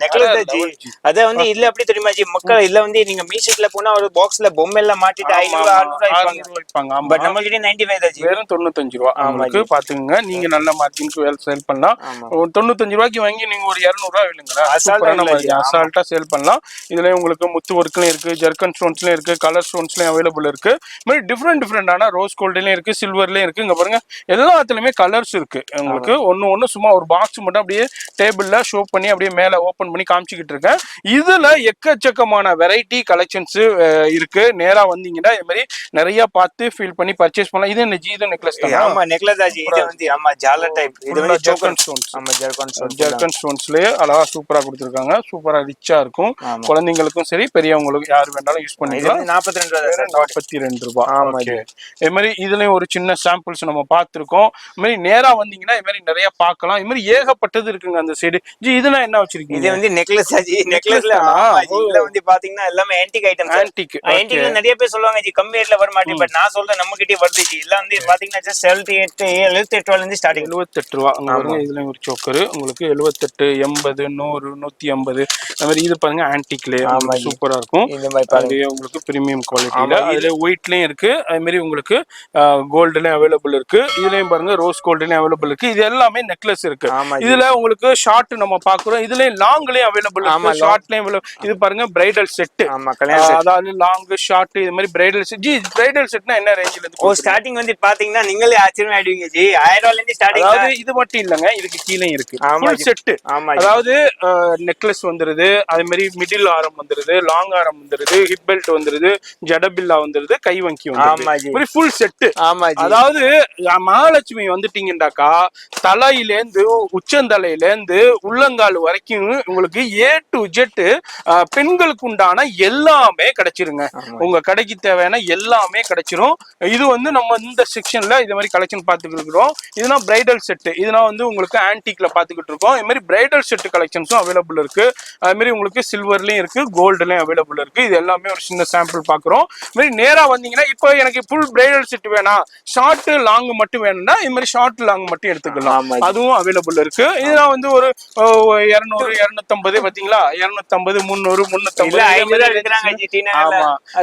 நெக்லஸ் ஜி. அத வந்து இல்ல அப்படி தெரியுமா ஜி மக்கள் இல்ல வந்து நீங்க மீஷோல போனா ஒரு பாக்ஸ்ல பொம்மை எல்லாம் மாட்டிட்டு 500 600 வைப்பாங்க. பட் நம்ம கிட்ட 95 தான் ஜி. வெறும் 95 ரூபாய். உங்களுக்கு பாத்துங்க நீங்க நல்ல மார்ஜினுக்கு சேல் பண்ணலாம். 95 ரூபாய்க்கு வாங்கி நீங்க ஒரு 200 ரூபாய் விழுங்களா அசால்ட்டா சேல் பண்ணலாம். இதுல உங்களுக்கு முத்து ஒர்க்லயும் இருக்கு, ஜர்கன் ஸ்டோன்ஸ்லயும் இருக்கு, கலர் ஸ்டோன்ஸ் அவைலபிள் இருக்கு. மாதிரி டிஃப்ரெண்டான ரோஸ் கோல்ட்லயும் இருக்கு, சில்வர்லயும் இருக்கு. இங்க பாருங்க எல்லாத்துலயுமே கலர்ஸ் இருக்கு. உங்களுக்கு ஒண்ணு சும்மா ஒரு பாக்ஸ் மட்டும் அப்படியே டேபிள்ல ஷோ பண்ணி அப்படியே மேல ஓபன் பண்ணி காமிச்சுக்கிட்டு இருக்கேன். இதுல எக்கச்சக்கமான வெரைட்டி கலெக்ஷன்ஸ் இருக்கு. நேரா வந்தீங்கன்னா இது மாதிரி நிறைய பார்த்து ஃபீல் பண்ணி பர்ச்சேஸ் பண்ணலாம். இது என்ன ஜி இது நெக்லஸ் தான். ஆமா நெக்லஸ் தான் ஜி. இது வந்து ஆமா ஜாலர் டைப். இது வந்து ஜர்கன் ஸ்டோன்ஸ். ஆமா ஜர்கன் ஸ்டோன்ஸ்லயே அழகா சூப்பரா கொடுத்திருக்காங்க. சூப்பரா ரிச்சா இருக்கும். குழந்தைங்களுக்கும் சரி பெரியவங்களுக்கும் யார் வேண்டாலும் யூஸ் பண்ணிக்கலாம். 42 ரூபாய். இது மாதிரி இதுலயும் ஒரு சின்ன சாம்பிள்ஸ் நம்ம பார்த்திருக்கோம். இது மாதிரி நேரா வந்தீங்கன்னா இது மாதிரி நிறைய பார்க்கலாம். இது மாதிரி ஏகப்பட்டது இருக்குங்க அந்த சைடு. ஜி இதெல்லாம் என்ன வச்சிருக்கீங்க? இது வந்து நெக்லஸ் ஜி. நெக்லஸ்ல இதுல வந்து பாத்தீங்கன்னா எல்லாமே ஆன்டிக் ஐட்டம்ஸ். ஆன்டிக்ல நிறைய பேர் சொல்லுவாங்க ஜி கம்மி ரேட்ல வர மாட்டேங்குது. பட் நான் சொல்றேன் நம்ம கிட்டே வருது ஜி. எல்லாம் வந்து பாத்தீங்கன்னா ஜஸ்ட் 78 ரூபாயில இருந்து ஸ்டார்டிங். 78 ரூபாய். அங்க பாருங்க இதுல ஒரு சோக்கர் உங்களுக்கு 78 80 100 150 அந்த மாதிரி. இது பாருங்க ஆன்டிக்ல சூப்பரா இருக்கும். இந்த மாதிரி பாருங்க உங்களுக்கு பிரீமியம் குவாலிட்டில. அதுல ஒயிட்லயும் இருக்கு, அதே மாதிரி உங்களுக்கு கோல்டுலயும் அவைலபிள் இருக்கு. இதுலயும் பாருங்க ரோஸ் கோல்டுலயும் அவைலபிள் இருக்கு. இது எல்லாமே நெக்லஸ் இருக்கு. இதுல உங்களுக்கு ஷார்ட் நம்ம பாக்குறோம். இதுலயும் லாங்லயும் அவைலபிள் இருக்கு, ஷார்ட்லயும் இது பாருங்க பிரைடல் செட். அதாவது லாங் ஷார்ட் இது மாதிரி பிரைடல் செட். ஜி பிரைடல் செட்னா என்ன ரேஞ்சில இருக்கு? ஓ ஸ்டார்டிங் வந்து பாத்தீங்கன்னா நீங்களே ஆச்சரியம் ஆயிடுவீங்க ஜி. 1000 ரூபாயில இருந்து ஸ்டார்டிங். அதாவது இது மட்டும் இல்லங்க, இதுக்கு கீழே இருக்கு ஃபுல் செட். அதாவது நெக்லஸ் வந்துருது, அதே மாதிரி மிடில் ஆரம் வந்துருது, லாங் ஆரம் வந்துருது, ஹிப் பெல்ட் வந்துருது, ஜடபில்லா வந்துருது, கை வங்கி வந்துருது, ஃபுல் செட். அதாவது மகாலட்சுமி வந்துட்டீங்கன்னாக்கா தலையில இருந்து உச்சந்தலையில இருந்து உள்ளங்கால் வரைக்கும் உங்களுக்கு A to Z பெண்களுக்கு உண்டான எல்லாமே கிடைச்சிருங்க. உங்க கடைக்கு தேவையான எல்லாமே கிடைச்சிரும். இது வந்து நம்ம இந்த செக்ஷன்ல இது மாதிரி கலெக்ஷன் பார்த்துக்கிட்டு இருக்கிறோம். இதுனா பிரைடல் செட். இதுனா வந்து உங்களுக்கு ஆன்டிக்ல பார்த்துக்கிட்டு இருக்கோம். இது மாதிரி பிரைடல் செட் கலெக்ஷன்ஸும் அவைலபிள் இருக்கு. அது மாதிரி உங்களுக்கு சில்வர்லயும் இருக்கு, கோல்டுலயும் அவைலபிள் இருக்கு. இது எல்லாமே ஒரு சின்ன சாம்பிள் பாக்குறோம். மாதிரி நேரா வந்தீங்கன்னா இப்போ எனக்கு ஃபுல் பிரைடல் செட் வேணாம், ஷார்ட் லாங் மட்டும் வேணும்னா இது மாதிரி ஷார்ட் லாங் மட்டும் எடுத்துக்கலாம். அதுவும் அவைலபிள் இருக்கு. இதெல்லாம் வந்து ஒரு 200 250 பாத்தீங்களா, 250 300 350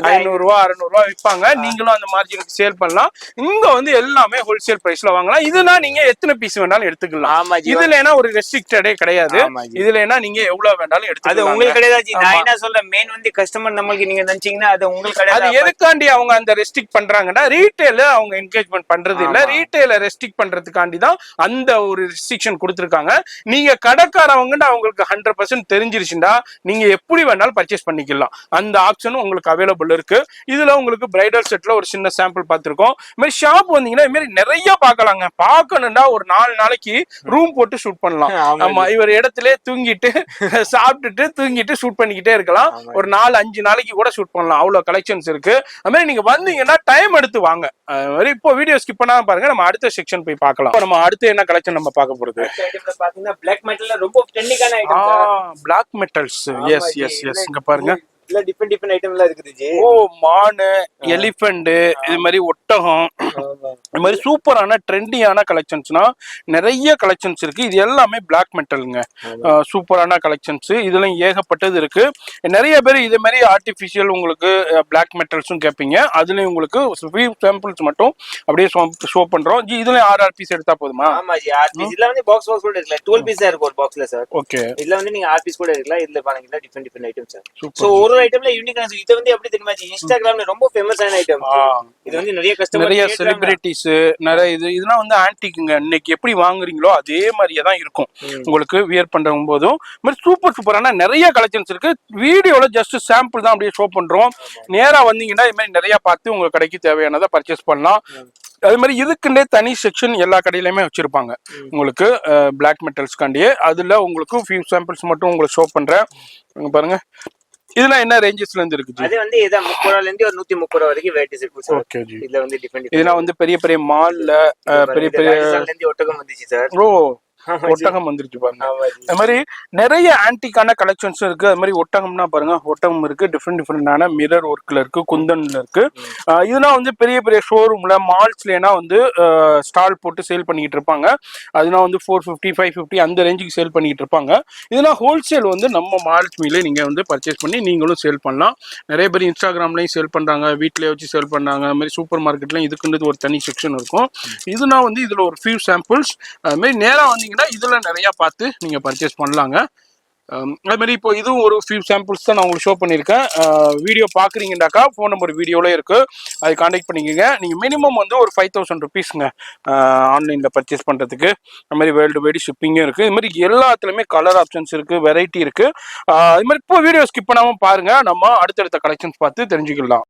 500 ரூபாய் 600 ரூபாய் விற்பாங்க. நீங்களும் அந்த மார்ஜினுக்கு சேல் பண்ணலாம். இங்க வந்து எல்லாமே ஹோல்சேல் பிரைஸ்ல வாங்கலாம். இதுனா நீங்க எத்தனை பீஸ் வேணாலும் எடுத்துக்கலாம். இதுல ஒரு ரெஸ்ட்ரிக்டடே கிடையாது. இதுல நீங்க எவ்வளவு வேணாலும் எடுத்துக்கலாம். அது உங்களுக்கு கிடையாது. நான் என்ன சொல்றேன், மெயின் வந்து கஸ்டமர் நம்மளுக்கு நீங்க நினைச்சீங்கன்னா அது உங்களுக்கு அது எதுக்காண்டி அவங்க அந்த ரெஸ்ட்ரிக்ட் பண்றாங்கன்னா ரீட்டைல அவங்க என்கேஜ்மெண்ட் பண்றது இல்ல, ரீட்டைல ரெஸ்ட்ரிக்ட் பண்றதுக்காண்டி தான் அந்த ஒரு ரெஸ்ட்ரிக்ஷன் கொடுத்துருக்காங்க. நீங்க கடைக்காரவங்கன்னு அவங்களுக்கு 100% தெரிஞ்சிருச்சுன்னா நீங்க எப்படி வேணாலும் பர்ச்சேஸ் பண்ணிக்கலாம். அந்த ஆப்ஷனும் உங்களுக்கு அவைலபிள் இருக்கு. இதுல உங்களுக்கு பிரைடல் செட்ல ஒரு சின்ன சாம்பிள் பார்த்திருக்கோம். இது மாதிரி ஷாப் வந்தீங்கன்னா இது மாதிரி நிறைய பார்க்கலாங்க. பார்க்கணும்னா ஒரு 4 நாளைக்கு ரூம் போட்டு ஷூட் பண்ணலாம். ஆமா, இவர் இடத்துல தூங்கிட்டு சாப்பிட்டுட்டு தூங்கிட்டு ஷூட் பண்ணிக்கிட்டே இருக்கலாம். ஒரு 4-5 நாளைக்கு கூட ஷூட் பண்ணலாம். அவ்வளவு கலெக்ஷன்ஸ் இருக்கு. அது மாதிரி நீங்க வந்தீங்கன்னா டைம் எடுத்து வாங்க. இப்போ வீடியோ ஸ்கிப் பண்ணாம பாருங்க. நம்ம அடுத்த செக்ஷன் போய் பார்க்கலாம். நம்ம அடுத்து என்ன கலெக்ஷன் நம்ம பார்க்க போறது பாத்தீங்கன்னா பிளாக் மெட்டல்ல ரொம்ப ட்ரெண்டிங்கான item. Black metals. Yes yes yes. இங்க பாருங்க, இல்ல டிஃபரெண்ட் டிஃபரெண்ட் ஐட்டம்லாம் இருக்குது ஜி. ஓ, மானு, எலிஃபண்ட், இது மாதிரி ஒட்டகம், இது மாதிரி சூப்பரான ட்ரெண்டியான கலெக்ஷன்ஸ்னா நிறைய கலெக்ஷன்ஸ் இருக்கு. இது எல்லாமே பிளாக் மெட்டலுங்க. சூப்பரான கலெக்ஷன்ஸ். இதுல ஏகப்பட்டது இருக்கு. நிறைய பேர் இதே மாதிரி ஆர்டிபிஷியல் உங்களுக்கு பிளாக் மெட்டல்ஸும் கேட்பீங்க. அதுலயும் உங்களுக்கு சாம்பிள்ஸ் மட்டும் அப்படியே ஷோ பண்றோம். ஜி இதுல 6 பீஸ் எடுத்தா போதுமா? ஆமா ஜி, 6 பீஸ். இதுல வந்து பாக்ஸ் கூட இருக்குல, 12 பீஸ் இருக்கு ஒரு பாக்ஸ்ல சார். ஓகே, இதுல வந்து நீங்க 6 பீஸ் கூட எடுக்கலாம். இதுல பாத்தீங்கன்னா different different item sir. So ஒரு ஐட்டம்ல யூனிக். இது வந்து எப்படி தெரியுமா ஜி, இன்ஸ்டாகிராம்ல ரொம்ப ஃபேமஸான ஐட்டம். இது வந்து நிறைய கஸ்டமர், நிறைய செலிபிரிட்டிஸ், நிறைய இதெல்லாம் வந்து ஆன்டிக்குங்க. இன்னைக்கு எப்படி வாங்குறீங்களோ அதே மாதிரியே தான் இருக்கும் உங்களுக்கு வியர் பண்ற போதும். சூப்பர் சூப்பரான நிறைய கலெக்ஷன்ஸ் இருக்கு. வீடியோல ஜஸ்ட் சாம்பிள் தான் அப்படியே ஷோ பண்றோம். நேரா வந்தீங்கன்னா இது மாதிரி நிறைய பார்த்து உங்க கடைக்கு தேவையானதை பர்ச்சேஸ் பண்ணலாம். அது மாதிரி இதுக்குன்னே தனி செக்ஷன் எல்லா கடையிலுமே வச்சிருப்பாங்க உங்களுக்கு பிளாக் மெட்டல்ஸ் காண்டியே. அதுல உங்களுக்கு ஃபியூ சாம்பிள்ஸ் மட்டும் உங்களுக்கு ஷோ பண்றேன். பாருங்க, இதெல்லாம் என்ன ரேஞ்சஸ்ல இருந்து இருக்கு? அது வந்து இத 30 ரூபாயில இருந்து ஒரு 130 ரூபாய் வரைக்கும் வெரைட்டிஸ் இருக்கு சார். Okay G. இதுல வந்து டிஃபரெண்ட் இதெல்லாம் வந்து பெரிய பெரிய மால்ல பெரிய பெரிய ஒட்டகம் வந்துச்சு சார். ப்ரோ, ஒட்டகம் வந்துருச்சு பாருங்க. அது மாதிரி நிறைய ஆன்டிக்கான கலெக்ஷன்ஸ் இருக்கு. அது மாதிரி ஒட்டகம்னா பாருங்க, ஒட்டகம் இருக்கு. டிஃப்ரெண்ட் டிஃப்ரெண்டான மிரர் ஒர்க்ல இருக்கு, குந்தன்ல இருக்கு. இதெல்லாம் வந்து பெரிய பெரிய ஷோரூம்ல மால்ஸ்லாம் வந்து ஸ்டால் போட்டு சேல் பண்ணிக்கிட்டு இருப்பாங்க. அதெல்லாம் வந்து 450 550 அந்த ரேஞ்சுக்கு சேல் பண்ணிக்கிட்டு இருப்பாங்க. இதெல்லாம் ஹோல்சேல் வந்து நம்ம மால்ஸ் மீல நீங்க வந்து பர்ச்சேஸ் பண்ணி நீங்களும் சேல் பண்ணலாம். நிறைய பேர் இன்ஸ்டாகிராம்லயும் சேல் பண்றாங்க, வீட்லயே வச்சு சேல் பண்றாங்க. அது மாதிரி சூப்பர் மார்க்கெட்லயும் இதுக்குன்றது ஒரு தனி செக்ஷன் இருக்கும். இதுனா வந்து இதுல ஒரு ஃபியூ சாம்பிள்ஸ். அது மாதிரி நேரா வந்தீங்கன்னா இதுல நிறைய பார்த்து நீங்க பர்ச்சேஸ் பண்ணலாங்க. அது மாதிரி இப்போ இதுவும் ஒரு ஃபியூ சாம்பிள்ஸ் தான் நான் உங்களுக்கு ஷோ பண்ணியிருக்கேன். வீடியோ பார்க்குறீங்கன்னாக்கா ஃபோன் நம்பர் வீடியோவில் இருக்குது, அது கான்டாக்ட் பண்ணிக்கோங்க. நீங்கள் மினிமம் வந்து ஒரு 5000 ருபீஸுங்க ஆன்லைனில் பர்ச்சேஸ் பண்ணுறதுக்கு. அது மாதிரி வேர்ல்டு வைடு ஷிப்பிங்கும் இருக்குது. இது மாதிரி எல்லாத்துலேயுமே கலர் ஆப்ஷன்ஸ் இருக்குது, வெரைட்டி இருக்குது. அது மாதிரி இப்போ வீடியோ ஸ்கிப் பண்ணாமல் பாருங்கள். நம்ம அடுத்தடுத்த கலெக்ஷன்ஸ் பார்த்து தெரிஞ்சுக்கலாம்.